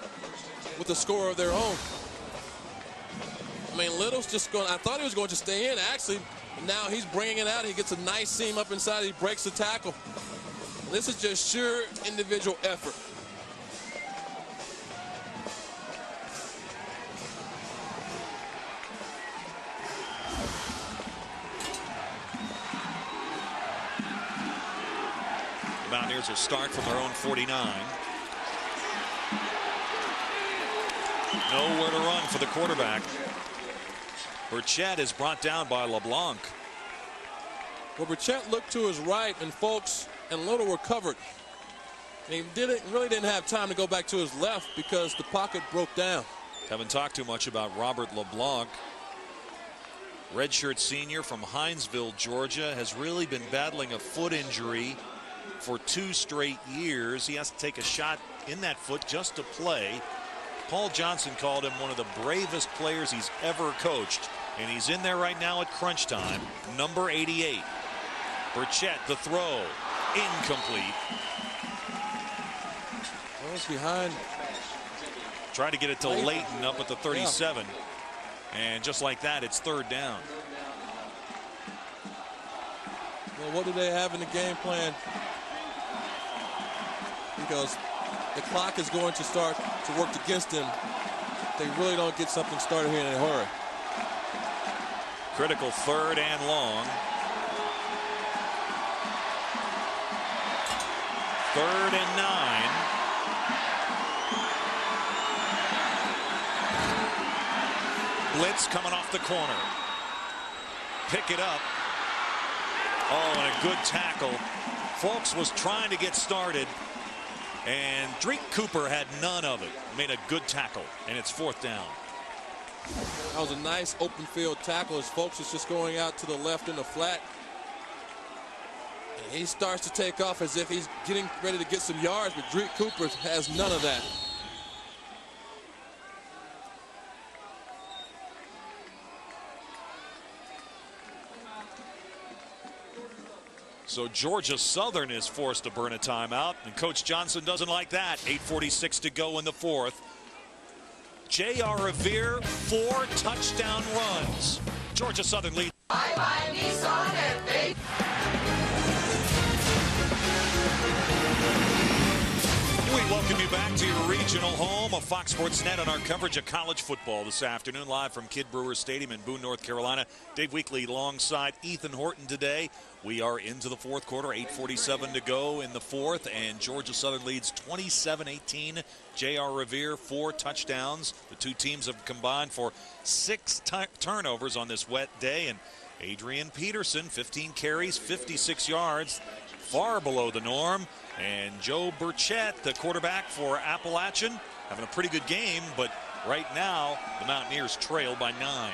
with a score of their own? I mean, Little's just going, I thought he was going to stay in. Actually, now he's bringing it out. He gets a nice seam up inside. He breaks the tackle. This is just sheer individual effort. Mountaineers will start from their own 49. Nowhere to run for the quarterback. Burchett is brought down by LeBlanc. Well, Burchett looked to his right, and Folks and Little were covered. And he really didn't have time to go back to his left because the pocket broke down. Haven't talked too much about Robert LeBlanc. Redshirt senior from Hinesville, Georgia, has really been battling a foot injury for 2 straight years. He has to take a shot in that foot just to play. Paul Johnson called him one of the bravest players he's ever coached, and he's in there right now at crunch time. Number 88. Burchett, the throw, incomplete. Well, it's behind. Tried to get it to Layton up at the 37. And just like that, it's 3rd down. Well, what do they have in the game plan? Because the clock is going to start to work against them. They really don't get something started here in a hurry. Critical 3rd and long. 3rd and 9. Blitz coming off the corner. Pick it up. Oh, and a good tackle. Folks was trying to get started, and Drake Cooper had none of it. Made a good tackle, and it's 4th down. That was a nice open field tackle as Folks is just going out to the left in the flat. And he starts to take off as if he's getting ready to get some yards, but Drake Cooper has none of that. So Georgia Southern is forced to burn a timeout, and Coach Johnson doesn't like that. 8:46 to go in the 4th. J.R. Revere, 4 touchdown runs. Georgia Southern leads. We welcome you back to your regional home of Fox Sports Net on our coverage of college football this afternoon, live from Kidd Brewer Stadium in Boone, North Carolina. Dave Weekley alongside Ethan Horton today. We are into the 4th quarter, 8:47 to go in the 4th, and Georgia Southern leads 27-18. J.R. Revere, 4 touchdowns. The two teams have combined for 6 turnovers on this wet day, and Adrian Peterson, 15 carries, 56 yards, far below the norm. And Joe Burchett, the quarterback for Appalachian, having a pretty good game, but right now the Mountaineers trail by 9.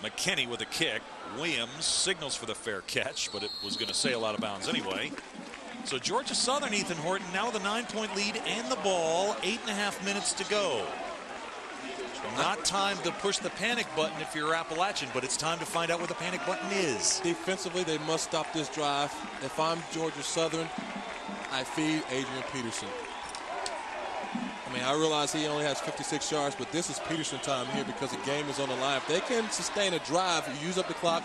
McKinney with a kick. Williams signals for the fair catch, but it was going to sail out of bounds anyway. So Georgia Southern, Ethan Horton, now with a 9-point lead and the ball, 8.5 minutes to go. Not time to push the panic button if you're Appalachian, but it's time to find out where the panic button is. Defensively, they must stop this drive. If I'm Georgia Southern, I feed Adrian Peterson. I mean, I realize he only has 56 yards, but this is Peterson time here because the game is on the line. If they can sustain a drive, you use up the clock.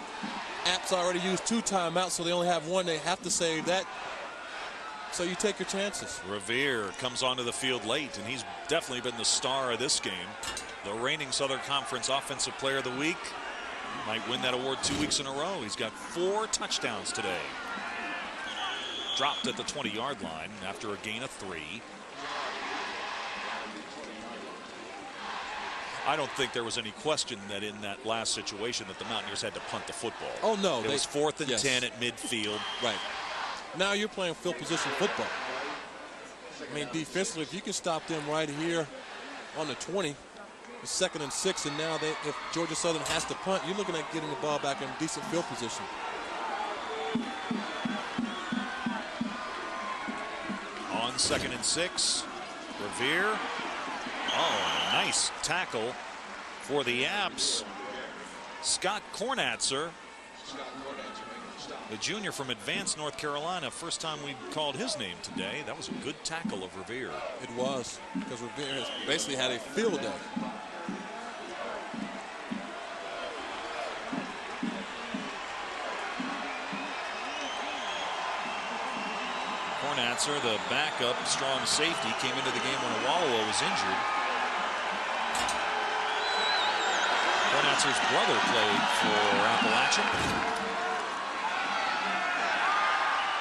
App's already used 2 timeouts, so they only have 1. They have to save that. So you take your chances. Revere comes onto the field late, and he's definitely been the star of this game. The reigning Southern Conference Offensive Player of the Week. Might win that award 2 weeks in a row. He's got 4 touchdowns today. Dropped at the 20-yard line after a gain of 3. I don't think there was any question that in that last situation that the Mountaineers had to punt the football. Oh, no. It was 4th and 10 at midfield. Right. Now you're playing field position football. I mean, defensively, if you can stop them right here on the 20, it's 2nd and 6, and now if Georgia Southern has to punt, you're looking at getting the ball back in decent field position. On 2nd and 6, Revere. Oh, nice tackle for the Apps. Scott Kornatzer, the junior from Advance, North Carolina. First time we called his name today. That was a good tackle of Revere. It was, because Revere has basically had a field day. Kornatzer, the backup strong safety, came into the game when Awolowo was injured. Kornatzer's brother played for Appalachian.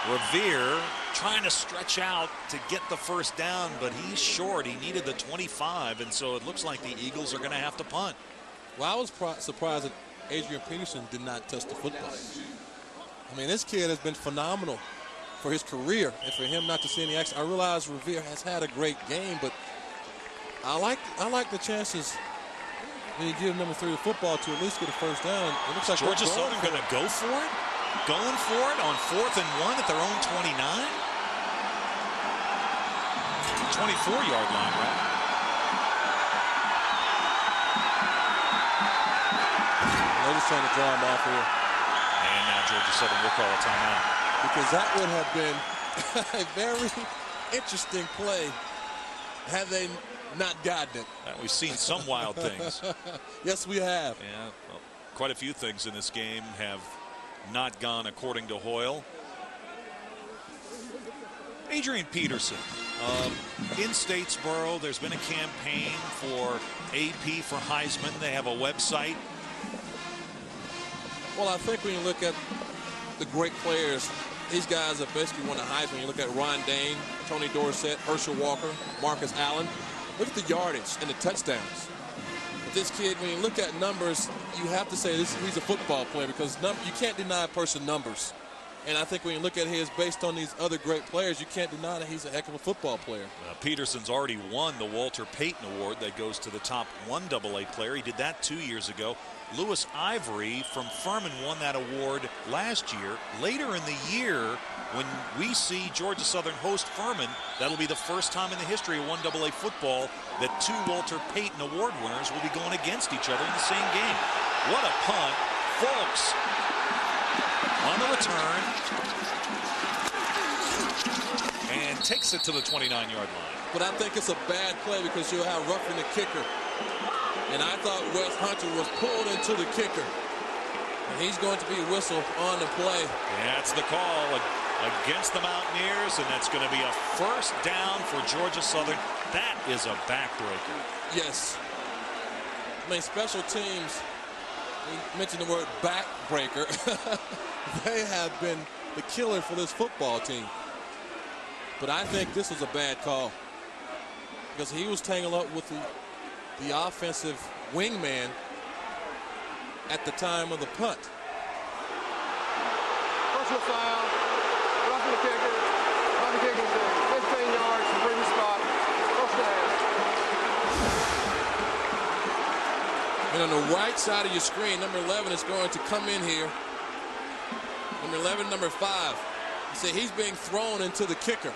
Revere trying to stretch out to get the first down, but he's short. He needed the 25, and so it looks like the Eagles are going to have to punt. Well, I was surprised that Adrian Peterson did not touch the football. I mean, this kid has been phenomenal for his career, and for him not to see any action. I realize Revere has had a great game, but I like the chances when you give number 3 the football to at least get a first down. It looks like Georgia Southern going to go for it? Going for it on 4th and 1 at their own 29? 24-yard line, right? They're just trying to draw him off here. And now Georgia Southern will call a timeout. Because that would have been a very interesting play had they not gotten it. We've seen some wild things. Yes, we have. Yeah. Well, quite a few things in this game have not gone according to Hoyle. Adrian Peterson in Statesboro. There's been a campaign for AP for Heisman. They have a website. Well, I think when you look at the great players, these guys have basically won a Heisman. You look at Ron Dane, Tony Dorsett, Herschel Walker, Marcus Allen. Look at the yardage and the touchdowns. But this kid, when you look at numbers, you have to say he's a football player because you can't deny a person numbers. And I think when you look at his based on these other great players, you can't deny that he's a heck of a football player. Peterson's already won the Walter Payton Award that goes to the top 1AA player. He did that 2 years ago. Lewis Ivory from Furman won that award last year. Later in the year, when we see Georgia Southern host Furman, that'll be the first time in the history of 1AA football that two Walter Payton Award winners will be going against each other in the same game. What a punt. Folks on the return and takes it to the 29-yard line. But I think it's a bad play because you'll have roughing the kicker. And I thought Wes Hunter was pulled into the kicker. And he's going to be whistled on the play. That's the call against the Mountaineers, and that's going to be a first down for Georgia Southern. That is a backbreaker. Yes. I mean, special teams, you mentioned the word backbreaker. They have been the killer for this football team. But I think this was a bad call because he was tangled up with the offensive wingman at the time of the punt. Personal foul, roughing the kicker. The kicker's 15 yards from previous spot. First down. And on the right side of your screen, number 11 is going to come in here. Number 11, number 5. You see he's being thrown into the kicker.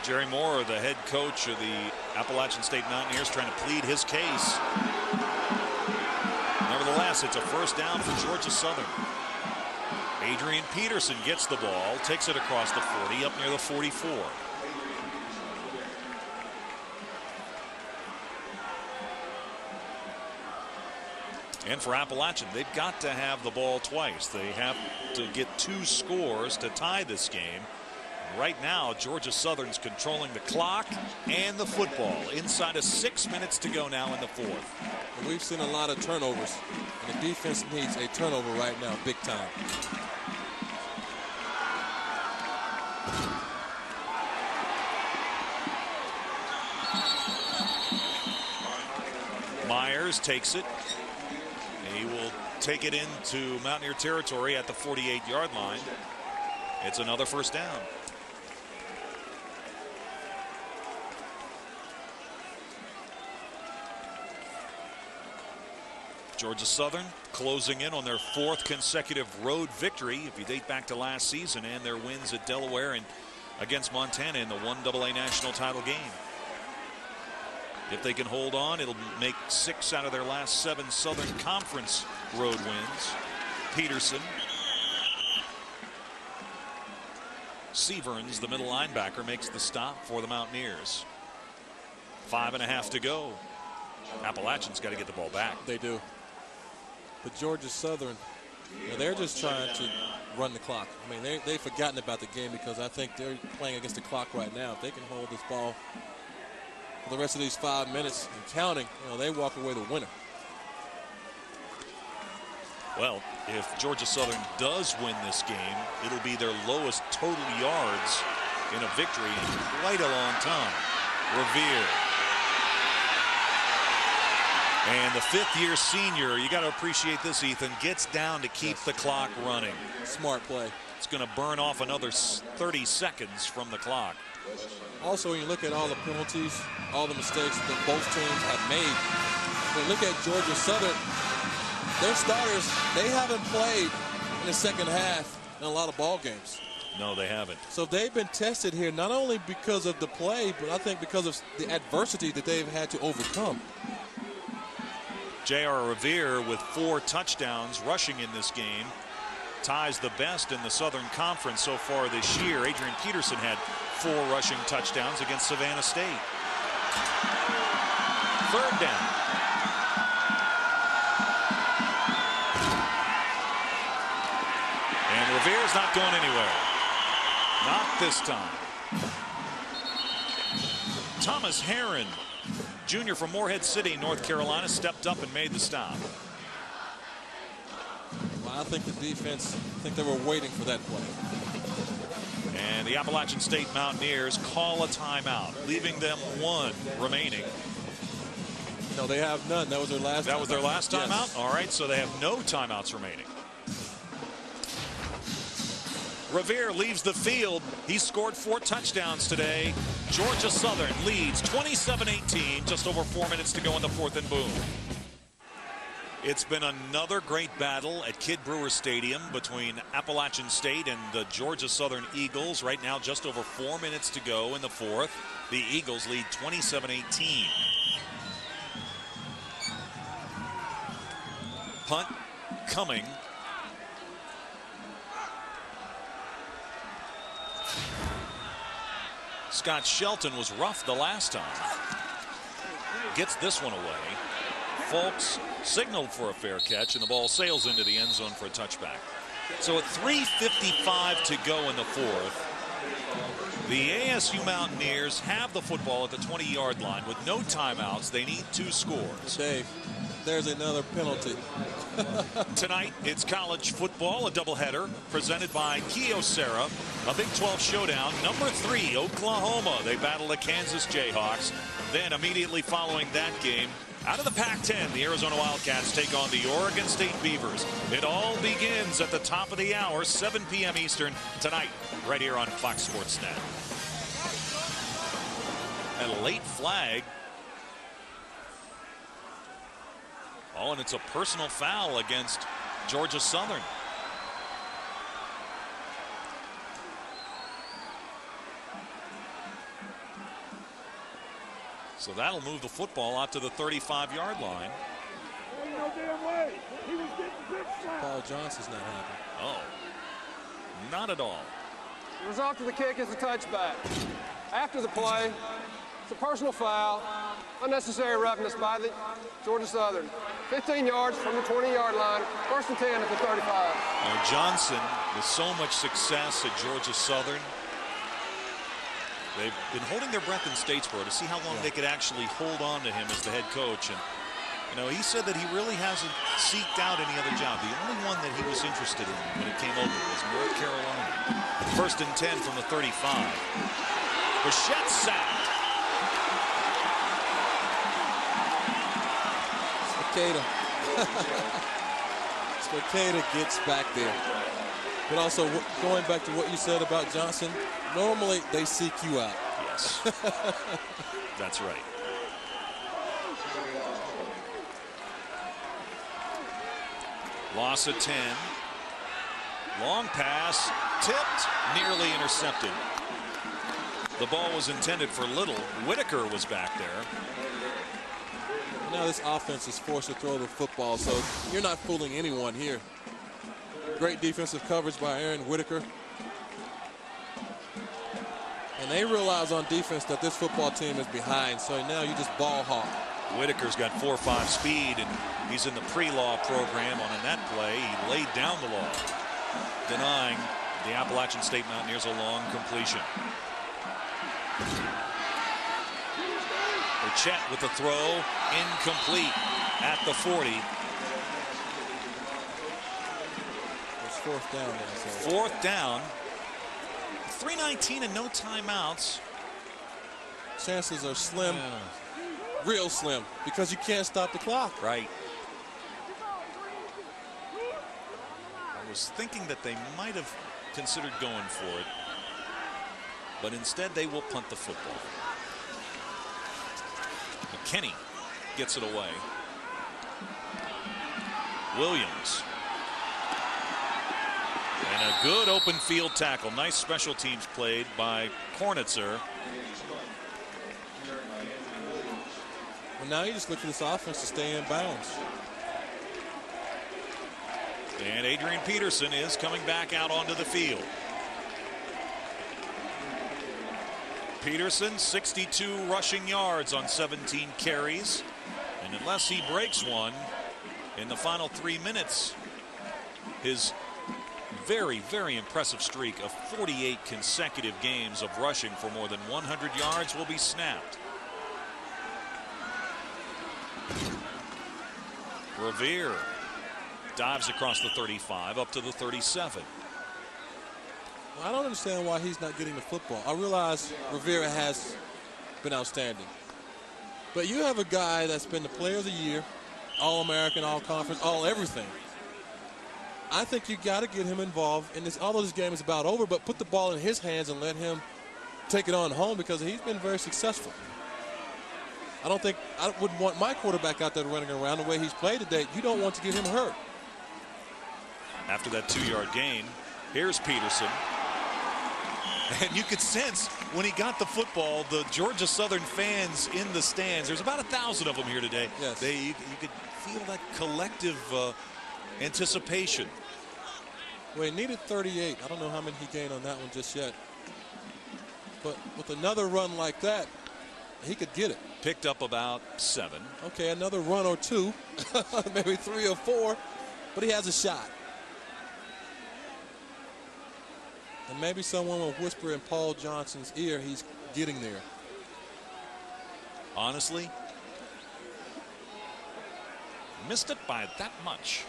Jerry Moore, the head coach of the Appalachian State Mountaineers, trying to plead his case. Nevertheless, it's a first down for Georgia Southern. Adrian Peterson gets the ball, takes it across the 40, up near the 44. And for Appalachian, they've got to have the ball twice. They have to get 2 scores to tie this game. Right now, Georgia Southern's controlling the clock and the football. Inside of 6 minutes to go now in the fourth. We've seen a lot of turnovers, and the defense needs a turnover right now, big time. Myers takes it. He will take it into Mountaineer territory at the 48-yard line. It's another first down. Georgia Southern closing in on their 4th consecutive road victory, if you date back to last season, and their wins at Delaware and against Montana in the 1AA national title game. If they can hold on, it'll make 6 out of their last 7 Southern Conference road wins. Peterson. Severns, the middle linebacker, makes the stop for the Mountaineers. 5.5 to go. Appalachian's got to get the ball back. They do. But Georgia Southern, they're just trying to run the clock. I mean, they've forgotten about the game because I think they're playing against the clock right now. If they can hold this ball for the rest of these 5 minutes and counting, they walk away the winner. Well, if Georgia Southern does win this game, it'll be their lowest total yards in a victory in quite a long time. Revere. And the 5th-year senior, you got to appreciate this, Ethan, gets down to keep the clock running. Smart play. It's going to burn off another 30 seconds from the clock. Also, when you look at all the penalties, all the mistakes that both teams have made, when you look at Georgia Southern, their starters, they haven't played in the second half in a lot of ball games. No, they haven't. So they've been tested here, not only because of the play, but I think because of the adversity that they've had to overcome. J.R. Revere with 4 touchdowns rushing in this game ties the best in the Southern Conference so far this year. Adrian Peterson had 4 rushing touchdowns against Savannah State. 3rd down. And Revere's not going anywhere. Not this time. Thomas Herron, junior from Morehead City, North Carolina, stepped up and made the stop. Well, I think the defense, they were waiting for that play. And the Appalachian State Mountaineers call a timeout, leaving them 1 remaining. No, they have none. That was their last. That was their last timeout? Yes. All right, so they have no timeouts remaining. Revere leaves the field. He scored 4 touchdowns today. Georgia Southern leads 27-18, just over 4 minutes to go in the 4th and Boone. It's been another great battle at Kidd Brewer Stadium between Appalachian State and the Georgia Southern Eagles. Right now, just over 4 minutes to go in the 4th. The Eagles lead 27-18. Punt coming. Scott Shelton was rough the last time. Gets this one away. Folks signaled for a fair catch, and the ball sails into the end zone for a touchback. So at 3:55 to go in the 4th, the ASU Mountaineers have the football at the 20-yard line with no timeouts. They need 2 scores. Dave, there's another penalty. Tonight, it's college football, a doubleheader presented by Kyocera, a Big 12 showdown. Number 3, Oklahoma. They battle the Kansas Jayhawks. Then immediately following that game, out of the Pac-10, the Arizona Wildcats take on the Oregon State Beavers. It all begins at the top of the hour, 7 p.m. Eastern, tonight, right here on Fox Sports Net. And a late flag. Oh, and it's a personal foul against Georgia Southern. So that'll move the football out to the 35-yard line. Paul Johnson's not happy. Oh, not at all. The result of the kick is a touchback. After the play, it's a personal foul, unnecessary roughness by the Georgia Southern. 15 yards from the 20-yard line, 1st and 10 at the 35. Now Johnson, with so much success at Georgia Southern, they've been holding their breath in Statesboro to see how long they could actually hold on to him as the head coach. And you know, he said that he really hasn't seeked out any other job. The only one that he was interested in when it came over was North Carolina. 1st and 10 from the 35. Bichette sacked. Spicata gets back there. But also, going back to what you said about Johnson, normally they seek you out. Yes. That's right. Loss of 10. Long pass, tipped, nearly intercepted. The ball was intended for Little. Whitaker was back there. Now this offense is forced to throw the football, so you're not fooling anyone here. Great defensive coverage by Aaron Whitaker. And they realize on defense that this football team is behind, so now you just ball hawk. Whitaker's got 4.5 speed, and he's in the pre-law program on a net play. He laid down the law, denying the Appalachian State Mountaineers a long completion. Bichette with the throw, incomplete at the 40. It's 4th down. 4th down. 3:19 and no timeouts. Chances are slim, real slim, because you can't stop the clock. Right. I was thinking that they might have considered going for it, but instead they will punt the football. McKinney gets it away. Williams. And a good open field tackle. Nice special teams played by Kornitzer. Well, now you just look for this offense to stay in bounds. And Adrian Peterson is coming back out onto the field. Peterson, 62 rushing yards on 17 carries. And unless he breaks one in the final 3 minutes, his very, very impressive streak of 48 consecutive games of rushing for more than 100 yards will be snapped. Revere dives across the 35 up to the 37. I don't understand why he's not getting the football. I realize Rivera has been outstanding. But you have a guy that's been the player of the year, All-American, All-Conference, all-everything. I think you got to get him involved in this. Although this game is about over, but put the ball in his hands and let him take it on home because he's been very successful. I wouldn't want my quarterback out there running around the way he's played today. You don't want to get him hurt. After that 2-yard gain, here's Peterson. And you could sense when he got the football, the Georgia Southern fans in the stands. There's about 1,000 of them here today. Yes. You could feel that collective anticipation. Well, he needed 38. I don't know how many he gained on that one just yet. But with another run like that, he could get it. Picked up about 7. Okay, another run or 2, maybe 3 or 4, but he has a shot. And maybe someone will whisper in Paul Johnson's ear he's getting there. Honestly, missed it by that much.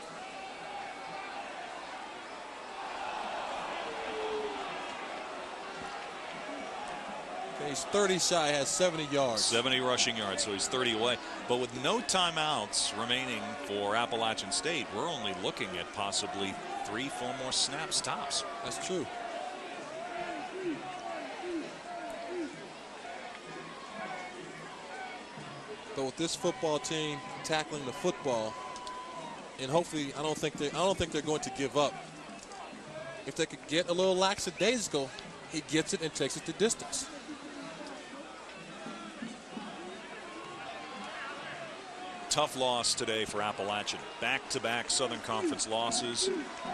Okay, he's 30 shy, has 70 yards. 70 rushing yards, so he's 30 away. But with no timeouts remaining for Appalachian State, we're only looking at possibly 3-4 more snaps tops. That's true. But with this football team tackling the football, and hopefully, I don't think they're going to give up. If they could get a little lackadaisical, he gets it and takes it the distance. Tough loss today for Appalachian. Back-to-back Southern Conference losses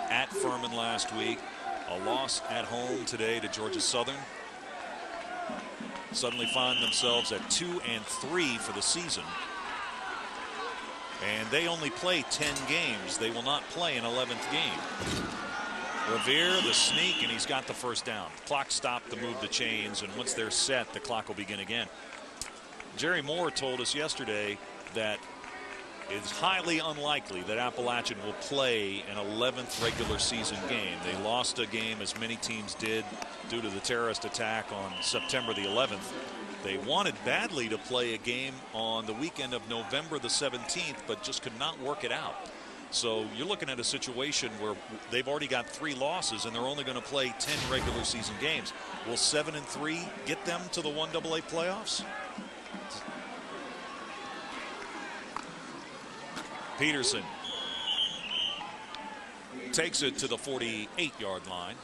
at Furman last week. A loss at home today to Georgia Southern. Suddenly find themselves at 2-3 for the season. And they only play 10 games. They will not play an 11th game. Revere, the sneak, and he's got the first down. Clock stopped to move the chains, and once they're set, the clock will begin again. Jerry Moore told us yesterday that it's highly unlikely that Appalachian will play an 11th regular season game. They lost a game, as many teams did, due to the terrorist attack on September the 11th. They wanted badly to play a game on the weekend of November the 17th, but just could not work it out. So you're looking at a situation where they've already got 3 losses and they're only going to play 10 regular season games. Will 7-3 get them to the 1AA playoffs? Peterson takes it to the 48-yard line.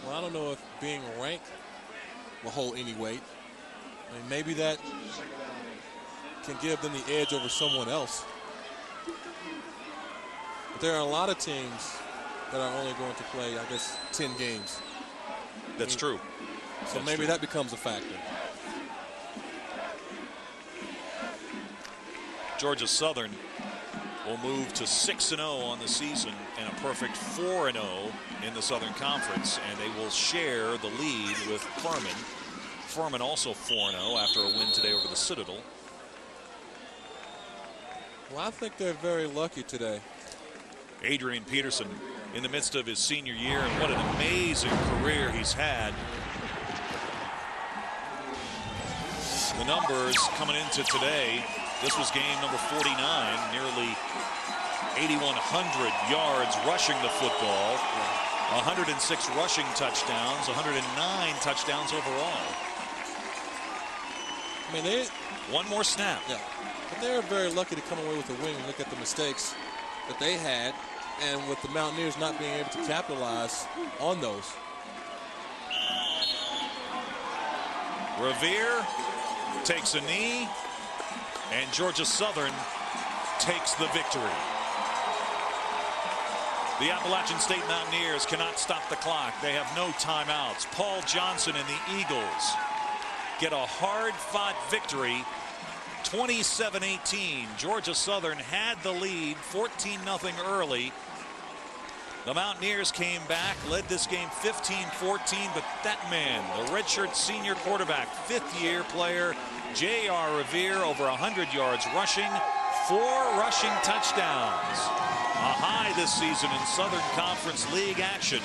Well, I don't know if being ranked will hold any weight. I mean, maybe that can give them the edge over someone else. But there are a lot of teams that are only going to play, I guess, 10 games. That's true. So That's maybe true. that becomes a factor. Georgia Southern will move to 6-0 on the season and a perfect 4-0 in the Southern Conference, and they will share the lead with Furman. Furman also 4-0 after a win today over the Citadel. Well, I think they're very lucky today. Adrian Peterson in the midst of his senior year, and what an amazing career he's had. The numbers coming into today. This was game number 49, nearly 8,100 yards rushing the football, 106 rushing touchdowns, 109 touchdowns overall. I mean, one more snap. Yeah, but they're very lucky to come away with a win and look at the mistakes that they had, and with the Mountaineers not being able to capitalize on those. Revere takes a knee, and Georgia Southern takes the victory. The Appalachian State Mountaineers cannot stop the clock. They have no timeouts. Paul Johnson and the Eagles get a hard-fought victory, 27-18. Georgia Southern had the lead, 14-0 early. The Mountaineers came back, led this game 15-14, but that man, the redshirt senior quarterback, fifth-year player, J.R. Revere, over 100 yards rushing, 4 rushing touchdowns. A high this season in Southern Conference League action.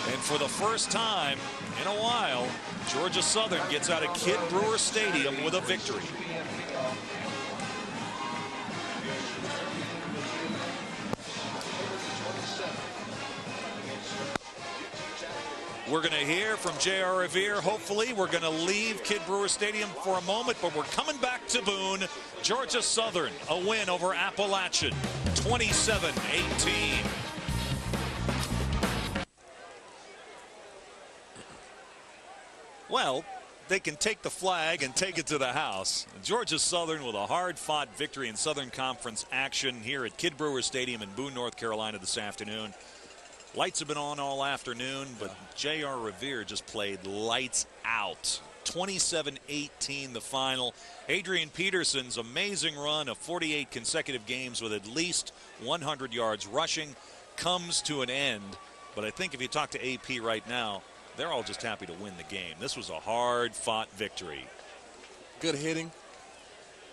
And for the first time in a while, Georgia Southern gets out of Kidd Brewer Stadium with a victory. We're going to hear from J.R. Revere. Hopefully, we're going to leave Kidd Brewer Stadium for a moment, but we're coming back to Boone. Georgia Southern, a win over Appalachian, 27-18. Well, they can take the flag and take it to the house. Georgia Southern with a hard-fought victory in Southern Conference action here at Kidd Brewer Stadium in Boone, North Carolina this afternoon. Lights have been on all afternoon, but J.R. Revere just played lights out. 27-18 the final. Adrian Peterson's amazing run of 48 consecutive games with at least 100 yards rushing comes to an end. But I think if you talk to AP right now, they're all just happy to win the game. This was a hard-fought victory. Good hitting,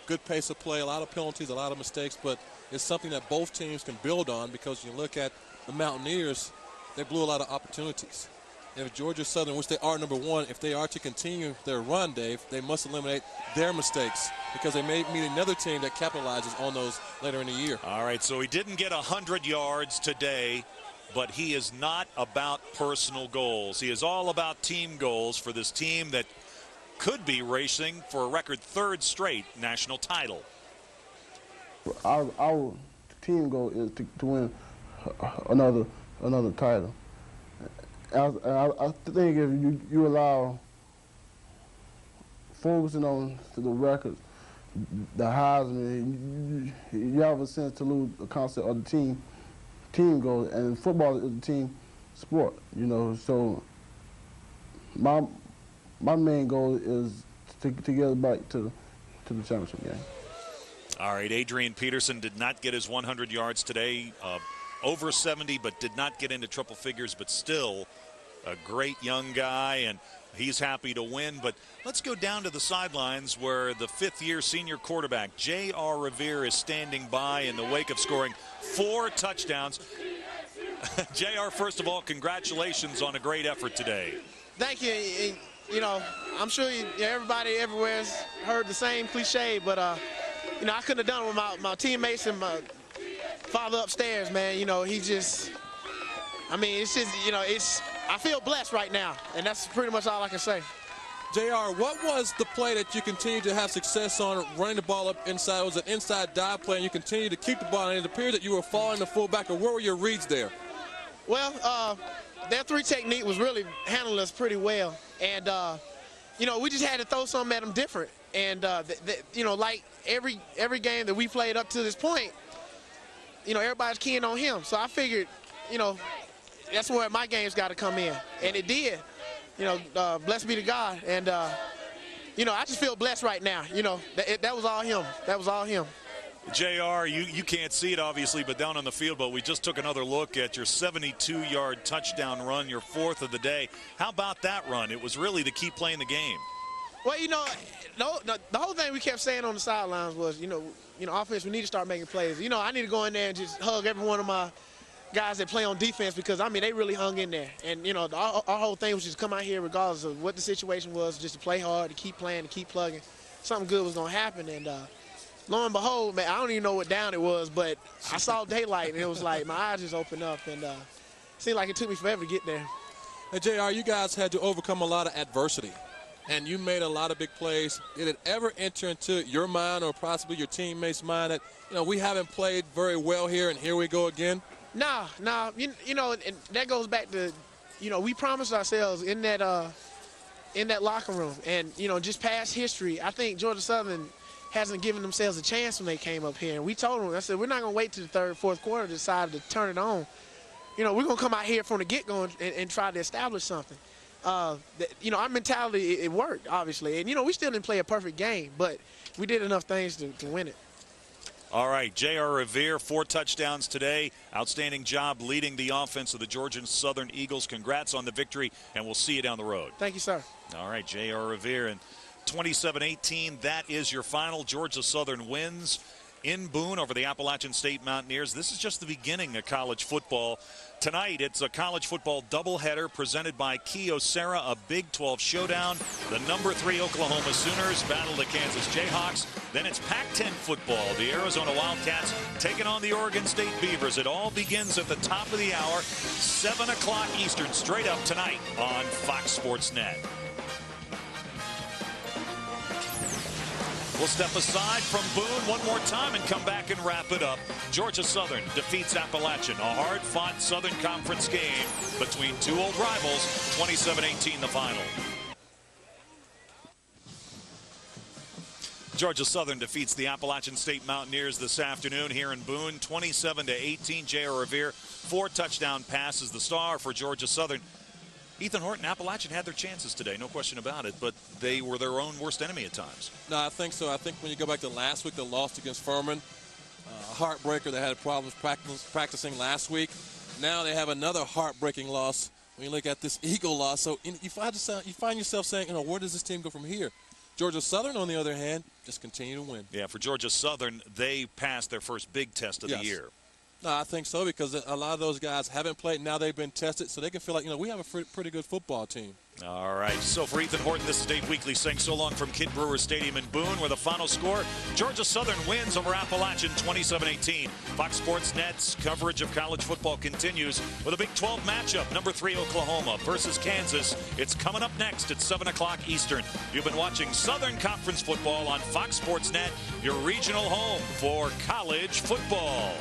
good pace of play, a lot of penalties, a lot of mistakes, but it's something that both teams can build on, because you look at the Mountaineers, they blew a lot of opportunities. And if Georgia Southern, which they are number one, if they are to continue their run, Dave, they must eliminate their mistakes, because they may meet another team that capitalizes on those later in the year. All right, so he didn't get 100 yards today, but he is not about personal goals. He is all about team goals for this team that could be racing for a record third straight national title. Our team goal is to win another title. I think if you allow focusing on the record, the Heisman, you have a sense to lose the concept of the team goal, and football is a team sport, you know. So my main goal is to get back to the championship game. All right, Adrian Peterson did not get his 100 yards today. Over 70, but did not get into triple figures, but still a great young guy, and he's happy to win. But let's go down to the sidelines where the fifth-year senior quarterback, J.R. Revere, is standing by in the wake of scoring 4 touchdowns. J.R., first of all, congratulations on a great effort today. Thank you. You know, I'm sure everybody everywhere has heard the same cliche, but, you know, I couldn't have done it with my teammates and my father upstairs, man. You know, he just, I mean, it's just, you know, I feel blessed right now, and that's pretty much all I can say. JR, what was the play that you continued to have success on running the ball up inside? It was an inside dive play, and you continued to keep the ball, and it appeared that you were following the fullback. Or what were your reads there? Well, their 3 technique was really handling us pretty well, and, you know, we just had to throw something at them different. And, you know, like every game that we played up to this point, you know, everybody's keying on him. So I figured, you know, that's where my game's got to come in. And it did. You know, blessed be to God. And, you know, I just feel blessed right now. You know, that was all him. That was all him. JR, you can't see it, obviously, but down on the field, but we just took another look at your 72-yard touchdown run, your 4th of the day. How about that run? It was really to keep playing the game. Well, you know, the whole thing we kept saying on the sidelines was, you know, offense, we need to start making plays. You know, I need to go in there and just hug every one of my guys that play on defense, because, I mean, they really hung in there. And, you know, our whole thing was just come out here regardless of what the situation was, just to play hard, to keep playing, to keep plugging. Something good was going to happen. And lo and behold, man, I don't even know what down it was, but I saw daylight, and it was like my eyes just opened up. And it seemed like it took me forever to get there. Hey, JR, you guys had to overcome a lot of adversity, and you made a lot of big plays. Did it ever enter into your mind or possibly your teammates' mind that, you know, we haven't played very well here, and here we go again? No. You know, and that goes back to, you know, we promised ourselves in that locker room, and, you know, just past history, I think Georgia Southern, hasn't given themselves a chance when they came up here. And we told them, I said, we're not going to wait till the third, fourth quarter to decide to turn it on. You know, we're going to come out here from the get-go and try to establish something. You know, our mentality, it worked, obviously. And, you know, we still didn't play a perfect game, but we did enough things to win it. All right, J.R. Revere, 4 touchdowns today. Outstanding job leading the offense of the Georgia Southern Eagles. Congrats on the victory, and we'll see you down the road. Thank you, sir. All right, J.R. Revere. And 27-18, that is your final. Georgia Southern wins in Boone over the Appalachian State Mountaineers. This is just the beginning of college football. Tonight, it's a college football doubleheader presented by Kyocera, a Big 12 showdown. The number 3 Oklahoma Sooners battle the Kansas Jayhawks. Then it's Pac-10 football. The Arizona Wildcats taking on the Oregon State Beavers. It all begins at the top of the hour, 7 o'clock Eastern, straight up tonight on Fox Sports Net. We'll step aside from Boone one more time and come back and wrap it up. Georgia Southern defeats Appalachian. A hard-fought Southern Conference game between 2 old rivals. 27-18 the final. Georgia Southern defeats the Appalachian State Mountaineers this afternoon here in Boone. 27-18. J.R. Revere, 4 touchdown passes. The star for Georgia Southern. Ethan Horton, Appalachian had their chances today, no question about it, but they were their own worst enemy at times. No, I think so. I think when you go back to last week, the loss against Furman, a heartbreaker. They had problems practicing last week. Now they have another heartbreaking loss when you look at this Eagle loss. So you find yourself saying, you know, where does this team go from here? Georgia Southern, on the other hand, just continue to win. Yeah, for Georgia Southern, they passed their first big test of the year. No, I think so, because a lot of those guys haven't played. Now they've been tested, so they can feel like, you know, we have a pretty good football team. All right, so for Ethan Horton, this is Dave Weekley saying so long from Kid Brewer Stadium in Boone, where the final score, Georgia Southern wins over Appalachian 27-18. Fox Sports Net's coverage of college football continues with a Big 12 matchup. Number 3 Oklahoma versus Kansas. It's coming up next at 7 o'clock Eastern. You've been watching Southern Conference football on Fox Sports Net, your regional home for college football.